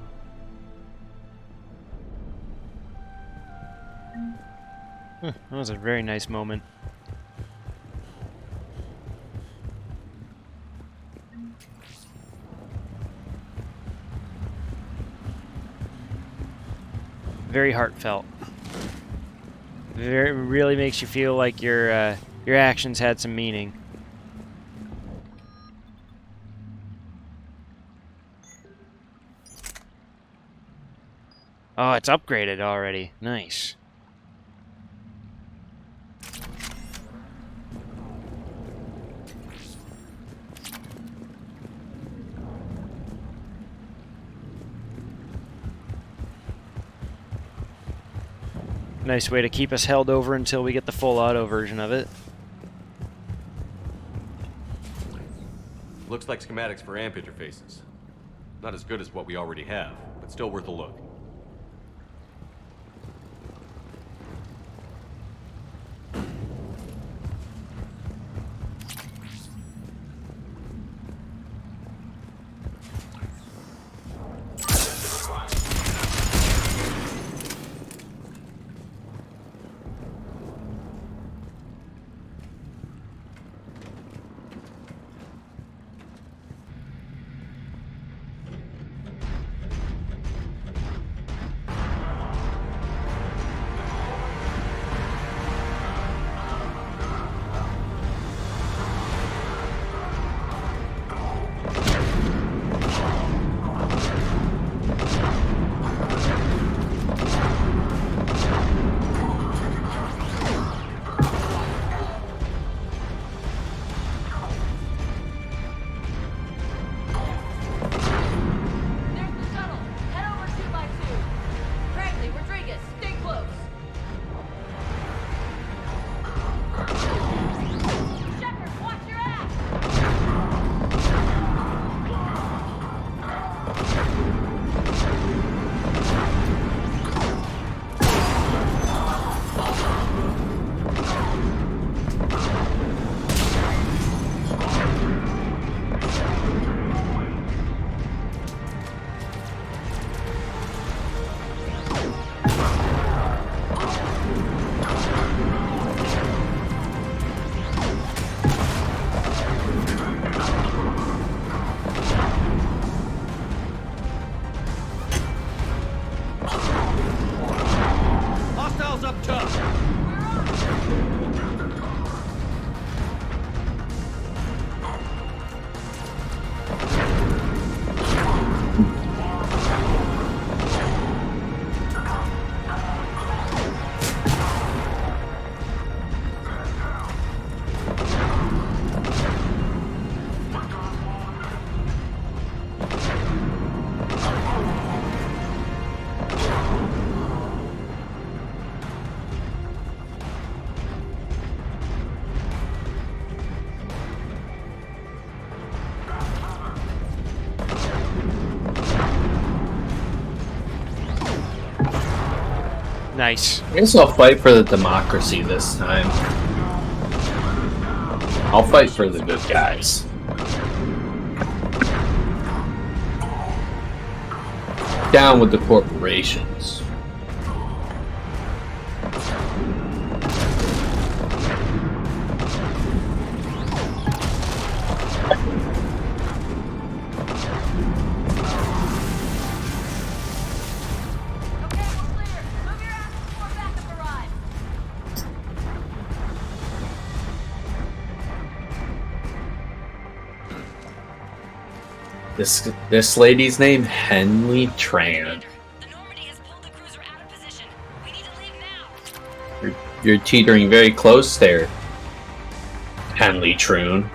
Speaker 5: That was a very nice moment. Very heartfelt. Really makes you feel like your actions had some meaning. Oh, it's upgraded already. Nice. Nice way to keep us held over until we get the full auto version of it.
Speaker 21: Looks like schematics for amp interfaces. Not as good as what we already have, but still worth a look.
Speaker 5: Nice.
Speaker 6: I guess I'll fight for the democracy this time. I'll fight for the good guys. Down with the corporations. This lady's name, Henley Tran. You're teetering very close there, Henley Troon.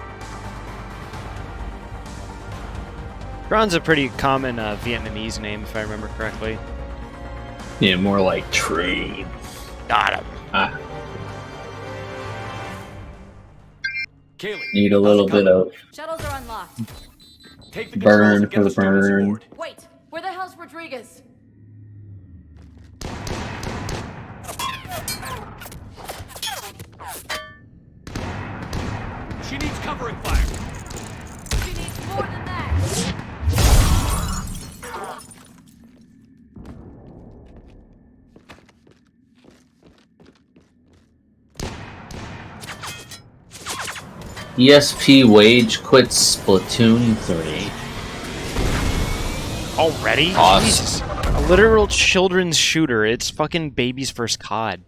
Speaker 5: Tron's a pretty common Vietnamese name, if I remember correctly.
Speaker 6: Yeah, more like Troon.
Speaker 5: Got him.
Speaker 21: Kaylee,
Speaker 6: Need a little bit of
Speaker 15: Shuttles are unlocked.
Speaker 21: take the
Speaker 6: burn
Speaker 21: controls and get
Speaker 6: for the
Speaker 21: the students
Speaker 6: burn.
Speaker 21: aboard.
Speaker 15: Wait, where the hell's Rodriguez?
Speaker 21: She needs covering fire.
Speaker 15: She needs more than that.
Speaker 6: ESP Wage quits Splatoon 3.
Speaker 5: Already?
Speaker 6: Awesome.
Speaker 5: Jesus. A literal children's shooter. It's fucking baby's first COD.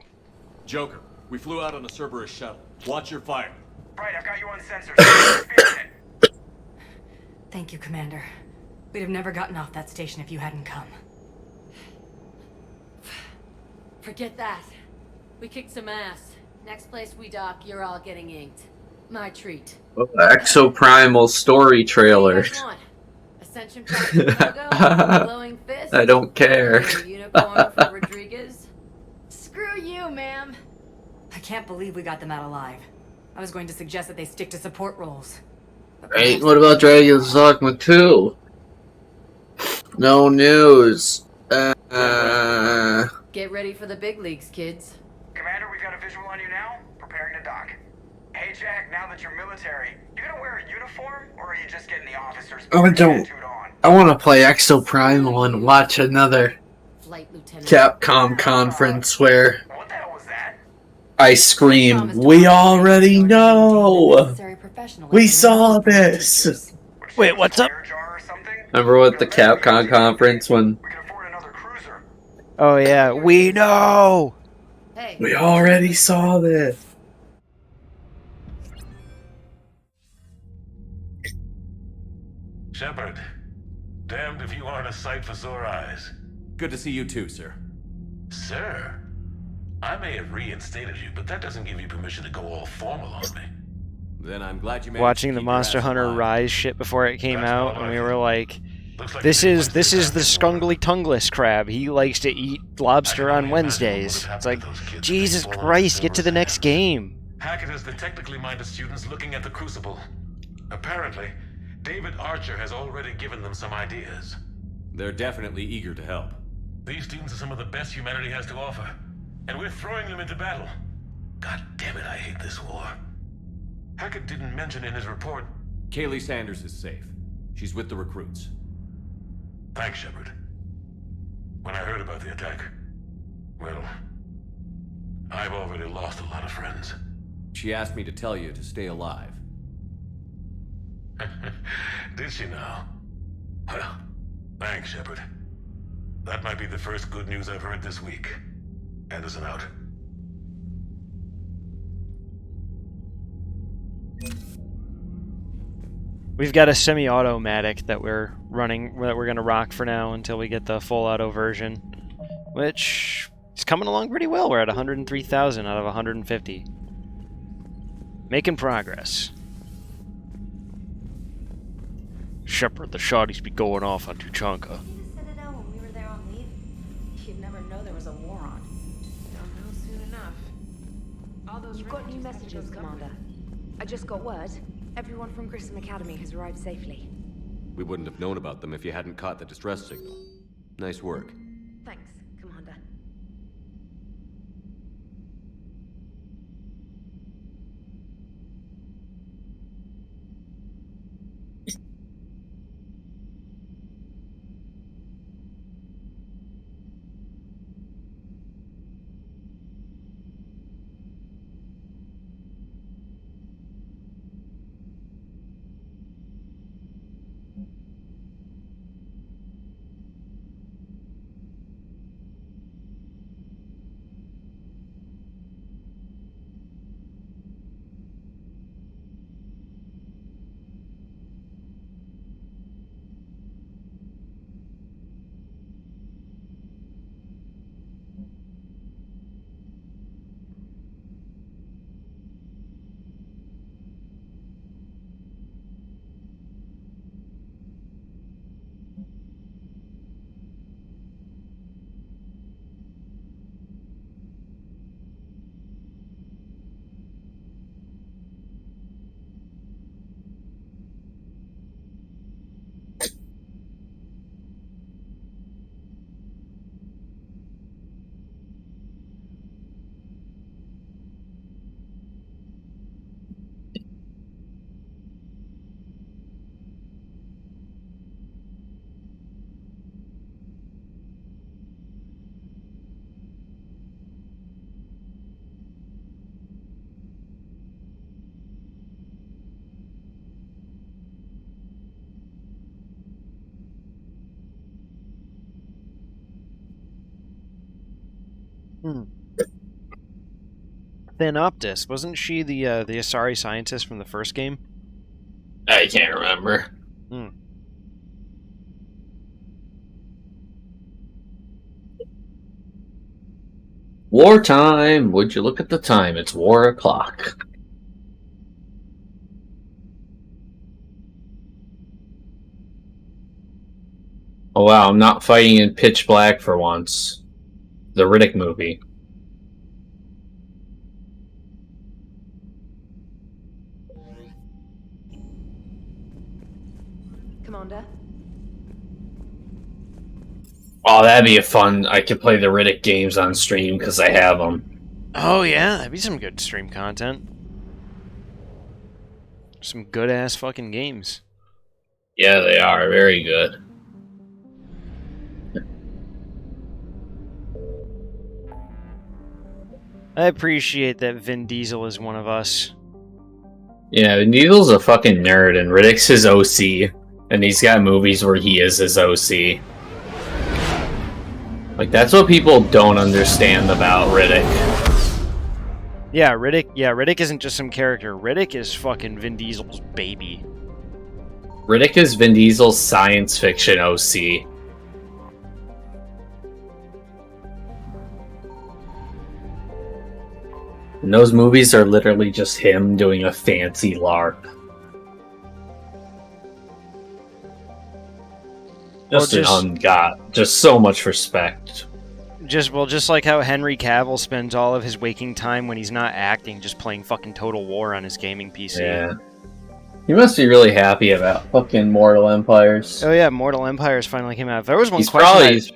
Speaker 21: Joker, we flew out on a Cerberus shuttle. Watch your fire.
Speaker 8: Right, I've got you on sensor.
Speaker 19: Thank you, Commander. We'd have never gotten off that station if you hadn't come.
Speaker 15: Forget that. We kicked some ass. Next place we dock, you're all getting inked. My treat.
Speaker 6: Exoprimal story trailer.
Speaker 15: What do you guys want? Ascension Project logo? Glowing fist?
Speaker 6: I don't care.
Speaker 15: Or a unicorn for Rodriguez? Screw you, ma'am.
Speaker 19: I can't believe we got them out alive. I was going to suggest that they stick to support roles.
Speaker 6: Right, what about Dragon's Dogma 2? No news.
Speaker 15: Get ready for the big leagues, kids.
Speaker 8: Commander, we've got a visual on you now. Preparing to dock. Hey, Jack, now that you're military, you gonna wear a uniform, or are you just getting the officer's
Speaker 6: I want to play Exoprimal and watch another Capcom conference where I scream, "We already know! We saw this!"
Speaker 5: Wait, what's up?
Speaker 6: Remember what the Capcom conference when...
Speaker 5: Oh yeah, we know!
Speaker 6: We already saw this!
Speaker 9: Shepard, damned if you aren't a sight for sore eyes.
Speaker 21: Good to see you too, sir.
Speaker 9: Sir? I may have reinstated you, but that doesn't give you permission to go all formal on me.
Speaker 21: Then I'm glad you managed
Speaker 5: Watching
Speaker 21: to
Speaker 5: the
Speaker 21: keep your
Speaker 5: Monster
Speaker 21: ass
Speaker 5: Hunter
Speaker 21: alive.
Speaker 5: Rise shit before it came out, and we were like, this is the Skungly Tungless crab. He likes to eat lobster on Wednesdays. It's like, Jesus Christ, get to the next game.
Speaker 9: Hackett has the technically minded students looking at the Crucible. Apparently, David Archer has already given them some ideas.
Speaker 21: They're definitely eager to help.
Speaker 9: These students are some of the best humanity has to offer, and we're throwing them into battle. God damn it, I hate this war. Hackett didn't mention in his report...
Speaker 21: Kaylee Sanders is safe. She's with the recruits.
Speaker 9: Thanks, Shepard. When I heard about the attack, well, I've already lost a lot of friends.
Speaker 21: She asked me to tell you to stay alive.
Speaker 9: Did she now? Well, thanks, Shepard. That might be the first good news I've heard this week. Anderson out.
Speaker 5: We've got a semi-automatic that we're running, that we're going to rock for now until we get the full auto version, which is coming along pretty well. We're at 103,000 out of 150. Making progress. Shepard, the shotties be going off on Tuchanka.
Speaker 20: Citadel when we were there on leave. You'd never know there was a war on. Don't know soon enough. All those
Speaker 23: You've got new messages, Commander. I just got word. Everyone from Grissom Academy has arrived safely.
Speaker 21: We wouldn't have known about them if you hadn't caught the distress signal. Nice work.
Speaker 23: Thanks, Commander.
Speaker 5: Thanoptis, wasn't she the Asari scientist from the first game?
Speaker 6: I can't remember. Wartime! Would you look at the time? It's war o'clock. Oh wow, I'm not fighting in pitch black for once. The Riddick movie.
Speaker 20: Commander?
Speaker 6: Oh, that'd be a fun. I could play the Riddick games on stream because I have them.
Speaker 5: Oh yeah, that'd be some good stream content. Some good ass fucking games.
Speaker 6: Yeah, they are very good.
Speaker 5: I appreciate that Vin Diesel is one of us.
Speaker 6: Yeah, Needle's a fucking nerd, and Riddick's his OC, and he's got movies where he is his OC. Like, that's what people don't understand about Riddick.
Speaker 5: Yeah, Riddick isn't just some character. Riddick is fucking Vin Diesel's baby.
Speaker 6: Riddick is Vin Diesel's science fiction OC. And those movies are literally just him doing a fancy LARP. Just so much respect.
Speaker 5: Just like how Henry Cavill spends all of his waking time when he's not acting, just playing fucking Total War on his gaming PC.
Speaker 6: Yeah. You must be really happy about fucking Mortal Empires.
Speaker 5: Oh yeah, Mortal Empires finally came out. If there was one question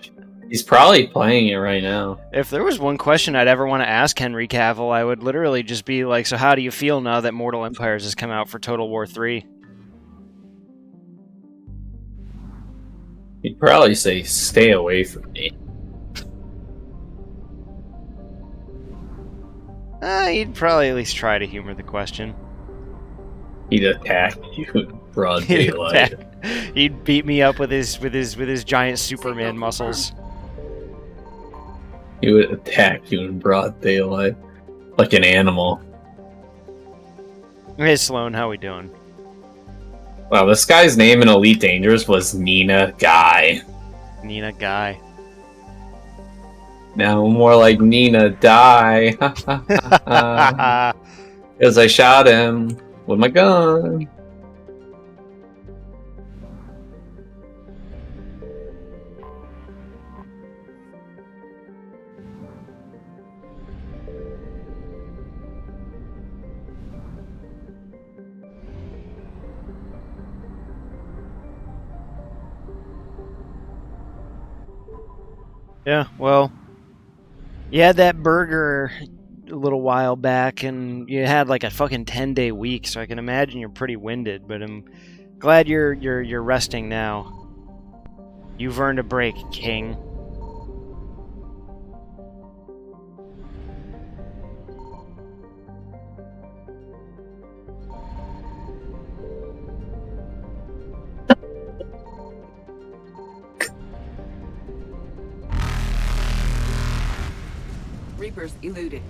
Speaker 6: he's probably playing it right now.
Speaker 5: If there was one question I'd ever want to ask Henry Cavill, I would literally just be like, so how do you feel now that Mortal Empires has come out for Total War 3?
Speaker 6: He'd probably say, stay away from me.
Speaker 5: He'd probably at least try to humor the question.
Speaker 6: He'd attack you in broad daylight.
Speaker 5: He'd beat me up with his giant Superman muscles.
Speaker 6: He would attack you in broad daylight. Like an animal.
Speaker 5: Hey Sloan, how we doing?
Speaker 6: Wow, this guy's name in Elite Dangerous was Nina Guy.
Speaker 5: Nina Guy.
Speaker 6: Now more like Nina Die. Because I shot him with my gun.
Speaker 5: Yeah, well, you had that burger a little while back, and you had like a fucking 10-day week, so I can imagine you're pretty winded. But I'm glad you're resting now. You've earned a break, King.
Speaker 16: Reapers eluded.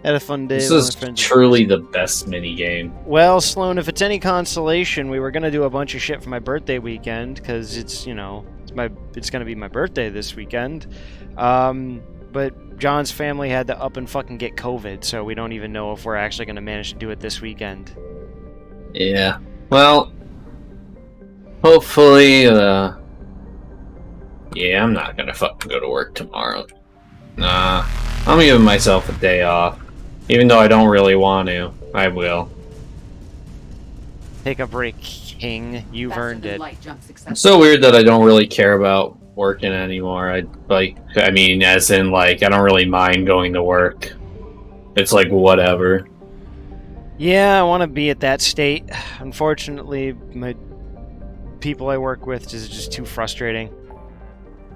Speaker 5: Had a fun day.
Speaker 6: This is truly the best minigame.
Speaker 5: Well, Sloan, if it's any consolation, we were gonna do a bunch of shit for my birthday weekend because it's it's gonna be my birthday this weekend. But John's family had to up and fucking get COVID, so we don't even know if we're actually gonna manage to do it this weekend.
Speaker 6: Yeah. Well, hopefully, yeah, I'm not gonna fucking go to work tomorrow. Nah, I'm giving myself a day off. Even though I don't really want to, I will.
Speaker 5: Take a break, King. You've earned it.
Speaker 6: It's so weird that I don't really care about working anymore. I mean, as in, like, I don't really mind going to work. It's like, whatever.
Speaker 5: Yeah, I want to be at that state. Unfortunately, my people I work with is just too frustrating.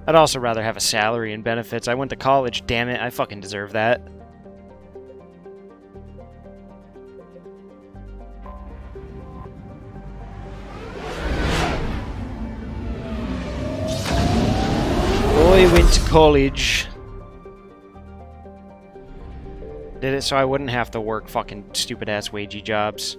Speaker 5: I'd also rather have a salary and benefits. I went to college, damn it. I fucking deserve that. I went to college. Did it so I wouldn't have to work fucking stupid-ass wagey jobs.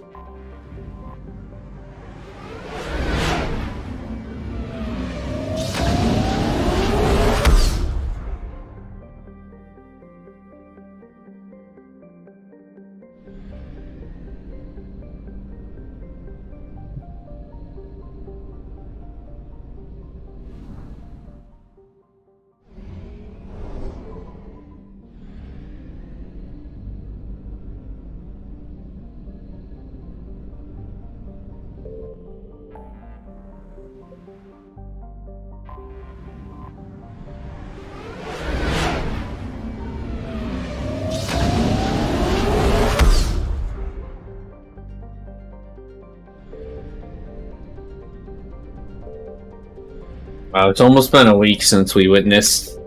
Speaker 6: Wow, it's almost been a week since we witnessed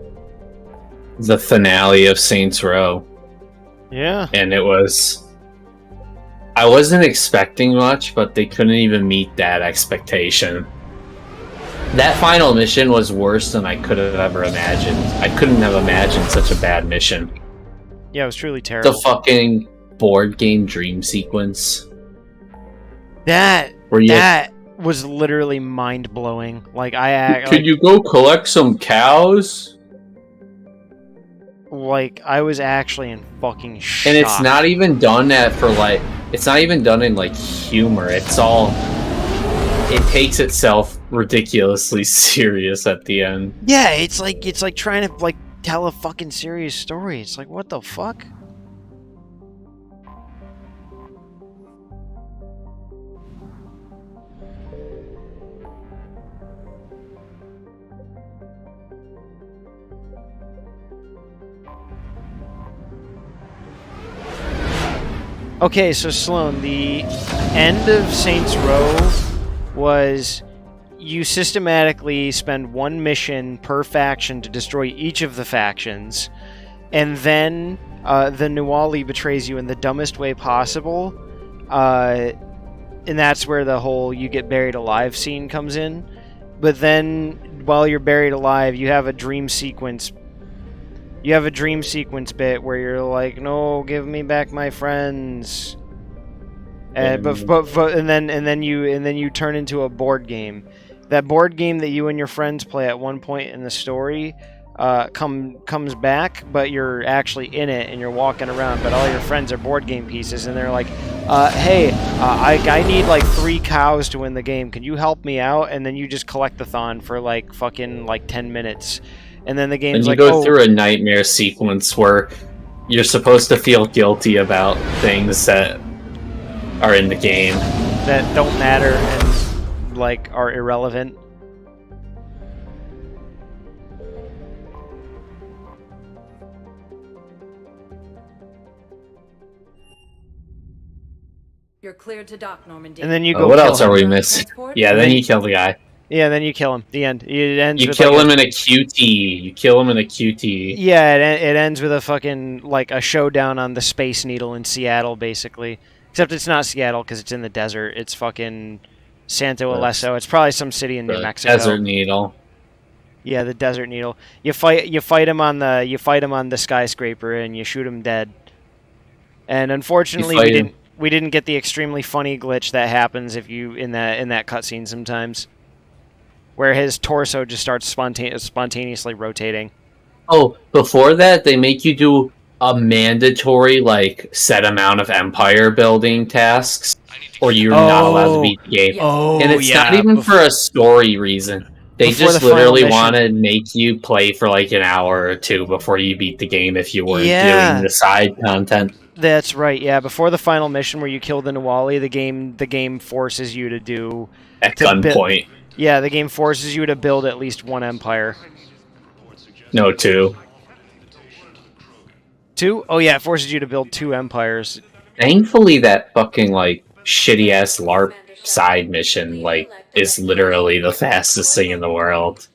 Speaker 6: the finale of Saints Row.
Speaker 5: Yeah.
Speaker 6: And it was... I wasn't expecting much, but they couldn't even meet that expectation. That final mission was worse than I could have ever imagined. I couldn't have imagined such a bad mission.
Speaker 5: Yeah, it was truly terrible.
Speaker 6: The fucking board game dream sequence.
Speaker 5: That was literally mind-blowing. Like,
Speaker 6: Could you go collect some cows?
Speaker 5: Like, I was actually in fucking shock.
Speaker 6: And it's not even done it's not even done in, like, humor. It takes itself ridiculously serious at the end.
Speaker 5: Yeah, it's like trying to, like, tell a fucking serious story. It's like, what the fuck? Okay, so Sloan, the end of Saints Row was you systematically spend one mission per faction to destroy each of the factions, and then the Nuwali betrays you in the dumbest way possible, and that's where the whole you get buried alive scene comes in. But then, while you're buried alive, you have a dream sequence. You have a dream sequence bit where you're like, "No, give me back my friends." And then you turn into a board game. That board game that you and your friends play at one point in the story comes back, but you're actually in it and you're walking around, but all your friends are board game pieces, and they're like, "Hey, I need like 3 cows to win the game. Can you help me out?" And then you just collect-a-thon for like fucking like 10 minutes. And then the game's like,
Speaker 6: and you go through a nightmare sequence where you're supposed to feel guilty about things that are in the game.
Speaker 5: That don't matter and, like, are irrelevant.
Speaker 20: You're cleared to dock, Normandy.
Speaker 5: And then you go
Speaker 6: what
Speaker 5: kill
Speaker 6: else
Speaker 5: him.
Speaker 6: are we missing? Yeah, then you kill the guy.
Speaker 5: Yeah, then you kill him. The end. It ends
Speaker 6: You
Speaker 5: with
Speaker 6: kill
Speaker 5: like
Speaker 6: him in a QT. You kill him in a QT.
Speaker 5: Yeah, it ends with a fucking, like, a showdown on the Space Needle in Seattle, basically. Except it's not Seattle, because it's in the desert. It's fucking Santo Aleso. It's probably some city in New Mexico.
Speaker 6: Desert Needle.
Speaker 5: Yeah, the Desert Needle. You fight him on the skyscraper, and you shoot him dead. And unfortunately, we didn't get the extremely funny glitch that happens if you in that cutscene sometimes, where his torso just starts spontaneously rotating.
Speaker 6: Oh, before that, they make you do a mandatory, like, set amount of empire building tasks, or you're not allowed to beat the game. And it's not even for a story reason. They just literally want to make you play for like an hour or 2 before you beat the game if you weren't doing the side content.
Speaker 5: That's right. Yeah, before the final mission where you kill the Nuwali, the game forces you to do
Speaker 6: at gunpoint.
Speaker 5: Yeah, the game forces you to build at least 1 empire.
Speaker 6: No, 2.
Speaker 5: 2? Oh yeah, it forces you to build 2 empires.
Speaker 6: Thankfully, that fucking like shitty ass LARP side mission like is literally the fastest thing in the world.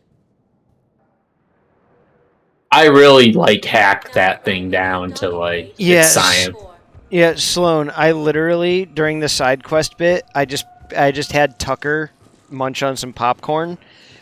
Speaker 6: I really like hacked that thing down to like its science.
Speaker 5: Yeah, Sloan, I literally during the side quest bit, I just had Tucker munch on some popcorn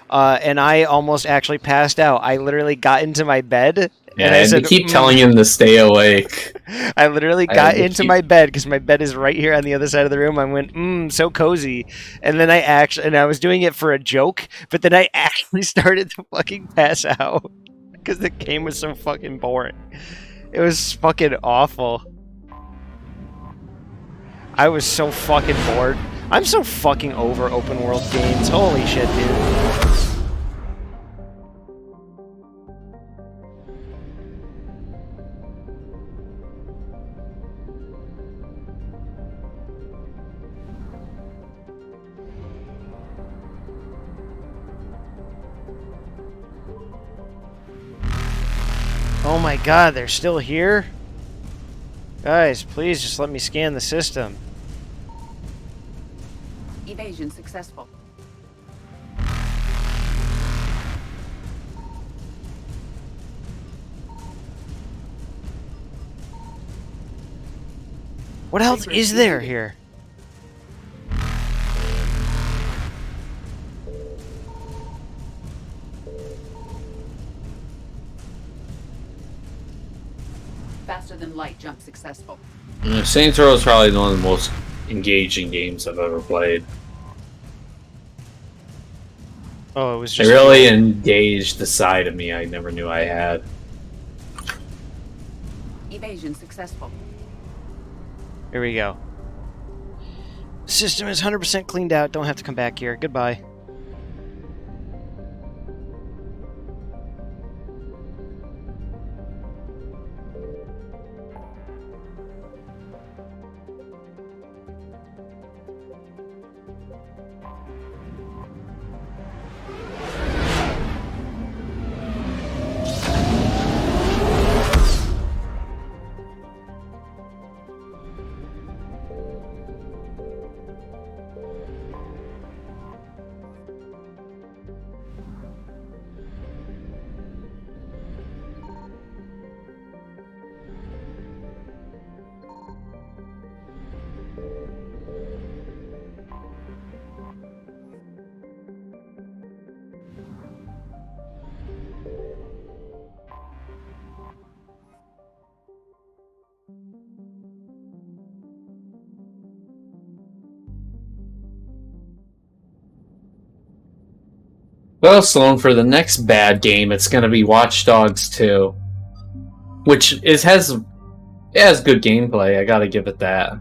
Speaker 5: and I almost actually passed out. I literally got into my bed.
Speaker 6: Yeah,
Speaker 5: and I said,
Speaker 6: they keep telling him to stay awake.
Speaker 5: I literally got into my bed because my bed is right here on the other side of the room. I went, so cozy. And then I was doing it for a joke, but then I actually started to fucking pass out because the game was so fucking boring. It was fucking awful. I was so fucking bored. I'm so fucking over open world games. Holy shit, dude. Oh my god, they're still here? Guys, please just let me scan the system.
Speaker 16: Evasion successful.
Speaker 5: What else is there here?
Speaker 16: Faster than light jump successful.
Speaker 6: Saints Row is probably one of the most engaging games I've ever played.
Speaker 5: Oh, it was
Speaker 6: It
Speaker 5: just...
Speaker 6: really engaged the side of me I never knew I had.
Speaker 16: Evasion successful.
Speaker 5: Here we go. System is 100% cleaned out. Don't have to come back here. Goodbye.
Speaker 6: Well, Sloan, for the next bad game, it's going to be Watch Dogs 2. Which has good gameplay, I gotta give it that.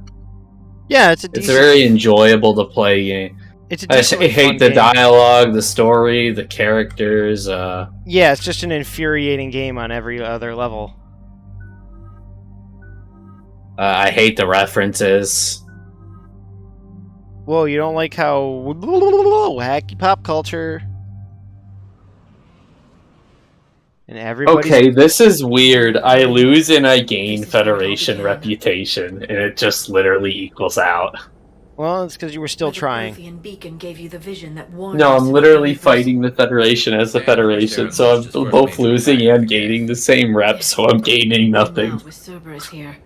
Speaker 5: Yeah, it's
Speaker 6: a very enjoyable to play game.
Speaker 5: It's a decently
Speaker 6: I hate
Speaker 5: fun
Speaker 6: the
Speaker 5: game.
Speaker 6: dialogue, the story, the characters.
Speaker 5: Yeah, it's just an infuriating game on every other level.
Speaker 6: I hate the references.
Speaker 5: Whoa, you don't like how wacky pop culture? And everybody.
Speaker 6: Okay, this is weird. I lose and I gain Federation reputation, and it just literally equals out.
Speaker 5: Well, it's because you were still trying.
Speaker 20: Beacon gave you the vision that warned
Speaker 6: No,
Speaker 20: us
Speaker 6: I'm
Speaker 20: of
Speaker 6: literally
Speaker 20: the
Speaker 6: fighting the Federation as the Federation, so I'm both losing and gaining the same reps, so I'm gaining nothing.
Speaker 20: with Cerberus here.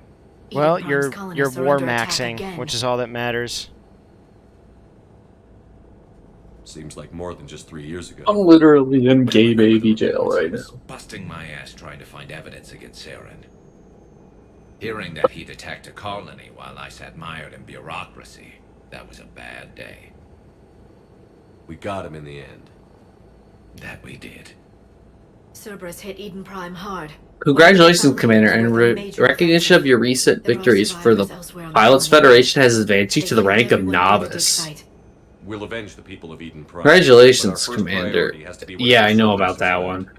Speaker 5: Well,
Speaker 20: Eden
Speaker 5: you're
Speaker 20: Prime's
Speaker 5: war
Speaker 20: colonists are under attack
Speaker 5: maxing,
Speaker 20: again.
Speaker 5: which is all that matters.
Speaker 21: Seems like more than just 3 years ago.
Speaker 6: I'm literally in gay baby jail right now.
Speaker 7: Busting my ass trying to find evidence against Saren. Hearing that he'd attacked a colony while I sat mired in bureaucracy, that was a bad day.
Speaker 21: We got him in the end.
Speaker 7: That we did.
Speaker 20: Cerberus hit Eden Prime hard.
Speaker 6: Congratulations, Commander, and recognition of your recent victories for the Pilots Federation has advanced you to the rank of novice.
Speaker 21: We'll avenge the people of Eden Prime.
Speaker 6: Congratulations,
Speaker 21: but our first
Speaker 6: Commander.
Speaker 21: priority has to be
Speaker 6: Yeah, I know about that one.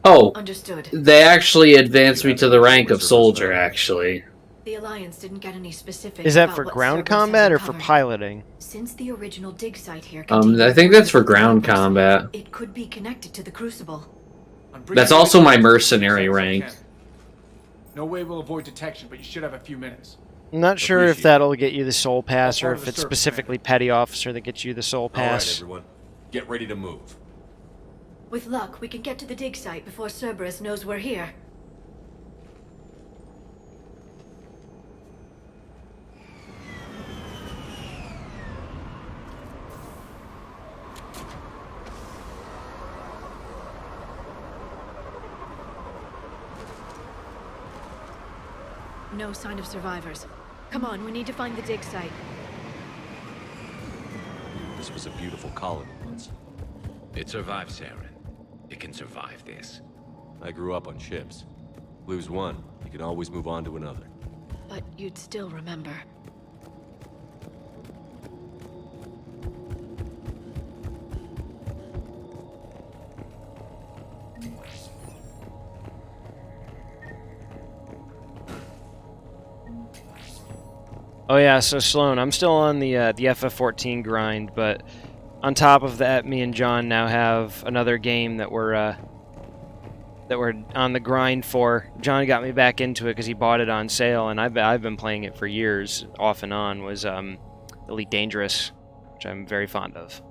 Speaker 6: Oh,
Speaker 20: Understood.
Speaker 6: they actually advanced me to the rank of soldier, actually.
Speaker 20: The Alliance didn't get any specifics.
Speaker 5: Is that
Speaker 20: about
Speaker 5: for
Speaker 20: what
Speaker 5: ground
Speaker 20: Cerberus has
Speaker 5: combat or for
Speaker 20: uncovered.
Speaker 5: piloting?
Speaker 20: Since the original dig site here
Speaker 6: I think that's for ground combat.
Speaker 20: it could be connected to the Crucible.
Speaker 6: That's also my mercenary rank.
Speaker 18: No way we'll avoid detection, but you should have a few minutes.
Speaker 5: I'm not sure if that'll get you the soul pass or
Speaker 18: part of
Speaker 5: if
Speaker 18: the
Speaker 5: it's
Speaker 18: service,
Speaker 5: specifically petty officer that gets you the soul
Speaker 21: All right,
Speaker 5: pass.
Speaker 21: everyone. Get ready to move.
Speaker 20: With luck, we can get to the dig site before Cerberus knows we're here.
Speaker 12: No sign of survivors. Come on, we need to find the dig site.
Speaker 21: This was a beautiful colony once.
Speaker 7: It survived, Saren. It can survive this.
Speaker 21: I grew up on ships. Lose one, you can always move on to another.
Speaker 12: But you'd still remember.
Speaker 5: Oh yeah, so Sloan, I'm still on the FF14 grind, but on top of that, me and John now have another game that we're on the grind for. John got me back into it because he bought it on sale, and I've been playing it for years, off and on. Was Elite Dangerous, which I'm very fond of.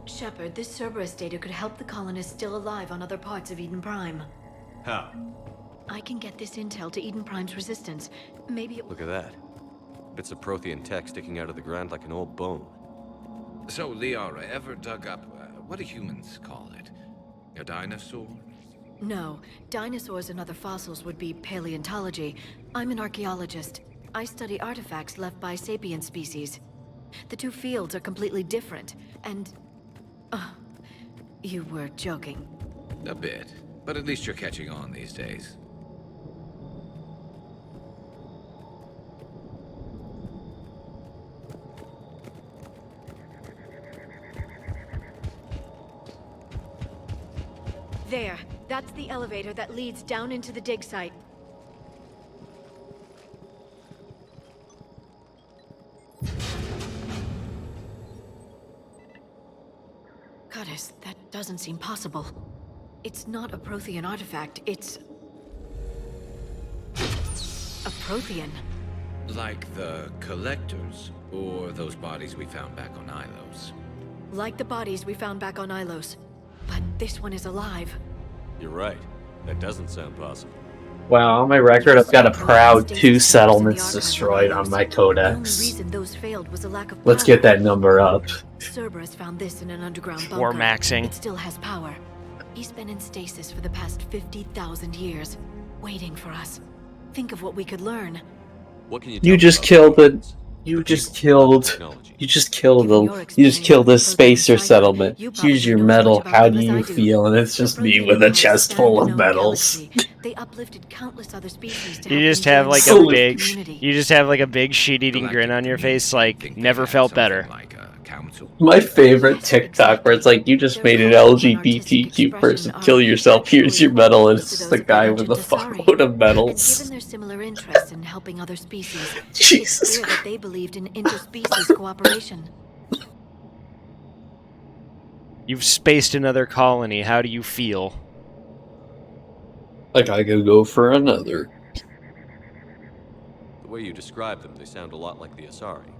Speaker 12: Shepard, this Cerberus data could help the colonists still alive on other parts of Eden Prime.
Speaker 21: How?
Speaker 12: I can get this intel to Eden Prime's resistance. Maybe it...
Speaker 21: Look at that. Bits of Prothean tech sticking out of the ground like an old bone.
Speaker 7: So, Liara, ever dug up, what do humans call it? A dinosaur?
Speaker 12: No. Dinosaurs and other fossils would be paleontology. I'm an archaeologist. I study artifacts left by sapient species. The two fields are completely different, and... you were joking.
Speaker 7: A bit. But at least you're catching on these days.
Speaker 12: There. That's the elevator that leads down into the dig site. Goddess, that doesn't seem possible. It's not a Prothean artifact, it's... a Prothean.
Speaker 7: Like the Collectors, or those bodies we found back on Ilos.
Speaker 12: Like the bodies we found back on Ilos. But this one is alive.
Speaker 21: You're right. That doesn't sound possible.
Speaker 6: Wow, on my record, I've got a proud 2 settlements destroyed on my
Speaker 12: The only
Speaker 6: codex.
Speaker 12: reason those failed was a lack of
Speaker 6: Let's
Speaker 12: power.
Speaker 6: get that number up.
Speaker 12: Cerberus found this in an underground bunker.
Speaker 5: War maxing.
Speaker 12: It still has power. He's been in stasis for the past 50,000 years, waiting for us. Think of what we could learn.
Speaker 21: What can you
Speaker 6: You just killed this spacer settlement. Here's your medal. How do you feel? And it's just me with a chest full of medals.
Speaker 12: They uplifted countless other species to
Speaker 5: You
Speaker 12: help
Speaker 5: just
Speaker 12: them
Speaker 5: have
Speaker 12: join
Speaker 5: like
Speaker 12: the
Speaker 5: a
Speaker 12: Cerberus
Speaker 5: big,
Speaker 12: community.
Speaker 5: you just have like a big shit-eating grin on your face, like never felt better.
Speaker 6: My favorite TikTok where it's like, you just made an LGBTQ person kill yourself. Here's your medal, and it's just the guy with the fuckload of medals.
Speaker 12: Given their similar interests in helping other species,
Speaker 6: Jesus
Speaker 12: it's clear that they believed in interspecies cooperation.
Speaker 5: You've spaced another colony. How do you feel?
Speaker 6: Like I could go for another.
Speaker 21: The way you describe them, they sound a lot like the Asari.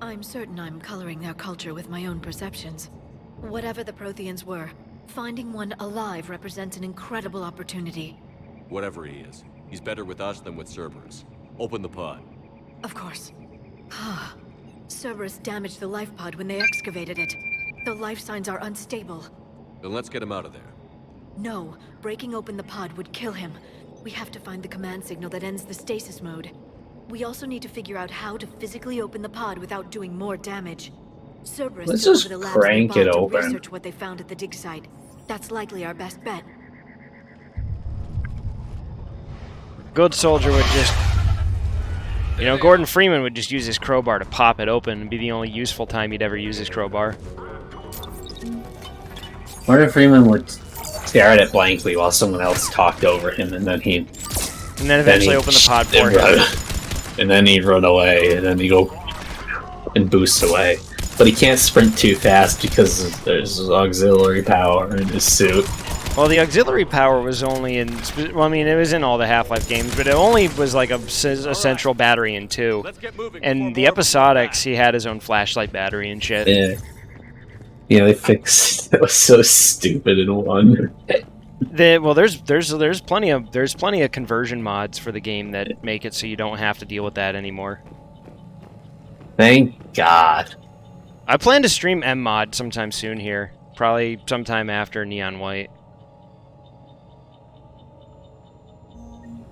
Speaker 12: I'm certain I'm coloring their culture with my own perceptions. Whatever the Protheans were, finding one alive represents an incredible opportunity.
Speaker 21: Whatever he is, he's better with us than with Cerberus. Open the pod.
Speaker 12: Of course. Cerberus damaged the life pod when they excavated it. The life signs are unstable.
Speaker 21: Then let's get him out of there.
Speaker 12: No, breaking open the pod would kill him. We have to find the command signal that ends the stasis mode. We also need to figure out how to physically open the pod without doing more damage. Cerberus
Speaker 6: Let's
Speaker 12: took
Speaker 6: just
Speaker 12: over the labs
Speaker 6: crank
Speaker 12: they
Speaker 6: it
Speaker 12: bought to
Speaker 6: open.
Speaker 12: research what they found at the dig site. That's likely our best bet.
Speaker 5: Good soldier would just... You know, Gordon Freeman would just use his crowbar to pop it open and be the only useful time he'd ever use his crowbar.
Speaker 6: Gordon Freeman would stare at it blankly while someone else talked over him, and then he'd...
Speaker 5: And then eventually open the pod for him.
Speaker 6: And then he'd run away, and then he'd go and boost away. But he can't sprint too fast because there's auxiliary power in his suit.
Speaker 5: Well, the auxiliary power was only in... Well, I mean, it was in all the Half-Life games, but it only was like a central battery in 2. And the episodics, he had his own flashlight battery and shit.
Speaker 6: Yeah. Yeah, they fixed... It was so stupid in 1.
Speaker 5: Well, there's plenty of conversion mods for the game that make it so you don't have to deal with that anymore.
Speaker 6: Thank God.
Speaker 5: I plan to stream M-Mod sometime soon here. Probably sometime after Neon White.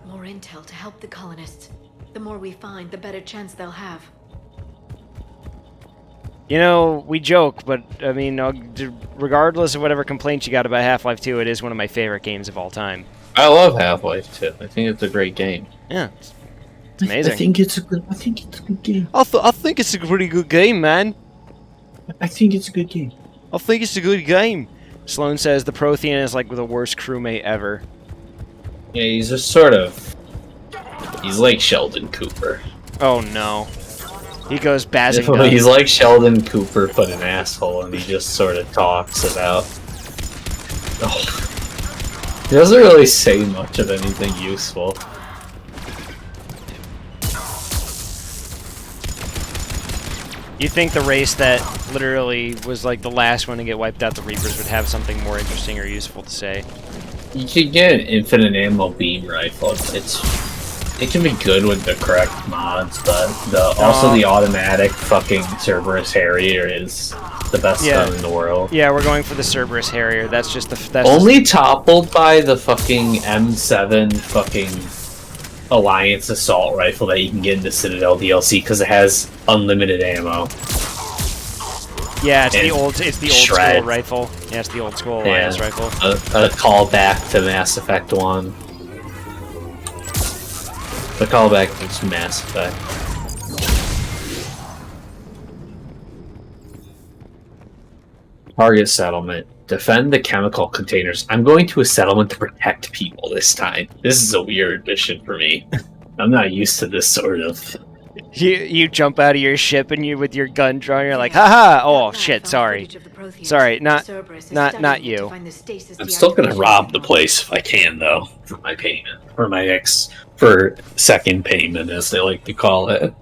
Speaker 12: More intel to help the colonists. The more we find, the better chance they'll have.
Speaker 5: You know, we joke, but, I mean, regardless of whatever complaints you got about Half-Life 2, it is one of my favorite games of all time.
Speaker 6: I love Half-Life 2. I think it's a great game.
Speaker 5: Yeah, it's amazing.
Speaker 6: I think it's a good game.
Speaker 5: I think it's a pretty good game, man.
Speaker 6: I think it's a good game.
Speaker 5: I think it's a good game. Sloan says the Prothean is like the worst crewmate ever.
Speaker 6: Yeah, he's just sort of... He's like Sheldon Cooper.
Speaker 5: Oh no. He goes bazzing guns.
Speaker 6: He's like Sheldon Cooper, but an asshole, and he just sort of talks about... Oh. He doesn't really say much of anything useful.
Speaker 5: You think the race that literally was like the last one to get wiped out, the Reapers, would have something more interesting or useful to say?
Speaker 6: You could get an infinite ammo beam rifle. It can be good with the correct mods, but also the automatic fucking Cerberus Harrier is the best gun in the world.
Speaker 5: Yeah, we're going for the Cerberus Harrier. That's just the
Speaker 6: toppled by the fucking M7 fucking Alliance assault rifle that you can get in the Citadel DLC because it has unlimited ammo.
Speaker 5: Yeah, it's the old school rifle. Yeah, it's the old school Alliance rifle.
Speaker 6: A callback to Mass Effect 1. The callback to Mass Effect. Target settlement. Defend the chemical containers. I'm going to a settlement to protect people this time. This is a weird mission for me. I'm not used to this sort of...
Speaker 5: You jump out of your ship and you with your gun drawn, you're like, haha! Oh shit, sorry. Sorry, not you.
Speaker 6: I'm still gonna rob the place if I can, though, for my payment. For second payment, as they like to call it.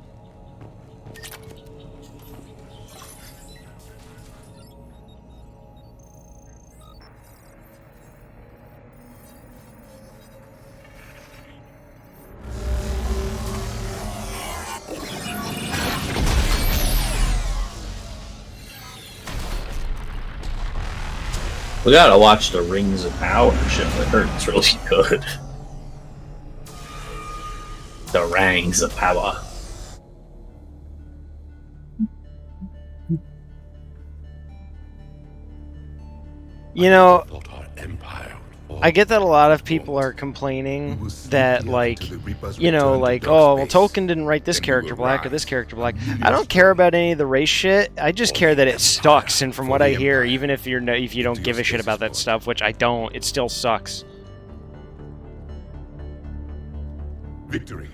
Speaker 6: We gotta watch the Rings of Power shit. I heard it's really good. The Rings of Power.
Speaker 5: You know, I get that a lot of people are complaining that, like, you know, like, oh, well, Tolkien didn't write this character black or this character black. I don't care about any of the race shit. I just care that it sucks, and from what I hear, even if you don't give a shit about that stuff, which I don't, it still sucks.
Speaker 1: Victory.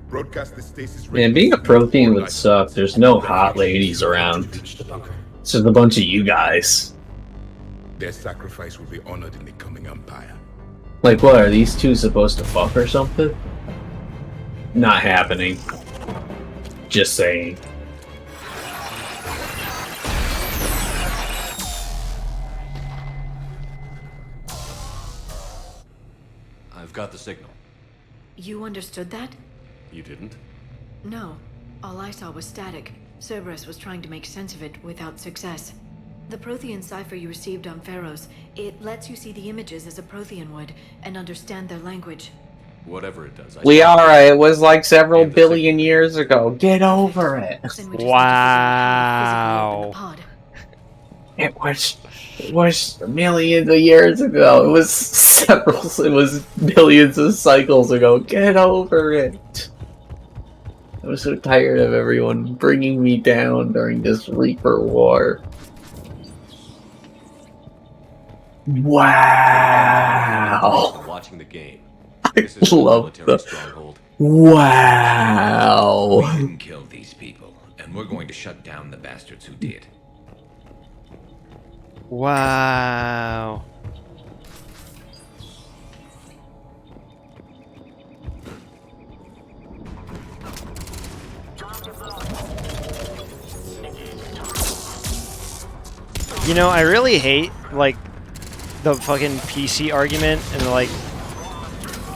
Speaker 1: Broadcast the stasis.
Speaker 6: Man, being a Prothean would suck. There's no hot ladies around. It's just a bunch of you guys.
Speaker 1: Their sacrifice will be honored in the coming empire.
Speaker 6: Like, what, are these two supposed to fuck or something? Not happening. Just saying.
Speaker 21: I've got the signal.
Speaker 12: You understood that?
Speaker 21: You didn't?
Speaker 12: No. All I saw was static. Cerberus was trying to make sense of it without success. The Prothean cipher you received on Pharaohs, it lets you see the images as a Prothean would, and understand their language.
Speaker 21: Whatever it does.
Speaker 6: Liara, it was like several billion years ago. Get over it.
Speaker 5: Wow.
Speaker 6: It was millions of years ago. It was billions of cycles ago. Get over it. I was so tired of everyone bringing me down during this Reaper War. Wow.
Speaker 21: Watching the game.
Speaker 6: I love the... Wow.
Speaker 7: We can kill these people, and we're going to shut down the bastards who did.
Speaker 5: Wow. You know, I really hate, like, the fucking PC argument, and, like,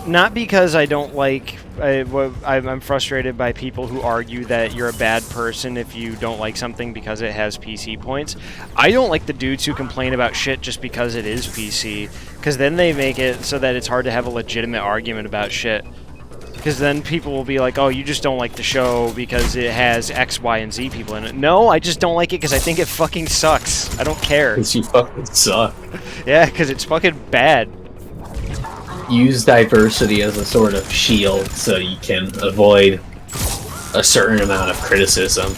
Speaker 5: not because I don't like I'm frustrated by people who argue that you're a bad person if you don't like something because it has PC points. I don't like the dudes who complain about shit just because it is PC, because then they make it so that it's hard to have a legitimate argument about shit. Because then people will be like, oh, you just don't like the show because it has X, Y, and Z people in it. No, I just don't like it because I think it fucking sucks. I don't care.
Speaker 6: Because you fucking suck.
Speaker 5: Yeah, because it's fucking bad.
Speaker 6: Use diversity as a sort of shield so you can avoid a certain amount of criticism.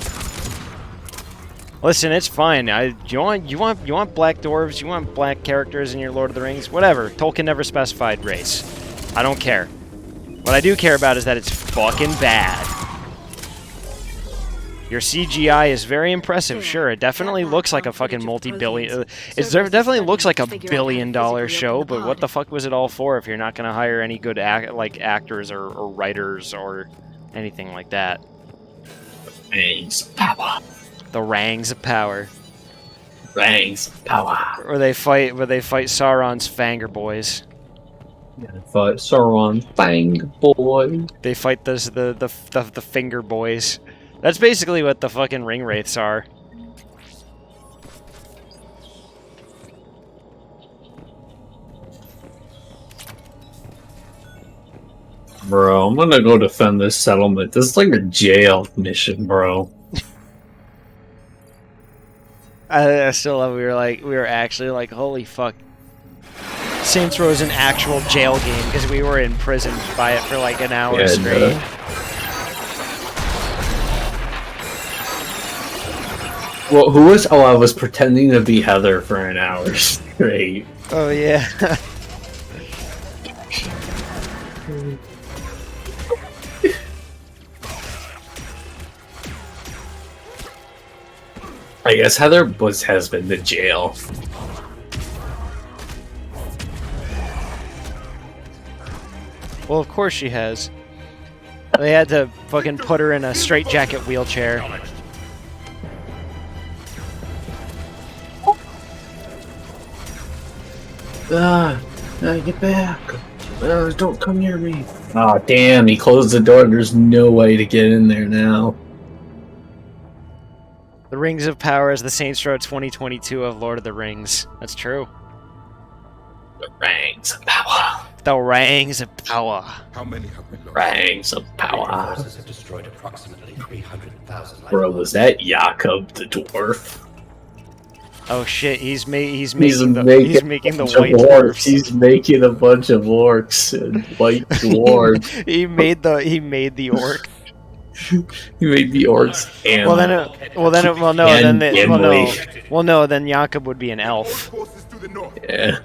Speaker 5: Listen, it's fine. You want black dwarves, you want black characters in your Lord of the Rings, whatever. Tolkien never specified race. I don't care. What I do care about is that it's fucking bad. Your CGI is very impressive, sure. It definitely looks like a fucking multi-billion... It definitely looks like a billion-dollar show, but what the fuck was it all for if you're not going to hire any good actors or writers or anything like that?
Speaker 6: Rangs of power.
Speaker 5: The Rangs of Power.
Speaker 6: Rangs of power.
Speaker 5: Where they fight Sauron's Fanger Boys.
Speaker 6: Yeah, fight Sauron's Fang Boy.
Speaker 5: They fight the Finger Boys. That's basically what the fucking ring wraiths are.
Speaker 6: Bro, I'm gonna go defend this settlement. This is like a jail mission, bro.
Speaker 5: I still love it. We were actually like, holy fuck. Saints Row is an actual jail game because we were imprisoned by it for like an hour straight.
Speaker 6: Well, who was... Oh, I was pretending to be Heather for an hour straight.
Speaker 5: Oh, yeah.
Speaker 6: I guess Heather has been to jail.
Speaker 5: Well, of course she has. They had to fucking put her in a straitjacket wheelchair.
Speaker 6: Get back. Don't come near me. Aw, damn, he closed the door. There's no way to get in there now.
Speaker 5: The Rings of Power is the Saints Row 2022 of Lord of the Rings. That's true.
Speaker 6: The Rings of Power.
Speaker 5: The Rings of Power.
Speaker 1: How many have we lost?
Speaker 6: Rings of Power.
Speaker 10: Forces have destroyed approximately 300,000 life.
Speaker 6: Bro, was that Jakob the dwarf?
Speaker 5: Oh shit, he's making the white dwarfs.
Speaker 6: He's making a bunch of orcs and white dwarves.
Speaker 5: he made the orc.
Speaker 6: He made the orcs and
Speaker 5: then Jakob would be an elf.
Speaker 6: Yeah.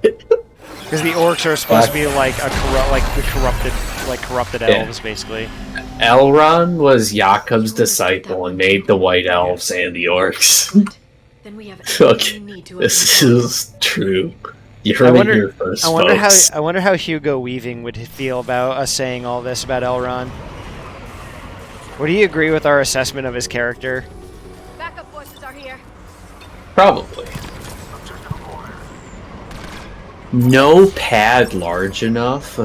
Speaker 5: Because the orcs are supposed to be like corrupted elves, basically.
Speaker 6: Elrond was Jakob's disciple and made the white elves and the orcs.
Speaker 12: Then we have
Speaker 6: this is true. You
Speaker 5: I
Speaker 6: heard
Speaker 5: wonder,
Speaker 6: it here first,
Speaker 5: I wonder
Speaker 6: folks.
Speaker 5: I wonder how Hugo Weaving would feel about us saying all this about Elrond. Would he agree with our assessment of his character?
Speaker 12: Backup forces are here.
Speaker 6: Probably. No pad large enough.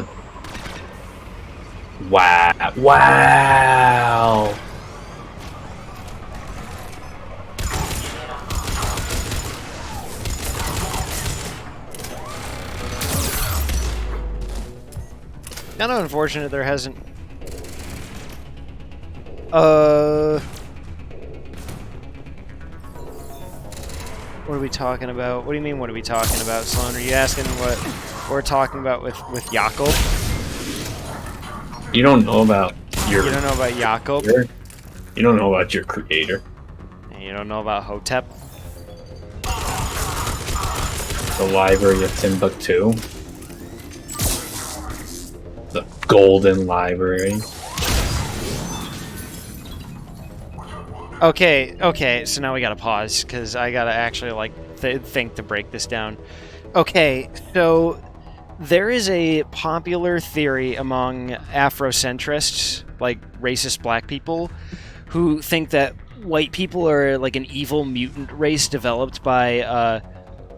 Speaker 6: Wow. Wow.
Speaker 5: Kind of unfortunate there hasn't... What are we talking about? What do you mean, what are we talking about, Sloan? Are you asking what we're talking about with Jakob?
Speaker 6: You don't know about your...
Speaker 5: You don't know about Jakob?
Speaker 6: You don't know about your creator.
Speaker 5: And you don't know about Hotep?
Speaker 6: The Library of Timbuktu. The Golden Library.
Speaker 5: Okay, so now we gotta pause, because I gotta actually, think to break this down. Okay, so there is a popular theory among Afrocentrists, like racist black people, who think that white people are like an evil mutant race developed by,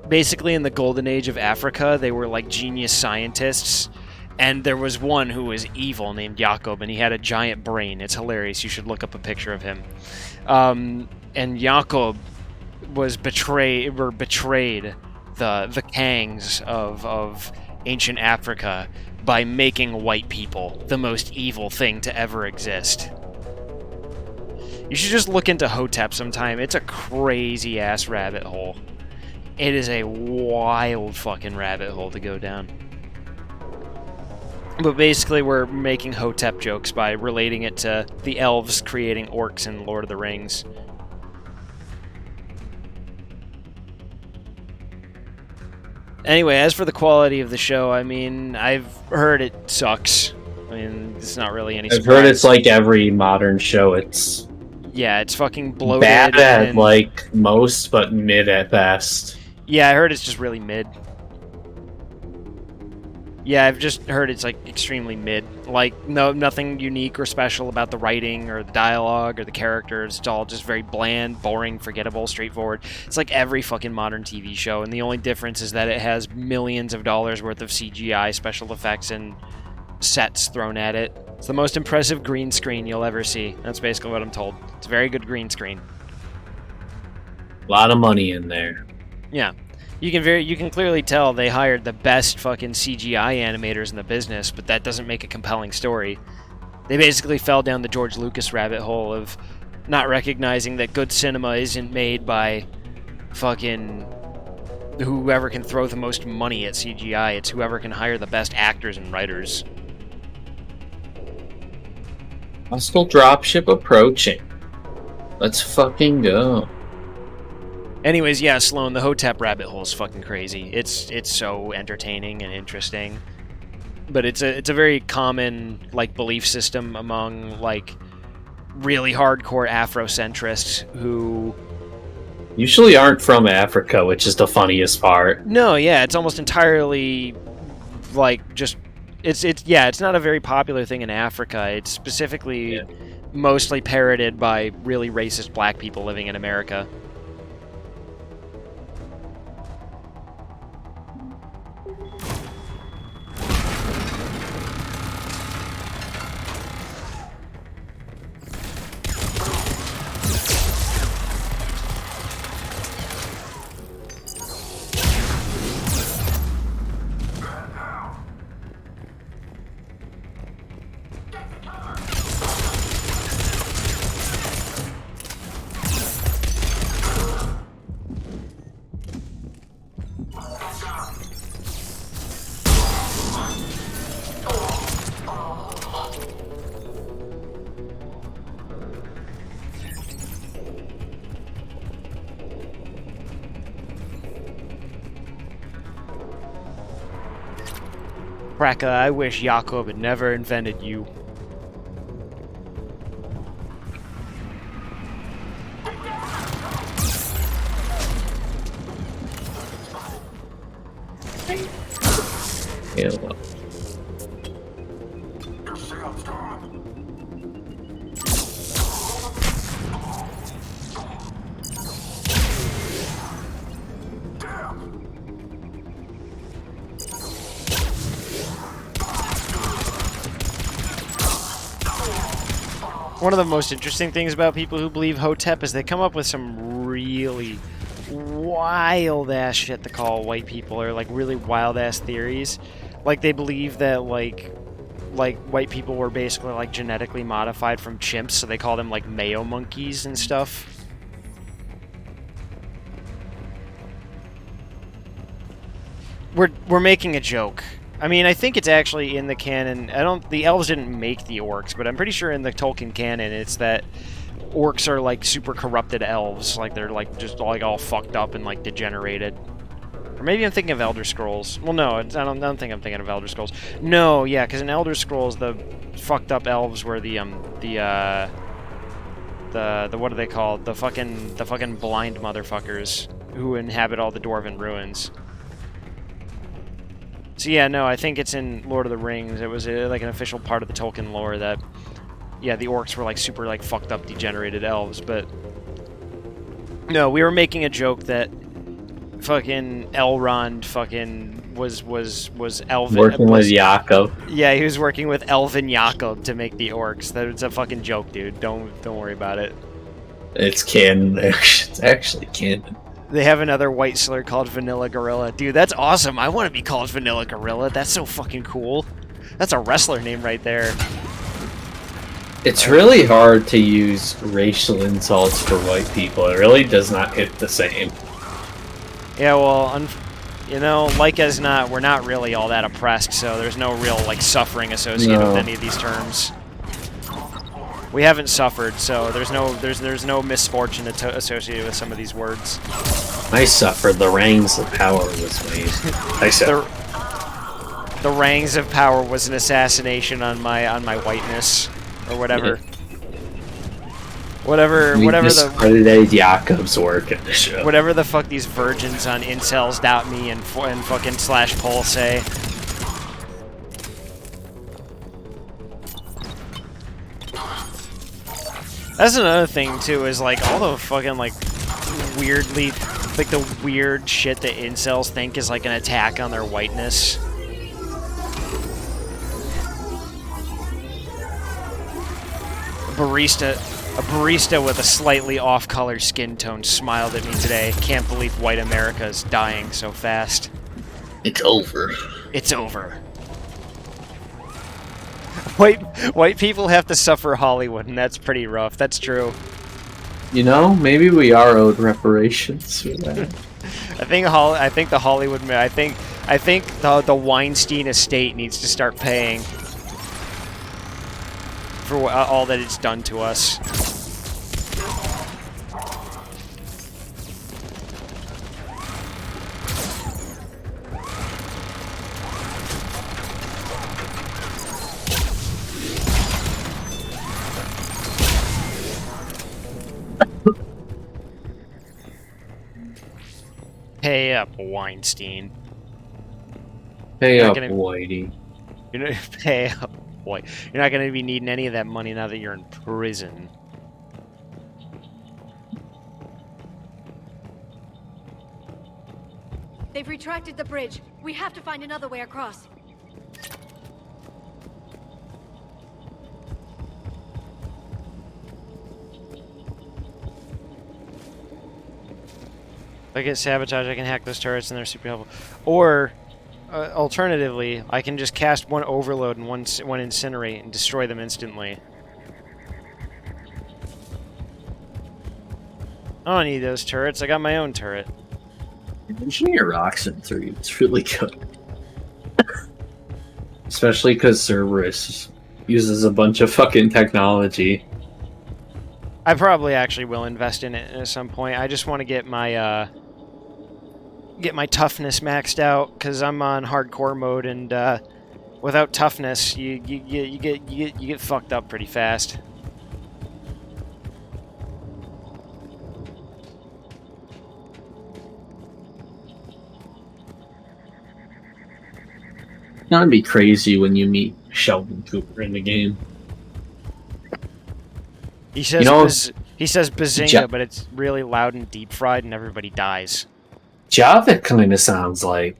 Speaker 5: basically in the golden age of Africa, they were like genius scientists, And there was one who was evil named Jakob, and he had a giant brain. It's hilarious. You should look up a picture of him. And Jakob was betrayed the Kangs of ancient Africa by making white people the most evil thing to ever exist. You should just look into Hotep sometime. It's a crazy ass rabbit hole. It is a wild fucking rabbit hole to go down. But basically we're making Hotep jokes by relating it to the elves creating orcs in Lord of the Rings. Anyway, as for the quality of the show, I mean, I've heard it sucks. I mean, it's not really any surprise.
Speaker 6: I've heard it's like every modern show. It's
Speaker 5: it's fucking bloated.
Speaker 6: Bad at like most, but mid at best.
Speaker 5: Yeah, I heard it's just really mid. Yeah, I've just heard it's like extremely mid. Like nothing unique or special about the writing or the dialogue or the characters. It's all just very bland, boring, forgettable, straightforward. It's like every fucking modern TV show, and the only difference is that it has millions of dollars worth of CGI, special effects, and sets thrown at it. It's the most impressive green screen you'll ever see. That's basically what I'm told. It's a very good green screen.
Speaker 6: A lot of money in there.
Speaker 5: Yeah. You can clearly tell they hired the best fucking CGI animators in the business, but that doesn't make a compelling story. They basically fell down the George Lucas rabbit hole of not recognizing that good cinema isn't made by fucking whoever can throw the most money at CGI. It's whoever can hire the best actors and writers.
Speaker 6: Hostile dropship approaching. Let's fucking go.
Speaker 5: Anyways, yeah, Sloan, the Hotep rabbit hole is fucking crazy. It's so entertaining and interesting. But it's a very common like belief system among like really hardcore Afrocentrists who
Speaker 6: usually aren't from Africa, which is the funniest part.
Speaker 5: No, yeah, it's almost entirely like just it's not a very popular thing in Africa. It's specifically mostly parroted by really racist black people living in America. Kraka, I wish Jakob had never invented you. One of the most interesting things about people who believe Hotep is they come up with some really wild-ass shit to call white people, or like really wild-ass theories. Like they believe that like white people were basically like genetically modified from chimps, so they call them like Mayo monkeys and stuff. We're making a joke. I mean, I think it's actually in the canon. The elves didn't make the orcs, but I'm pretty sure in the Tolkien canon it's that orcs are like super corrupted elves, like they're like just like all fucked up and like degenerated. Or maybe I'm thinking of Elder Scrolls. Well, no, I don't think I'm thinking of Elder Scrolls. No, yeah, because in Elder Scrolls the fucked up elves were the what are they called? The fucking blind motherfuckers who inhabit all the dwarven ruins. So yeah, no, I think it's in Lord of the Rings. It was like an official part of the Tolkien lore that, yeah, the orcs were like super like fucked up, degenerated elves. But no, we were making a joke that fucking Elrond fucking was Elvin.
Speaker 6: Working with Jakob.
Speaker 5: Yeah, he was working with Elvin Jakob to make the orcs. That's a fucking joke, dude. Don't worry about it.
Speaker 6: It's canon. It's actually canon.
Speaker 5: They have another white slur called Vanilla Gorilla. Dude, that's awesome. I want to be called Vanilla Gorilla. That's so fucking cool. That's a wrestler name right there.
Speaker 6: It's really hard to use racial insults for white people. It really does not hit the same.
Speaker 5: Yeah, well, you know, like as not, we're not really all that oppressed, so there's no real, like, suffering associated with any of these terms. We haven't suffered, so there's no misfortune associated with some of these words.
Speaker 6: I suffered. The Rings of Power was made. I suffered.
Speaker 5: The Rings of Power was an assassination on my whiteness, or whatever. Whatever
Speaker 6: discredited Jakob's work in the show.
Speaker 5: Whatever the fuck these virgins on incels.me and fucking /poll say. That's another thing too, is like all the fucking like weirdly, like the weird shit that incels think is like an attack on their whiteness. A barista with a slightly off-color skin tone smiled at me today. Can't believe white America is dying so fast.
Speaker 6: It's over.
Speaker 5: It's over. White people have to suffer Hollywood, and that's pretty rough. That's true.
Speaker 6: You know, maybe we are owed reparations for that.
Speaker 5: I think the Hollywood. I think the Weinstein estate needs to start paying for all that it's done to us. Pay up, Weinstein.
Speaker 6: Pay up, Whitey.
Speaker 5: You're not pay up, boy. You're not gonna be needing any of that money now that you're in prison.
Speaker 12: They've retracted the bridge. We have to find another way across.
Speaker 5: If I get sabotage, I can hack those turrets and they're super helpful. Or, alternatively, I can just cast one overload and one incinerate and destroy them instantly. I don't need those turrets. I got my own turret.
Speaker 6: Engineer rocks in 3. It's really good. Especially because Cerberus uses a bunch of fucking technology.
Speaker 5: I probably actually will invest in it at some point. I just want to get my toughness maxed out because I'm on hardcore mode, and without toughness, you get fucked up pretty fast.
Speaker 6: It's gonna be crazy when you meet Sheldon Cooper in the game.
Speaker 5: He says,
Speaker 6: you know,
Speaker 5: he says bazinga, but it's really loud and deep fried, and everybody dies.
Speaker 6: Java kind of sounds like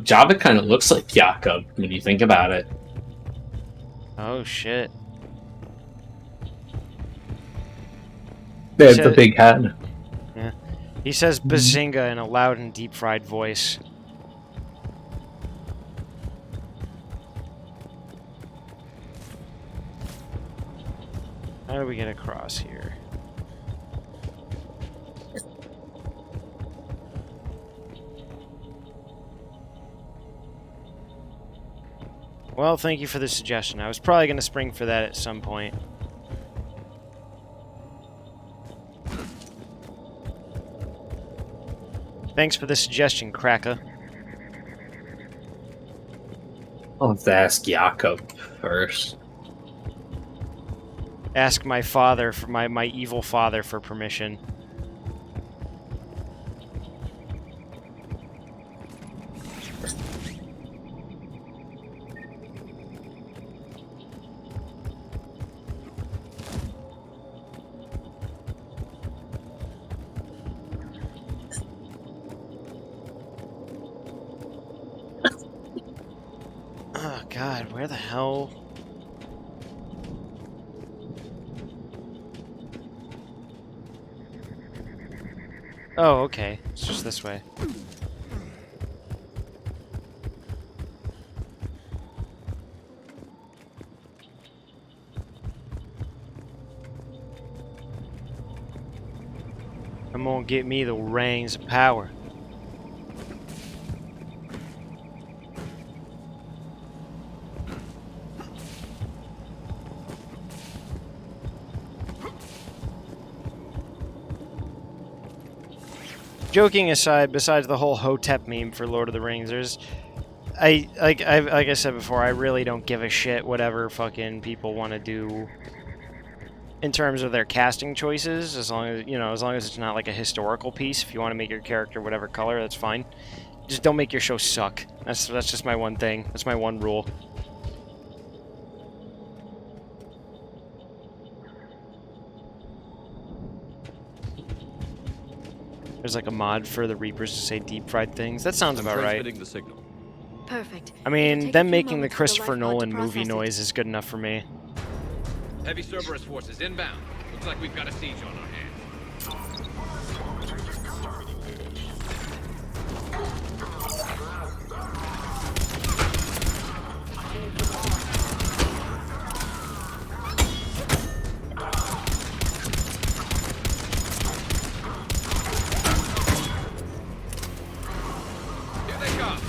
Speaker 6: Java kind of looks like Jakob when you think about it.
Speaker 5: Oh shit!
Speaker 6: They have the big head.
Speaker 5: Yeah, he says bazinga in a loud and deep fried voice. How do we get across here? Well, thank you for the suggestion. I was probably going to spring for that at some point. Thanks for the suggestion, Cracker.
Speaker 6: I'll have to ask Jakob first.
Speaker 5: Ask my father, for my evil father, for permission. God, where the hell? Oh, okay. It's just this way. Come on, get me the rings of power. Joking aside, besides the whole Hotep meme for Lord of the Rings, like I said before, I really don't give a shit whatever fucking people want to do in terms of their casting choices, as long as it's not like a historical piece. If you want to make your character whatever color, that's fine. Just don't make your show suck. That's just my one thing. That's my one rule. There's like a mod for the Reapers to say deep fried things. That sounds about right.
Speaker 13: The signal.
Speaker 12: Perfect.
Speaker 5: I mean, them making the Christopher Nolan movie noise is good enough for me.
Speaker 7: Heavy Cerberus forces inbound. Looks like we've got a siege on our hands. Here they come.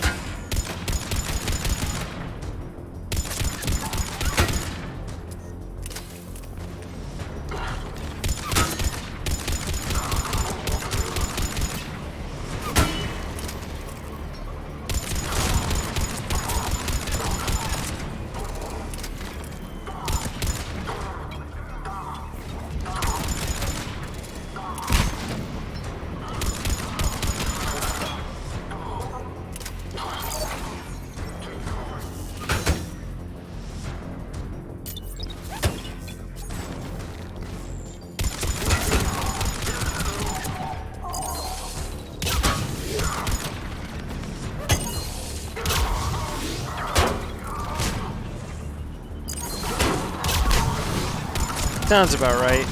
Speaker 5: Sounds about right.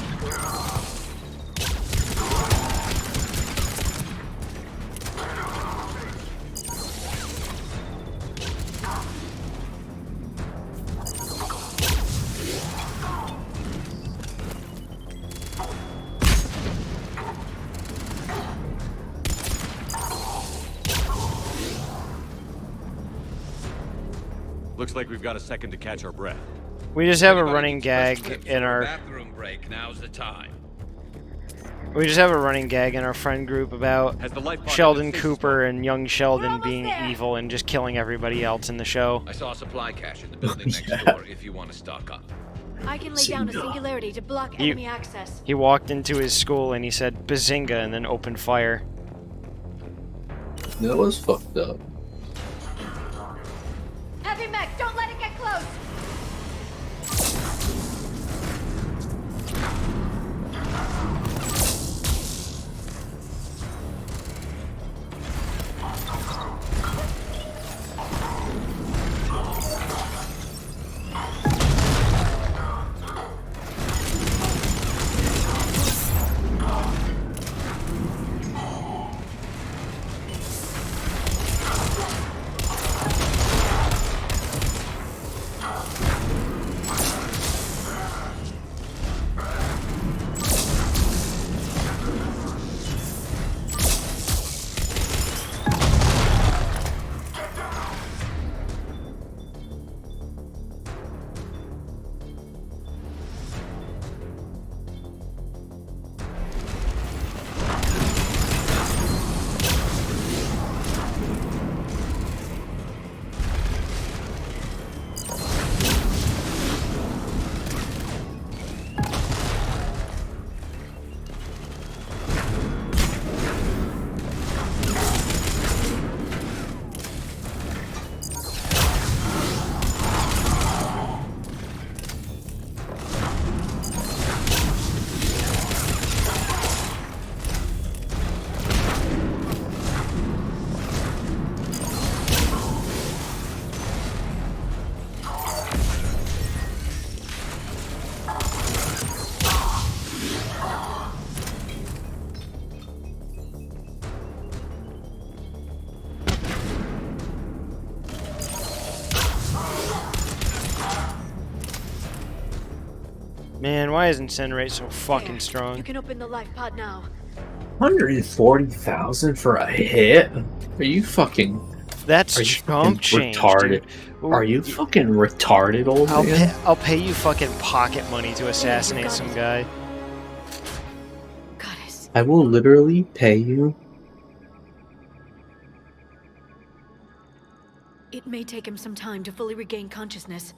Speaker 21: Looks like we've got a second to catch our breath.
Speaker 5: We just have a running gag in our...
Speaker 7: Bathroom break. Now's the time.
Speaker 5: We just have a running gag in our friend group about Sheldon Cooper and young Sheldon being evil and just killing everybody else in the show.
Speaker 7: I saw a supply cache in the building next door if you want to stock up.
Speaker 12: I can lay down a singularity to block enemy access.
Speaker 5: He walked into his school and he said Bazinga and then opened fire.
Speaker 6: That was fucked up.
Speaker 12: Heavy mech, don't let it get close!
Speaker 5: Man, why is Incinerate so fucking
Speaker 12: There.
Speaker 5: strong?
Speaker 12: You can open the life pod now.
Speaker 6: 140,000 for a hit? Are you fucking...
Speaker 5: That's
Speaker 6: Are you
Speaker 5: chump
Speaker 6: fucking
Speaker 5: change,
Speaker 6: retarded?
Speaker 5: dude. Ooh,
Speaker 6: Are you fucking retarded, old man?
Speaker 5: I'll pay you fucking pocket money to assassinate some guy.
Speaker 6: I will literally pay you.
Speaker 12: It may take him some time to fully regain consciousness.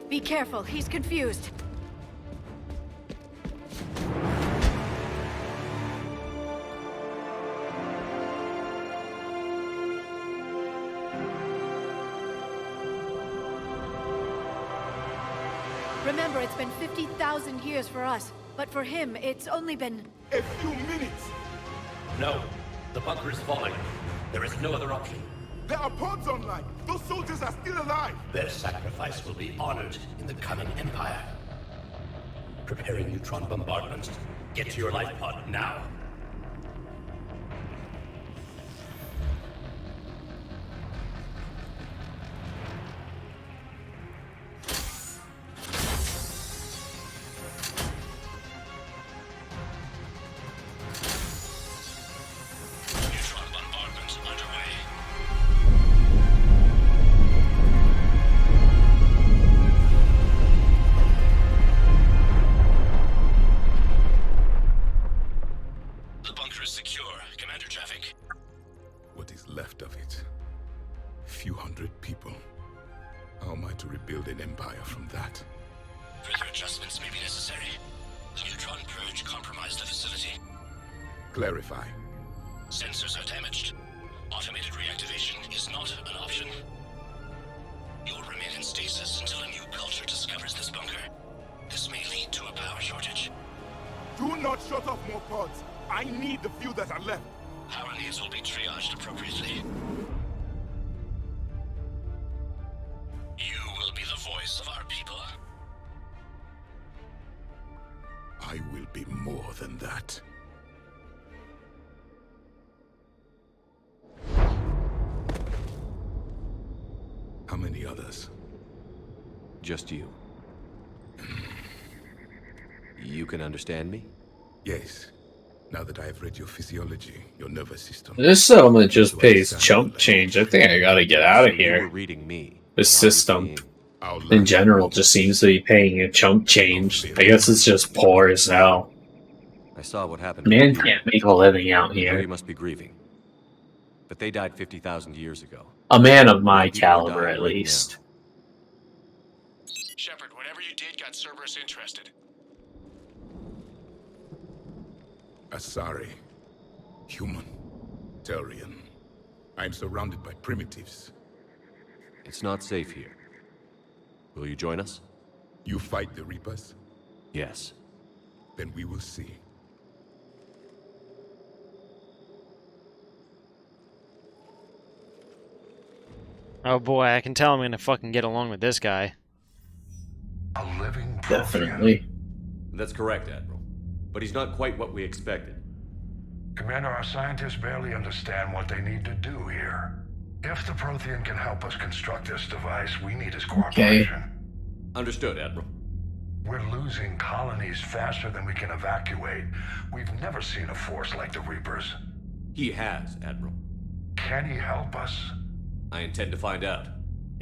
Speaker 12: Be careful, he's confused. Remember, it's been 50,000 years for us, but for him, it's only been...
Speaker 10: A few minutes! No. The bunker is falling. There is no other option.
Speaker 1: There are pods online! Those soldiers are still alive!
Speaker 10: Their sacrifice will be honored in the coming Empire. Preparing neutron bombardment. Get to your life pod now. Neutron bombardment underway. The bunker is secure. Commander traffic.
Speaker 1: What is left of it? Few hundred people. How am I to rebuild an empire from that?
Speaker 10: Further adjustments may be necessary. The neutron purge compromised the facility.
Speaker 1: Clarify.
Speaker 10: Sensors are damaged. Automated reactivation is not an option. You'll remain in stasis until a new culture discovers this bunker. This may lead to a power shortage.
Speaker 1: Do not shut off more pods! I need the few that are left!
Speaker 10: Power needs will be triaged appropriately. You will be the voice of our people.
Speaker 1: I will be more than that. How many others?
Speaker 21: Just you. You can understand me?
Speaker 1: Yes. Now that I have read your physiology, your nervous system.
Speaker 6: This settlement just pays chump change. I think I gotta get out of
Speaker 21: You
Speaker 6: here.
Speaker 21: were reading me.
Speaker 6: This system, in general, just seems to be paying a chump change. I guess it's just poor as hell.
Speaker 21: I saw what happened.
Speaker 6: Man
Speaker 21: to
Speaker 6: can't make a living out
Speaker 21: I know
Speaker 6: here.
Speaker 21: you must be grieving. But they died 50,000 years ago.
Speaker 6: A man of my
Speaker 21: People are
Speaker 6: caliber,
Speaker 21: dying
Speaker 6: at
Speaker 21: right
Speaker 6: least.
Speaker 18: Shepard, whatever you did got Cerberus interested.
Speaker 1: Asari. Human. Turian. I am surrounded by primitives.
Speaker 21: It's not safe here. Will you join us?
Speaker 1: You fight the Reapers?
Speaker 21: Yes.
Speaker 1: Then we will see.
Speaker 5: Oh boy, I can tell I'm gonna fucking get along with this guy.
Speaker 1: A living
Speaker 6: Definitely.
Speaker 21: That's correct, Admiral. But he's not quite what we expected.
Speaker 13: Commander, our scientists barely understand what they need to do here. If the Prothean can help us construct this device, we need his cooperation.
Speaker 21: Understood, Admiral.
Speaker 13: We're losing colonies faster than we can evacuate. We've never seen a force like the Reapers.
Speaker 21: He has, Admiral.
Speaker 13: Can he help us?
Speaker 21: I intend to find out.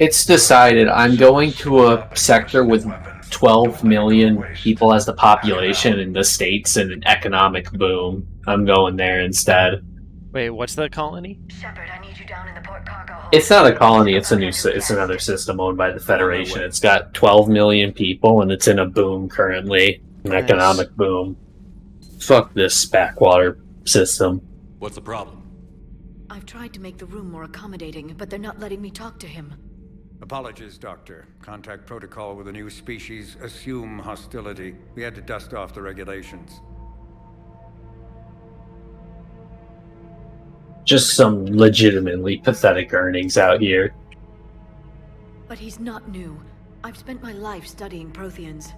Speaker 6: It's decided I'm going to a sector with 12 million people as the population in the States and an economic boom. I'm going there instead.
Speaker 5: Wait, what's the colony?
Speaker 12: Shepard, I need you down in the port cargo hold.
Speaker 6: It's not a colony, it's another system owned by the Federation. It's got 12 million people and it's in a boom currently. An
Speaker 5: Nice.
Speaker 6: economic boom. Fuck this backwater system.
Speaker 21: What's the problem?
Speaker 12: I've tried to make the room more accommodating, but they're not letting me talk to him.
Speaker 11: Apologies, Doctor. Contact protocol with a new species. Assume hostility. We had to dust off the regulations.
Speaker 6: Just some legitimately pathetic earnings out here.
Speaker 12: But he's not new. I've spent my life studying Protheans.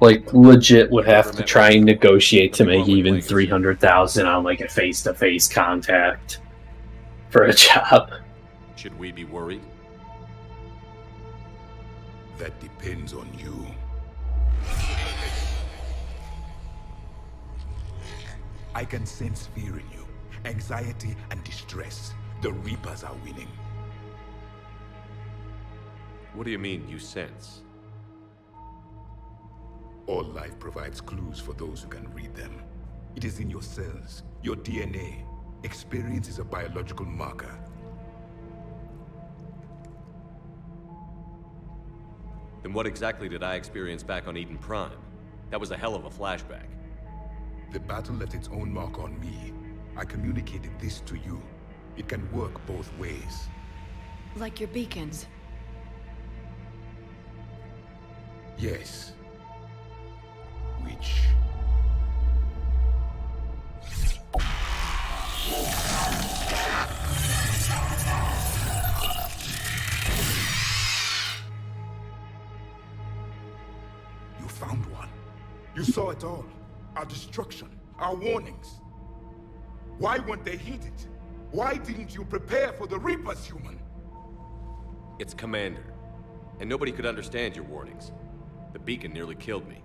Speaker 6: Like, legit would have to try and negotiate to make even 300,000 on, like, a face-to-face contact for a job.
Speaker 21: Should we be worried?
Speaker 1: That depends on you. I can sense fear in you, anxiety and distress. The Reapers are winning.
Speaker 21: What do you mean, you sense?
Speaker 1: All life provides clues for those who can read them. It is in your cells, your DNA. Experience is a biological marker.
Speaker 21: Then what exactly did I experience back on Eden Prime? That was a hell of a flashback.
Speaker 1: The battle left its own mark on me. I communicated this to you. It can work both ways.
Speaker 12: Like your beacons.
Speaker 1: Yes. Which... You found one. You saw it all. Our destruction, our warnings. Why weren't they heeded? Why didn't you prepare for the Reapers, human?
Speaker 21: It's Commander. And nobody could understand your warnings. The beacon nearly killed me.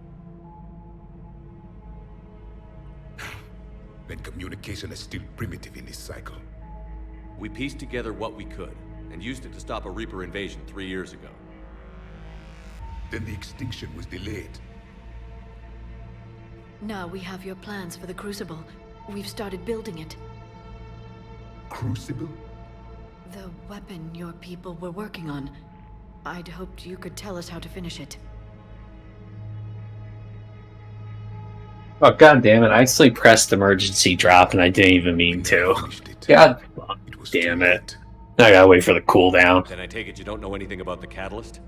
Speaker 1: Then communication is still primitive in this cycle.
Speaker 21: We pieced together what we could, and used it to stop a Reaper invasion 3 years ago.
Speaker 1: Then the extinction was delayed.
Speaker 12: Now we have your plans for the Crucible. We've started building it.
Speaker 1: Crucible?
Speaker 12: The weapon your people were working on. I'd hoped you could tell us how to finish it.
Speaker 6: Oh, god damn it. I actually pressed emergency drop and I didn't even mean to. God damn it. I gotta wait for the cooldown.
Speaker 21: Then I take it you don't know anything about the catalyst?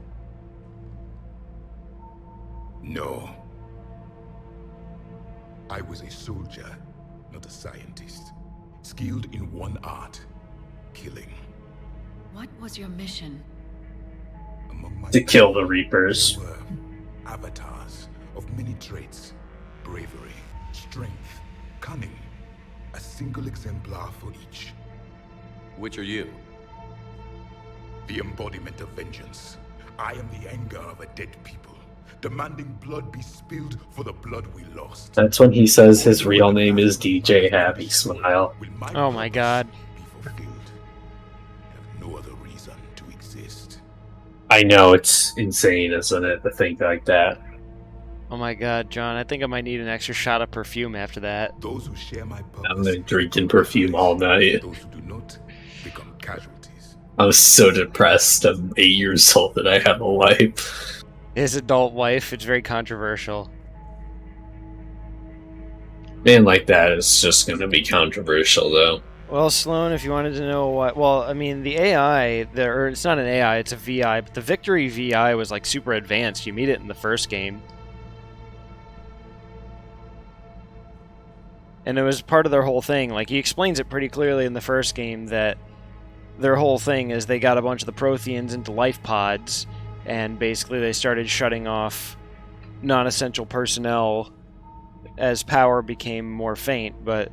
Speaker 1: No. I was a soldier, not a scientist. Skilled in one art, killing.
Speaker 12: What was your mission?
Speaker 6: To kill the Reapers.
Speaker 1: There were avatars of many traits. Bravery, strength, cunning. A single exemplar for each.
Speaker 21: Which are you?
Speaker 1: The embodiment of vengeance. I am the anger of a dead people, demanding blood be spilled for the blood we lost.
Speaker 6: That's when he says his real name is DJ Happy Smile.
Speaker 5: Oh my god.
Speaker 1: No other reason to exist.
Speaker 6: I know, it's insane, isn't it, to think like that.
Speaker 5: Oh my god, John, I think I might need an extra shot of perfume after that.
Speaker 1: Those who share my purpose,
Speaker 6: I'm gonna drinking perfume all night.
Speaker 1: those who do not become casualties.
Speaker 6: I was so depressed. I'm 8 years old that I have a wife.
Speaker 5: His adult wife, it's very controversial.
Speaker 6: Man like that is just gonna be controversial, though.
Speaker 5: Well, Sloan, if you wanted to know what... Well, I mean, the AI, or it's not an AI, it's a VI, but the Victory VI was, like, super advanced. You meet it in the first game. And it was part of their whole thing. Like, he explains it pretty clearly in the first game that their whole thing is they got a bunch of the Protheans into life pods, and basically they started shutting off non-essential personnel as power became more faint, but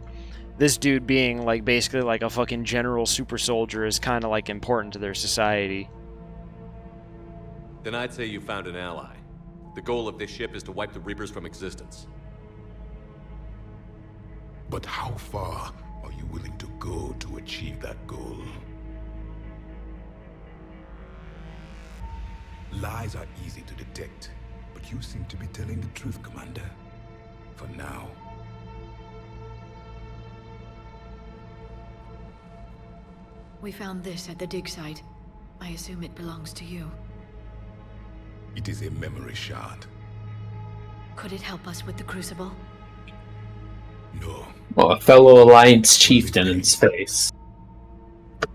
Speaker 5: this dude being, like, basically like a fucking general super soldier is kind of, like, important to their society.
Speaker 21: Then I'd say you found an ally. The goal of this ship is to wipe the Reapers from existence.
Speaker 1: But how far are you willing to go to achieve that goal? Lies are easy to detect, but you seem to be telling the truth, Commander. For now.
Speaker 12: We found this at the dig site. I assume it belongs to you.
Speaker 1: It is a memory shard.
Speaker 12: Could it help us with the Crucible?
Speaker 1: No.
Speaker 6: Well, a fellow Alliance chieftain in space.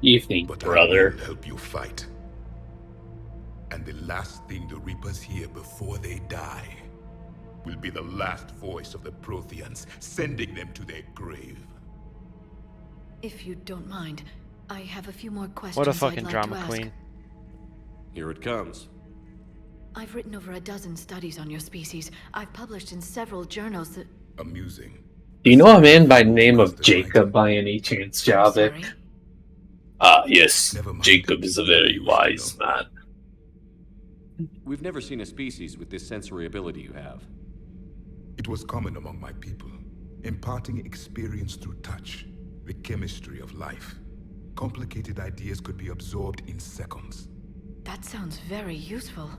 Speaker 6: Evening,
Speaker 1: but
Speaker 6: brother.
Speaker 1: I will help you fight. And the last thing the Reapers hear before they die will be the last voice of the Protheans, sending them to their grave.
Speaker 12: If you don't mind, I have a few more questions
Speaker 5: What a
Speaker 12: I'd
Speaker 5: fucking
Speaker 12: like
Speaker 5: drama
Speaker 12: to ask.
Speaker 5: queen.
Speaker 21: Here it comes.
Speaker 12: I've written over a dozen studies on your species. I've published in several journals that...
Speaker 1: Amusing.
Speaker 6: Do you know a man by the name of Jacob by any chance, Javik?
Speaker 12: sorry?
Speaker 6: Yes. Jacob is a very wise man.
Speaker 21: We've never seen a species with this sensory ability you have.
Speaker 1: It was common among my people, imparting experience through touch, the chemistry of life. Complicated ideas could be absorbed in seconds.
Speaker 12: That sounds very useful.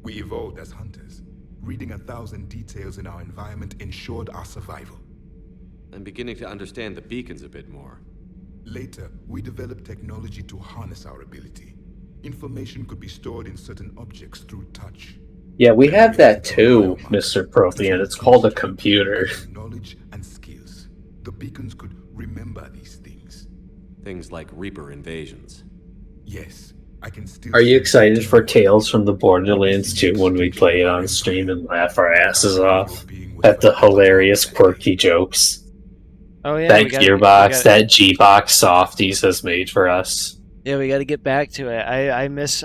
Speaker 1: We evolved as hunters. Reading 1,000 details in our environment ensured our survival.
Speaker 21: I'm beginning to understand the beacons a bit more.
Speaker 1: Later, we developed technology to harness our ability. Information could be stored in certain objects through touch.
Speaker 6: Yeah, we have that too, Mr. Prothean. It's called a computer.
Speaker 1: Knowledge and skills. The beacons could remember these things.
Speaker 21: Things like Reaper invasions.
Speaker 1: Yes, I can still...
Speaker 6: Are you excited for Tales from the Borderlands 2 when we play it on stream and laugh our asses off at the hilarious, quirky jokes
Speaker 5: Oh yeah,
Speaker 6: that Gearbox, that G-Box Softies has made for us?
Speaker 5: Yeah, we got to get back to it. I miss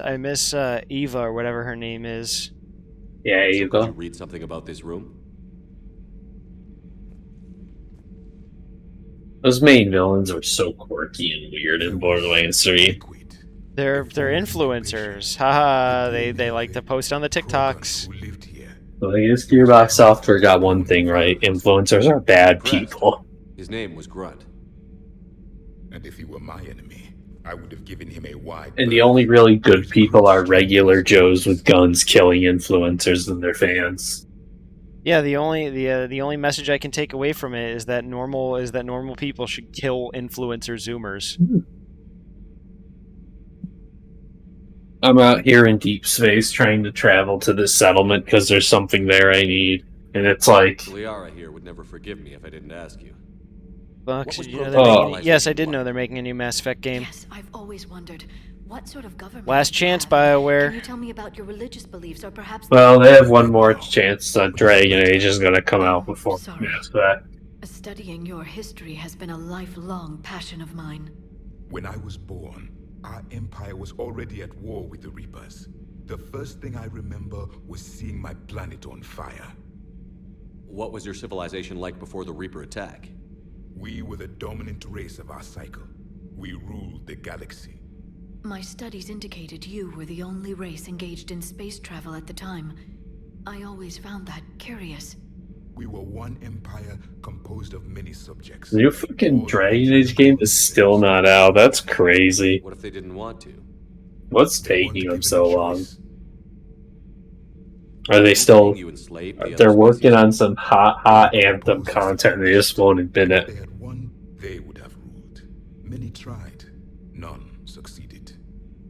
Speaker 5: Eva or whatever her name is.
Speaker 6: Yeah,
Speaker 21: So
Speaker 6: Eva.
Speaker 21: could you read something about this room?
Speaker 6: Those main villains are so quirky and weird in Borderlands 3.
Speaker 5: They're influencers. Haha, they like to post on the TikToks.
Speaker 6: Well, I guess Gearbox Software got one thing right. Influencers are bad people.
Speaker 21: His name was Grunt.
Speaker 1: And if he were my enemy, I would have given him a wide...
Speaker 6: And the only really good people are regular Joes with guns killing influencers and their fans.
Speaker 5: Yeah, the only message I can take away from it is that normal people should kill influencer Zoomers.
Speaker 6: I'm out here in deep space trying to travel to this settlement because there's something there I need. And it's like...
Speaker 21: Liara here would never forgive me if I didn't ask you.
Speaker 5: Bucks,
Speaker 21: What was
Speaker 5: you know,
Speaker 21: Prothean
Speaker 5: yes, I did know they're making a new Mass Effect game.
Speaker 12: Yes, I've always wondered, what sort of government...
Speaker 5: Last chance,
Speaker 12: Can
Speaker 5: BioWare.
Speaker 12: you tell me about your religious beliefs, or perhaps...
Speaker 6: Well, they have one more chance. Dragon Age is going to come out before Mass Effect.
Speaker 12: Studying your history has been a lifelong passion of mine.
Speaker 1: When I was born, our empire was already at war with the Reapers. The first thing I remember was seeing my planet on fire.
Speaker 21: What was your civilization like before the Reaper attack?
Speaker 1: We were the dominant race of our cycle. We ruled the galaxy.
Speaker 12: My studies indicated you were the only race engaged in space travel at the time. I always found that curious.
Speaker 1: We were one empire composed of many subjects.
Speaker 6: The new fucking Dragon Age game is still not out. That's crazy.
Speaker 21: What if they didn't want to?
Speaker 6: What's taking them so long? Are they still... They're working on some hot Anthem content and they just won't admit it.
Speaker 1: If they had won, they would have ruled. Many tried. None succeeded.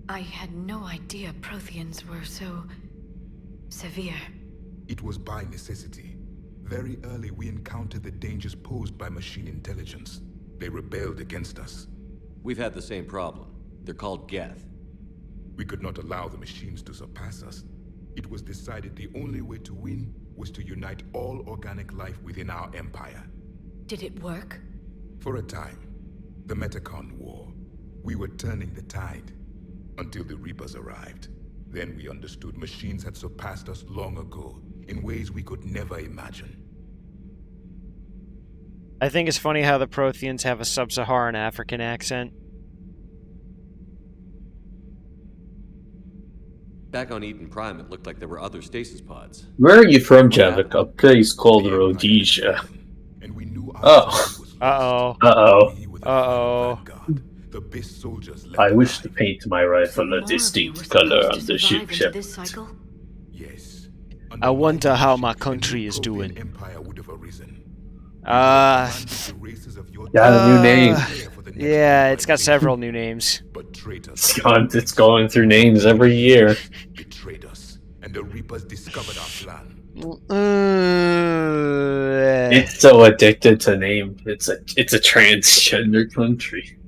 Speaker 12: I had no idea Protheans were so... severe.
Speaker 1: It was by necessity. Very early we encountered the dangers posed by machine intelligence. They rebelled against us.
Speaker 21: We've had the same problem. They're called Geth.
Speaker 1: We could not allow the machines to surpass us. It was decided the only way to win was to unite all organic life within our empire.
Speaker 12: Did it work?
Speaker 1: For a time. The Metacon War. We were turning the tide. Until the Reapers arrived. Then we understood machines had surpassed us long ago, in ways we could never imagine.
Speaker 5: I think it's funny how the Protheans have a sub-Saharan African accent.
Speaker 21: Back on Eden Prime, it looked like there were other stasis pods.
Speaker 6: Where are you from, Javik? A place called Rhodesia. Oh.
Speaker 5: Uh-oh.
Speaker 6: Uh-oh.
Speaker 5: Uh-oh.
Speaker 1: The best soldiers left
Speaker 6: I wish to paint my rifle a distinct color on the ship shepherd.
Speaker 12: This cycle?
Speaker 1: Yes.
Speaker 5: I wonder how my country is doing.
Speaker 1: Empire would have arisen.
Speaker 5: Got
Speaker 6: a new name.
Speaker 5: Yeah, it's got several new names.
Speaker 6: It's going through names every year.
Speaker 1: Betrayed us, and the Reapers discovered our plan.
Speaker 6: It's so addicted to name. It's a transgender country.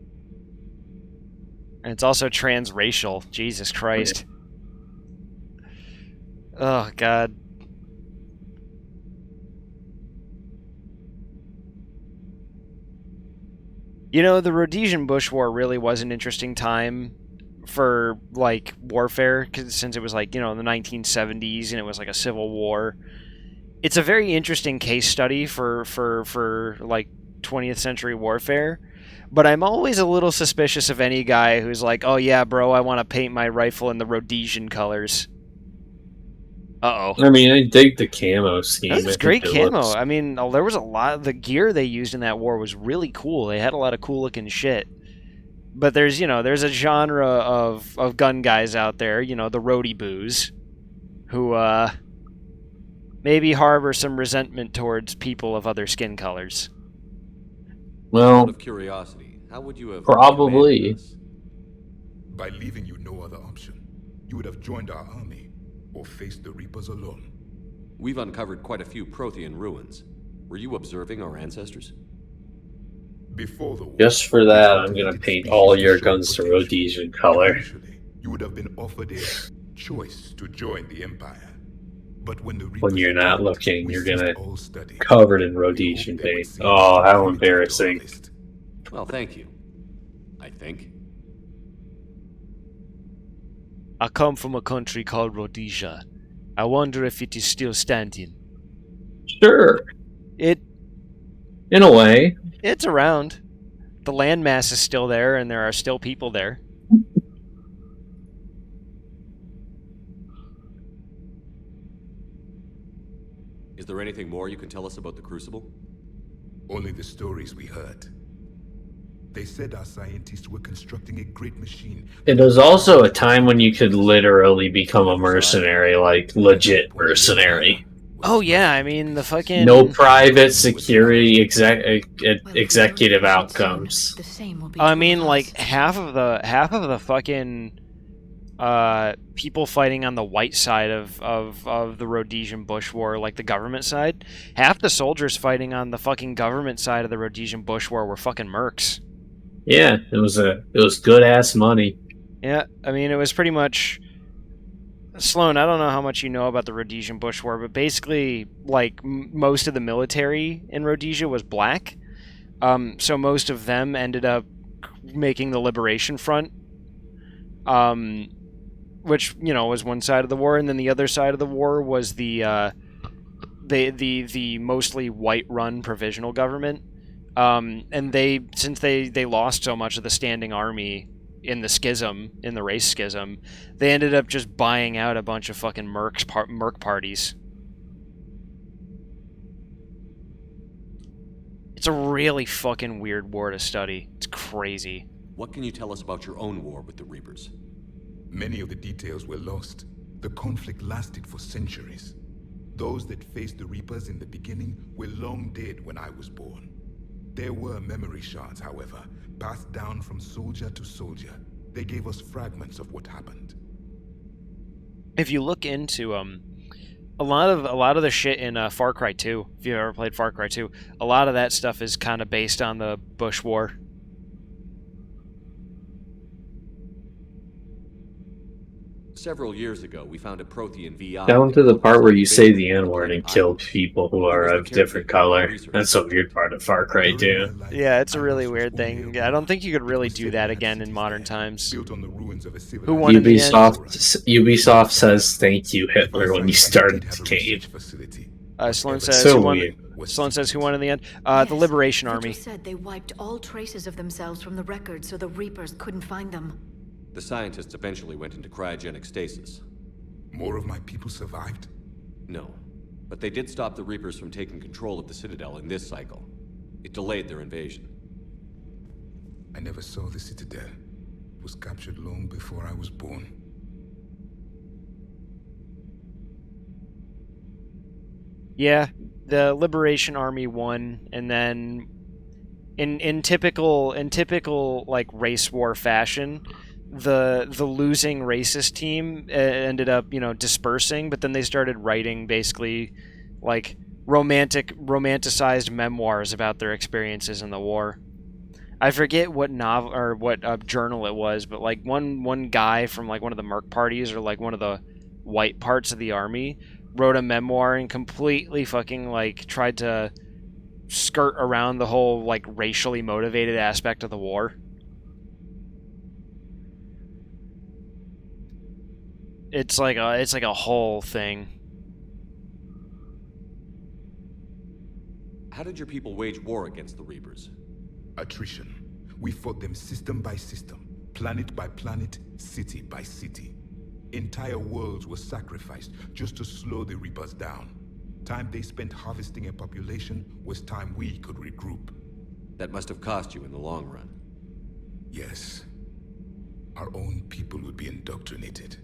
Speaker 5: And it's also transracial. Jesus Christ. Oh, God. You know, the Rhodesian Bush War really was an interesting time for, like, warfare, since it was, like, you know, in the 1970s, and it was, like, a civil war. It's a very interesting case study for like, 20th century warfare, but I'm always a little suspicious of any guy who's like, oh, yeah, bro, I want to paint my rifle in the Rhodesian colors. Uh-oh.
Speaker 6: I mean, I dig the camo scheme.
Speaker 5: That's great camo. I mean, there was a lot of the gear they used in that war was really cool. They had a lot of cool looking shit. But there's, you know, there's a genre of gun guys out there, you know, the roadie boos, who maybe harbor some resentment towards people of other skin colors.
Speaker 6: Well,
Speaker 21: out of curiosity, how would you have
Speaker 6: probably
Speaker 1: by leaving you no other option? You would have joined our army or faced the Reapers alone.
Speaker 21: We've uncovered quite a few Prothean ruins. Were you observing our ancestors?
Speaker 1: Before the war,
Speaker 6: just for that, I'm gonna paint all your guns to Rhodesian color.
Speaker 1: You would have been offered a choice to join the Empire. But when
Speaker 6: you're not looking, you're gonna covered in Rhodesian paint. Oh, how embarrassing.
Speaker 21: Well, thank you. I think.
Speaker 5: I come from a country called Rhodesia. I wonder if it is still standing.
Speaker 6: Sure.
Speaker 5: In
Speaker 6: a way.
Speaker 5: It's around. The landmass is still there, and there are still people there.
Speaker 21: Is there anything more you can tell us about the Crucible?
Speaker 1: Only the stories we heard. They said our scientists were constructing a great machine.
Speaker 6: It was also a time when you could literally become a mercenary, like legit mercenary.
Speaker 5: Oh yeah, I mean the fucking
Speaker 6: no private security executive outcomes.
Speaker 5: I mean, like half of the fucking people fighting on the white side of the Rhodesian Bush War, like the government side, half the soldiers fighting on the fucking government side of the Rhodesian Bush War were fucking mercs.
Speaker 6: Yeah, it was good ass money.
Speaker 5: Yeah, I mean it was pretty much. Sloan, I don't know how much you know about the Rhodesian Bush War, but basically, like most of the military in Rhodesia was black, so most of them ended up making the Liberation Front, which was one side of the war, and then the other side of the war was the mostly white-run provisional government. And since they lost so much of the standing army in the race schism, they ended up just buying out a bunch of fucking merc parties. It's a really fucking weird war to study. It's crazy.
Speaker 21: What can you tell us about your own war with the Reapers?
Speaker 1: Many of the details were lost. The conflict lasted for centuries. Those that faced the Reapers in the beginning were long dead when I was born. There were memory shards, however, passed down from soldier to soldier. They gave us fragments of what happened.
Speaker 5: If you look into a lot of the shit in Far Cry 2, if you've ever played Far Cry 2, a lot of that stuff is kind of based on the Bush War.
Speaker 21: Several years ago, we found a Prothean VI.
Speaker 6: Down to the part where you say the N-word and kill people who are of different color. That's a weird part of Far Cry 2.
Speaker 5: Yeah, it's a really weird thing. I don't think you could really do that again in modern times. Who won
Speaker 6: Ubisoft says thank you, Hitler, when you started the game.
Speaker 5: Sloan says, Sloan says, who won in the end? The Liberation Army.
Speaker 12: Said they wiped all traces of themselves from the record so the Reapers couldn't find them.
Speaker 21: The scientists eventually went into cryogenic stasis.
Speaker 1: More of my people survived?
Speaker 21: No, but they did stop the Reapers from taking control of the Citadel in this cycle. It delayed their invasion.
Speaker 1: I never saw the Citadel. It was captured long before I was born.
Speaker 5: Yeah, the Liberation Army won, and then in typical like race war fashion, the losing racist team ended up dispersing, but then they started writing basically like romanticized memoirs about their experiences in the war. I forget what novel or what journal it was, but like one guy from like one of the Merc parties or like one of the white parts of the army wrote a memoir and completely fucking like tried to skirt around the whole like racially motivated aspect of the war. It's like a whole thing.
Speaker 21: How did your people wage war against the Reapers?
Speaker 1: Attrition. We fought them system by system, planet by planet, city by city. Entire worlds were sacrificed just to slow the Reapers down. Time they spent harvesting a population was time we could regroup.
Speaker 21: That must have cost you in the long run.
Speaker 1: Yes. Our own people would be indoctrinated,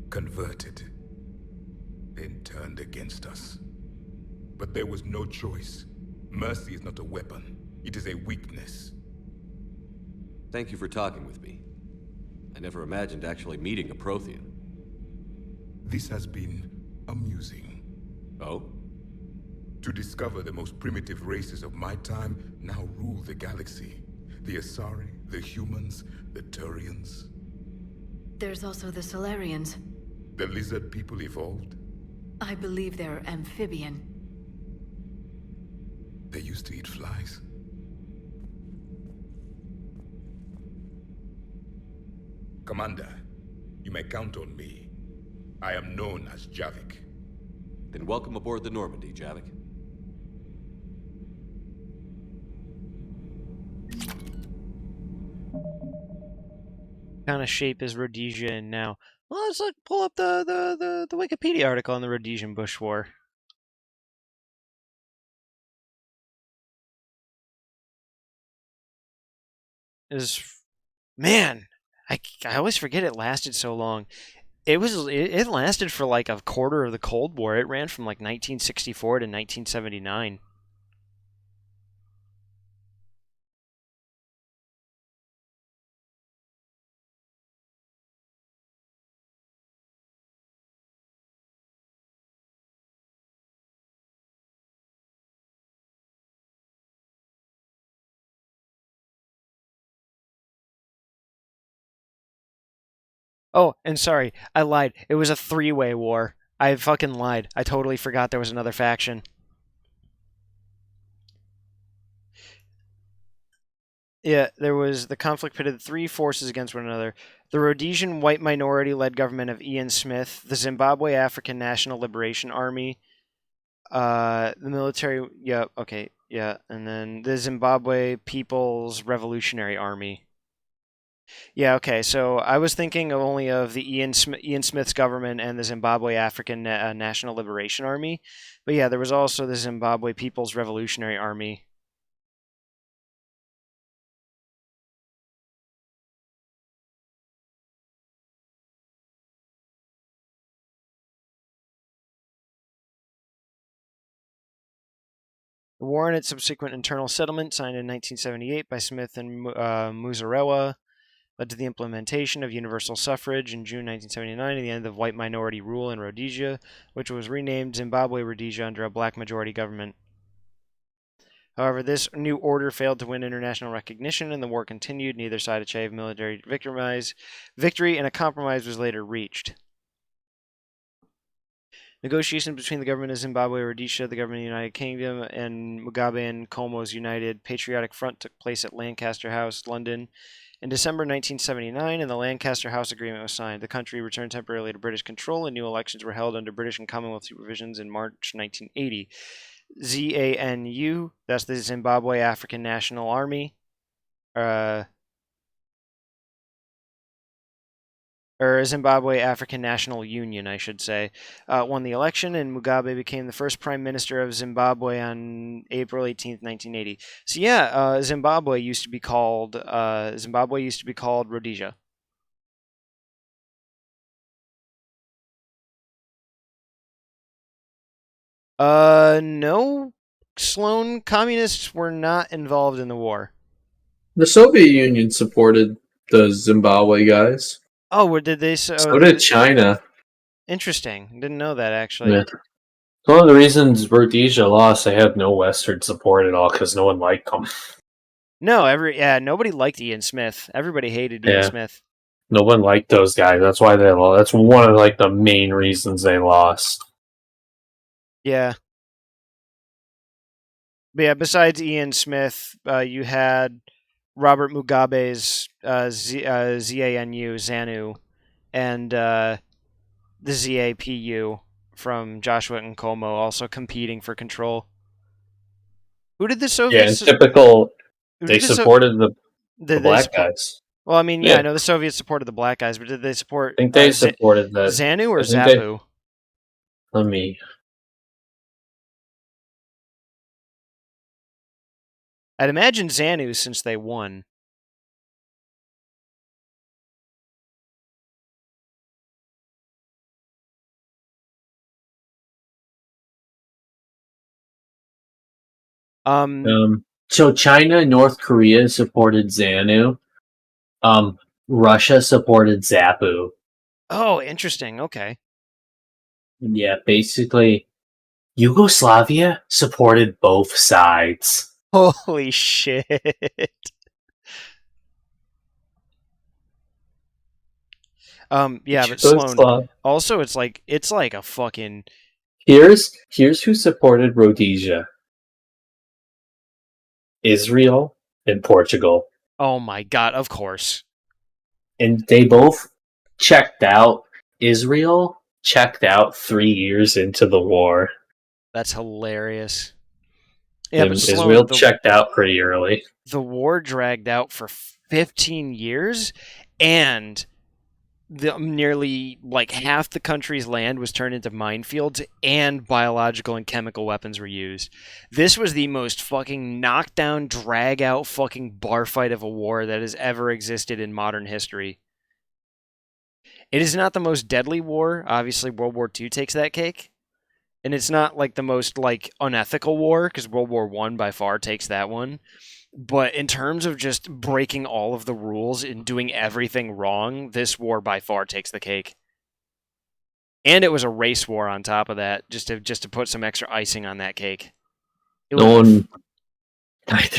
Speaker 1: converted, then turned against us. But there was no choice. Mercy is not a weapon. It is a weakness.
Speaker 21: Thank you for talking with me. I never imagined actually meeting a Prothean.
Speaker 1: This has been amusing.
Speaker 21: Oh?
Speaker 1: To discover the most primitive races of my time now rule the galaxy. The Asari, the humans, the Turians.
Speaker 12: There's also the Solarians.
Speaker 1: The lizard people evolved.
Speaker 12: I believe they're amphibian.
Speaker 1: They used to eat flies. Commander, you may count on me. I am known as Javik.
Speaker 21: Then welcome aboard the Normandy, Javik.
Speaker 5: What kind of shape is Rhodesia in now? Well, let's pull up the Wikipedia article on the Rhodesian Bush War. Man, I always forget it lasted so long. It lasted for like a quarter of the Cold War. It ran from like 1964 to 1979. Oh, and sorry, I lied. It was a three-way war. I fucking lied. I totally forgot there was another faction. Yeah, there was the conflict pitted three forces against one another. The Rhodesian white minority-led government of Ian Smith, the Zimbabwe African National Liberation Army, the military, yeah, okay, yeah, and then the Zimbabwe People's Revolutionary Army. Yeah, okay. So I was thinking only of the Ian Smith's government and the Zimbabwe African National Liberation Army, but yeah, there was also the Zimbabwe People's Revolutionary Army. The war and its subsequent internal settlement, signed in 1978 by Smith and Muzorewa, led to the implementation of universal suffrage in June 1979 and the end of white minority rule in Rhodesia, which was renamed Zimbabwe Rhodesia under a black majority government. However, this new order failed to win international recognition, and the war continued. Neither side achieved military victory, and a compromise was later reached. Negotiations between the government of Zimbabwe, Rhodesia, the government of the United Kingdom, and Mugabe and Nkomo's United Patriotic Front took place at Lancaster House, London, in December 1979, and the Lancaster House Agreement was signed. The country returned temporarily to British control, and new elections were held under British and Commonwealth supervisions in March 1980. ZANU, that's the Zimbabwe African National Army, or Zimbabwe African National Union, I should say, won the election, and Mugabe became the first prime minister of Zimbabwe on April 18th, 1980. So yeah, Zimbabwe used to be called Rhodesia. No, Sloan communists were not involved in the war.
Speaker 6: The Soviet Union supported the Zimbabwe guys.
Speaker 5: Oh, did they?
Speaker 6: So did China.
Speaker 5: Interesting. Didn't know that, actually.
Speaker 6: Yeah. One of the reasons Rhodesia lost, they had no Western support at all because no one liked them.
Speaker 5: No, nobody liked Ian Smith. Everybody hated Ian
Speaker 6: Yeah.
Speaker 5: Smith.
Speaker 6: No one liked those guys. That's why they lost. That's one of like the main reasons they lost.
Speaker 5: Yeah. But yeah, besides Ian Smith, you had Robert Mugabe's ZANU, ZANU, and the ZAPU from Joshua and Como also competing for control. Who did the Soviets?
Speaker 6: Yeah, in typical, they supported the black guys.
Speaker 5: Well, I mean, yeah, I know the Soviets supported the black guys, but did they support?
Speaker 6: I think they supported that.
Speaker 5: ZANU or ZAPU?
Speaker 6: Let me.
Speaker 5: I'd imagine ZANU since they won.
Speaker 6: So China and North Korea supported ZANU. Russia supported ZAPU.
Speaker 5: Oh, interesting. Okay.
Speaker 6: Yeah, basically, Yugoslavia supported both sides.
Speaker 5: Holy shit. Yeah, but Sloan. Also, it's like a fucking.
Speaker 6: Here's who supported Rhodesia. Israel and Portugal.
Speaker 5: Oh my god, of course.
Speaker 6: And they both checked out. Israel checked out 3 years into the war.
Speaker 5: That's hilarious. Yeah, but
Speaker 6: Israel checked out pretty early.
Speaker 5: The war dragged out for 15 years, and nearly like half the country's land was turned into minefields, and biological and chemical weapons were used. This was the most fucking knockdown, drag out fucking bar fight of a war that has ever existed in modern history. It is not the most deadly war. Obviously, World War II takes that cake. And it's not like the most like unethical war, because World War I by far takes that one. But in terms of just breaking all of the rules and doing everything wrong, this war by far takes the cake. And it was a race war on top of that, just to put some extra icing on that cake.
Speaker 6: Neither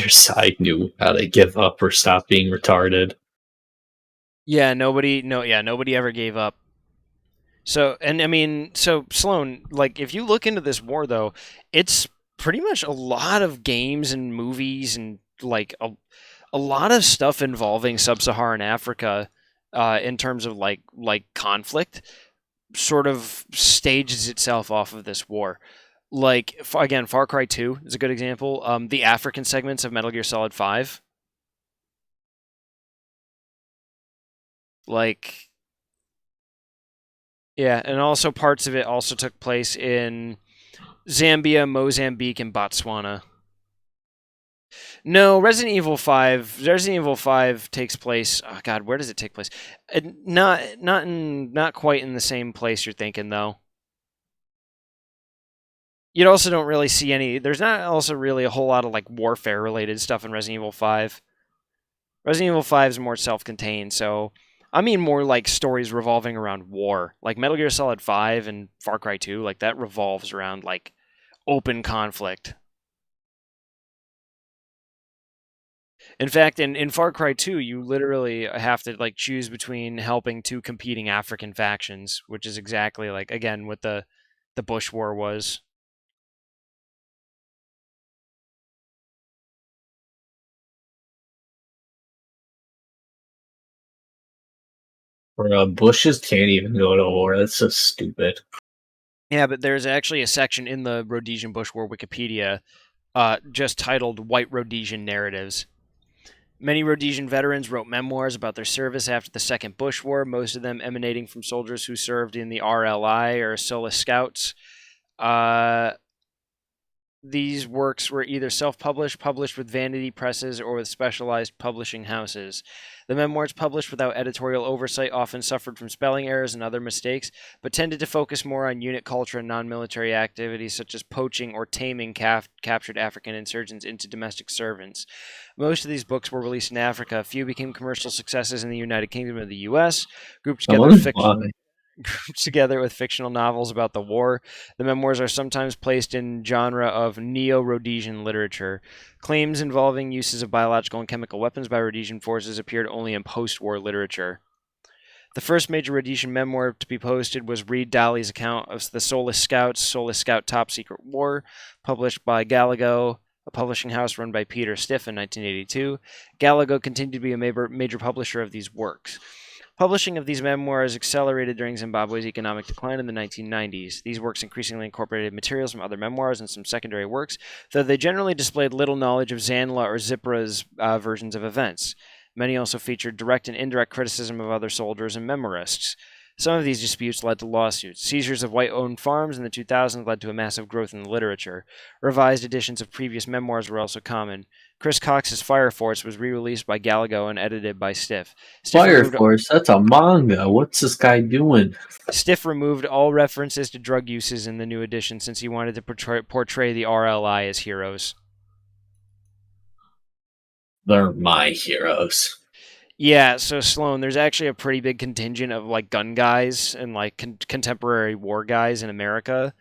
Speaker 6: side knew how to give up or stop being retarded.
Speaker 5: Yeah, nobody ever gave up. So Sloan, like, if you look into this war, though, it's pretty much a lot of games and movies and like a lot of stuff involving sub-Saharan Africa, in terms of like conflict, sort of stages itself off of this war. Like, again, Far Cry 2 is a good example. The African segments of Metal Gear Solid 5. Like, yeah, and also parts of it also took place in Zambia, Mozambique, and Botswana. No, Resident Evil 5 takes place. Oh god, where does it take place? Not quite in the same place you're thinking, though. You also don't really see any. There's not also really a whole lot of like warfare related stuff in Resident Evil 5. Resident Evil 5 is more self-contained, so I mean more like stories revolving around war. Like Metal Gear Solid 5 and Far Cry 2, like that revolves around like open conflict. In fact, in Far Cry 2, you literally have to like choose between helping two competing African factions, which is exactly like, again, what the Bush War was.
Speaker 6: Bushes can't even go to war. That's so stupid.
Speaker 5: Yeah, but there's actually a section in the Rhodesian Bush War Wikipedia just titled White Rhodesian Narratives. Many Rhodesian veterans wrote memoirs about their service after the Second Bush War, most of them emanating from soldiers who served in the RLI or Sola Scouts. These works were either self-published, published with vanity presses, or with specialized publishing houses. The memoirs, published without editorial oversight, often suffered from spelling errors and other mistakes, but tended to focus more on unit culture and non-military activities such as poaching or taming captured African insurgents into domestic servants. Most of these books were released in Africa. A few became commercial successes in the United Kingdom and the U.S. Grouped together fiction. grouped together with fictional novels about the war. The memoirs are sometimes placed in genre of Neo-Rhodesian literature. Claims involving uses of biological and chemical weapons by Rhodesian forces appeared only in post-war literature. The first major Rhodesian memoir to be posted was Reed Daly's account of the Soulless Scout Top Secret War, published by Galago, a publishing house run by Peter Stiff in 1982. Galago continued to be a major publisher of these works. Publishing of these memoirs accelerated during Zimbabwe's economic decline in the 1990s. These works increasingly incorporated materials from other memoirs and some secondary works, though they generally displayed little knowledge of Zanla or Zipra's versions of events. Many also featured direct and indirect criticism of other soldiers and memoirists. Some of these disputes led to lawsuits. Seizures of white-owned farms in the 2000s led to a massive growth in the literature. Revised editions of previous memoirs were also common. Chris Cox's Fire Force was re-released by Galago and edited by Stiff.
Speaker 6: Fire Force? That's a manga. What's this guy doing?
Speaker 5: Stiff removed all references to drug uses in the new edition since he wanted to portray the RLI as heroes.
Speaker 6: They're my heroes.
Speaker 5: Yeah, so Sloan, there's actually a pretty big contingent of like gun guys and like contemporary war guys in America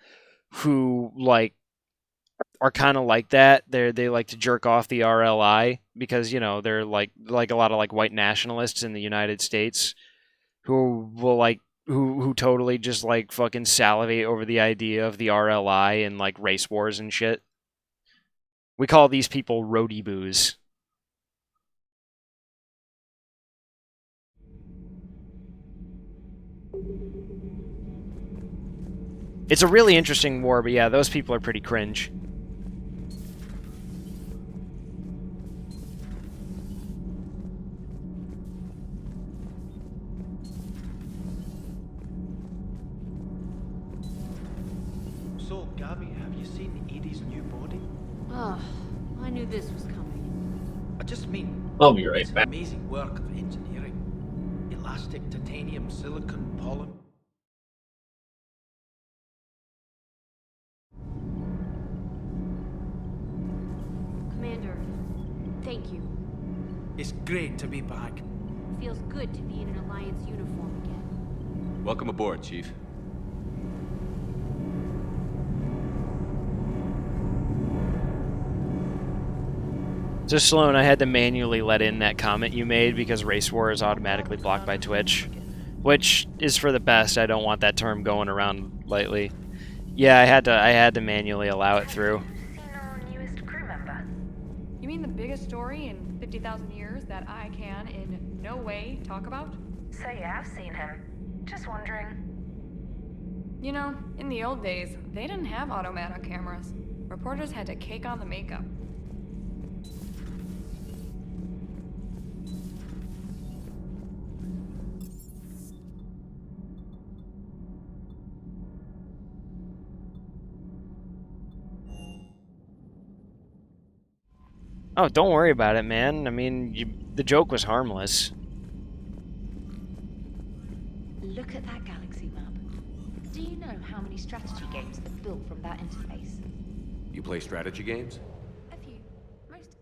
Speaker 5: who like are kind of like that. They like to jerk off the RLI because, you know, they're like a lot of like white nationalists in the United States who will like who totally just like fucking salivate over the idea of the RLI and like race wars and shit. We call these people roadie boos. It's a really interesting war, but yeah, those people are pretty cringe.
Speaker 4: So, Gabby, have you seen Edie's new body?
Speaker 15: Oh, I knew this was coming.
Speaker 4: I just mean,
Speaker 6: I'll be right
Speaker 4: it's
Speaker 6: back.
Speaker 4: amazing work of engineering. Elastic, titanium, silicon, polymer.
Speaker 14: Commander, thank you.
Speaker 4: It's great to be back.
Speaker 14: Feels good to be in an Alliance uniform again.
Speaker 21: Welcome aboard, Chief.
Speaker 5: So Sloan, I had to manually let in that comment you made because race war is automatically blocked by Twitch, which is for the best. I don't want that term going around lightly. Yeah, I had to manually allow it through.
Speaker 22: You mean the biggest story in 50,000 years that I can in no way talk about?
Speaker 19: So you have seen him. Just wondering.
Speaker 22: You know, in the old days, they didn't have automatic cameras. Reporters had to cake on the makeup.
Speaker 5: Oh, don't worry about it, man. I mean, the joke was harmless.
Speaker 23: Look at that galaxy map. Do you know how many strategy games are built from that interface?
Speaker 21: You play strategy games?
Speaker 23: A few. Most.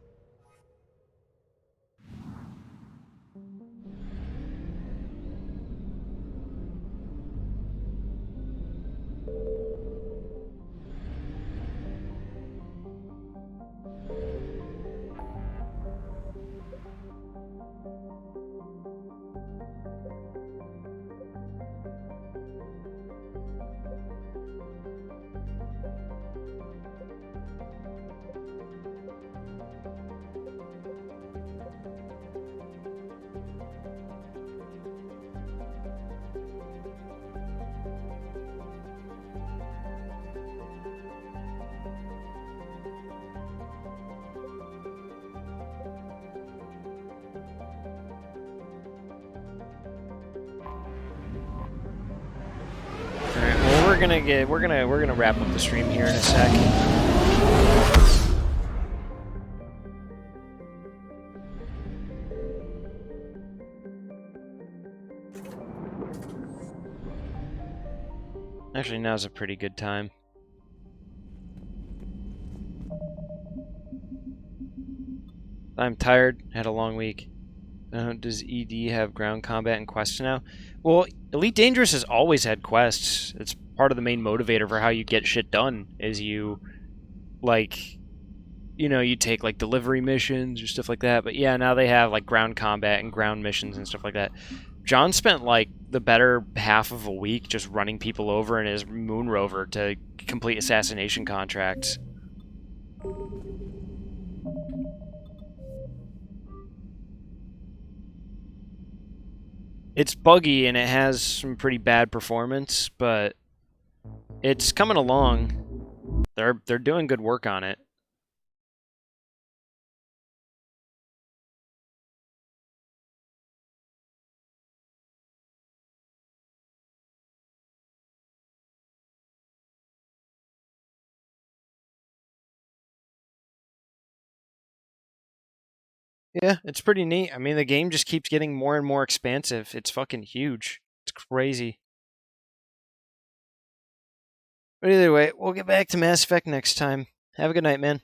Speaker 5: Alright, well we're gonna wrap up the stream here in a sec. Actually, now's a pretty good time. I'm tired, had a long week. Does ED have ground combat and quests now? Well, Elite Dangerous has always had quests. It's part of the main motivator for how you get shit done, is you, like, you know, you take, like, delivery missions or stuff like that. But yeah, now they have, like, ground combat and ground missions and stuff like that. John spent, like, the better half of a week just running people over in his moon rover to complete assassination contracts. It's buggy and it has some pretty bad performance, but it's coming along. They're doing good work on it. Yeah, it's pretty neat. I mean, the game just keeps getting more and more expansive. It's fucking huge. It's crazy. But either way, we'll get back to Mass Effect next time. Have a good night, man.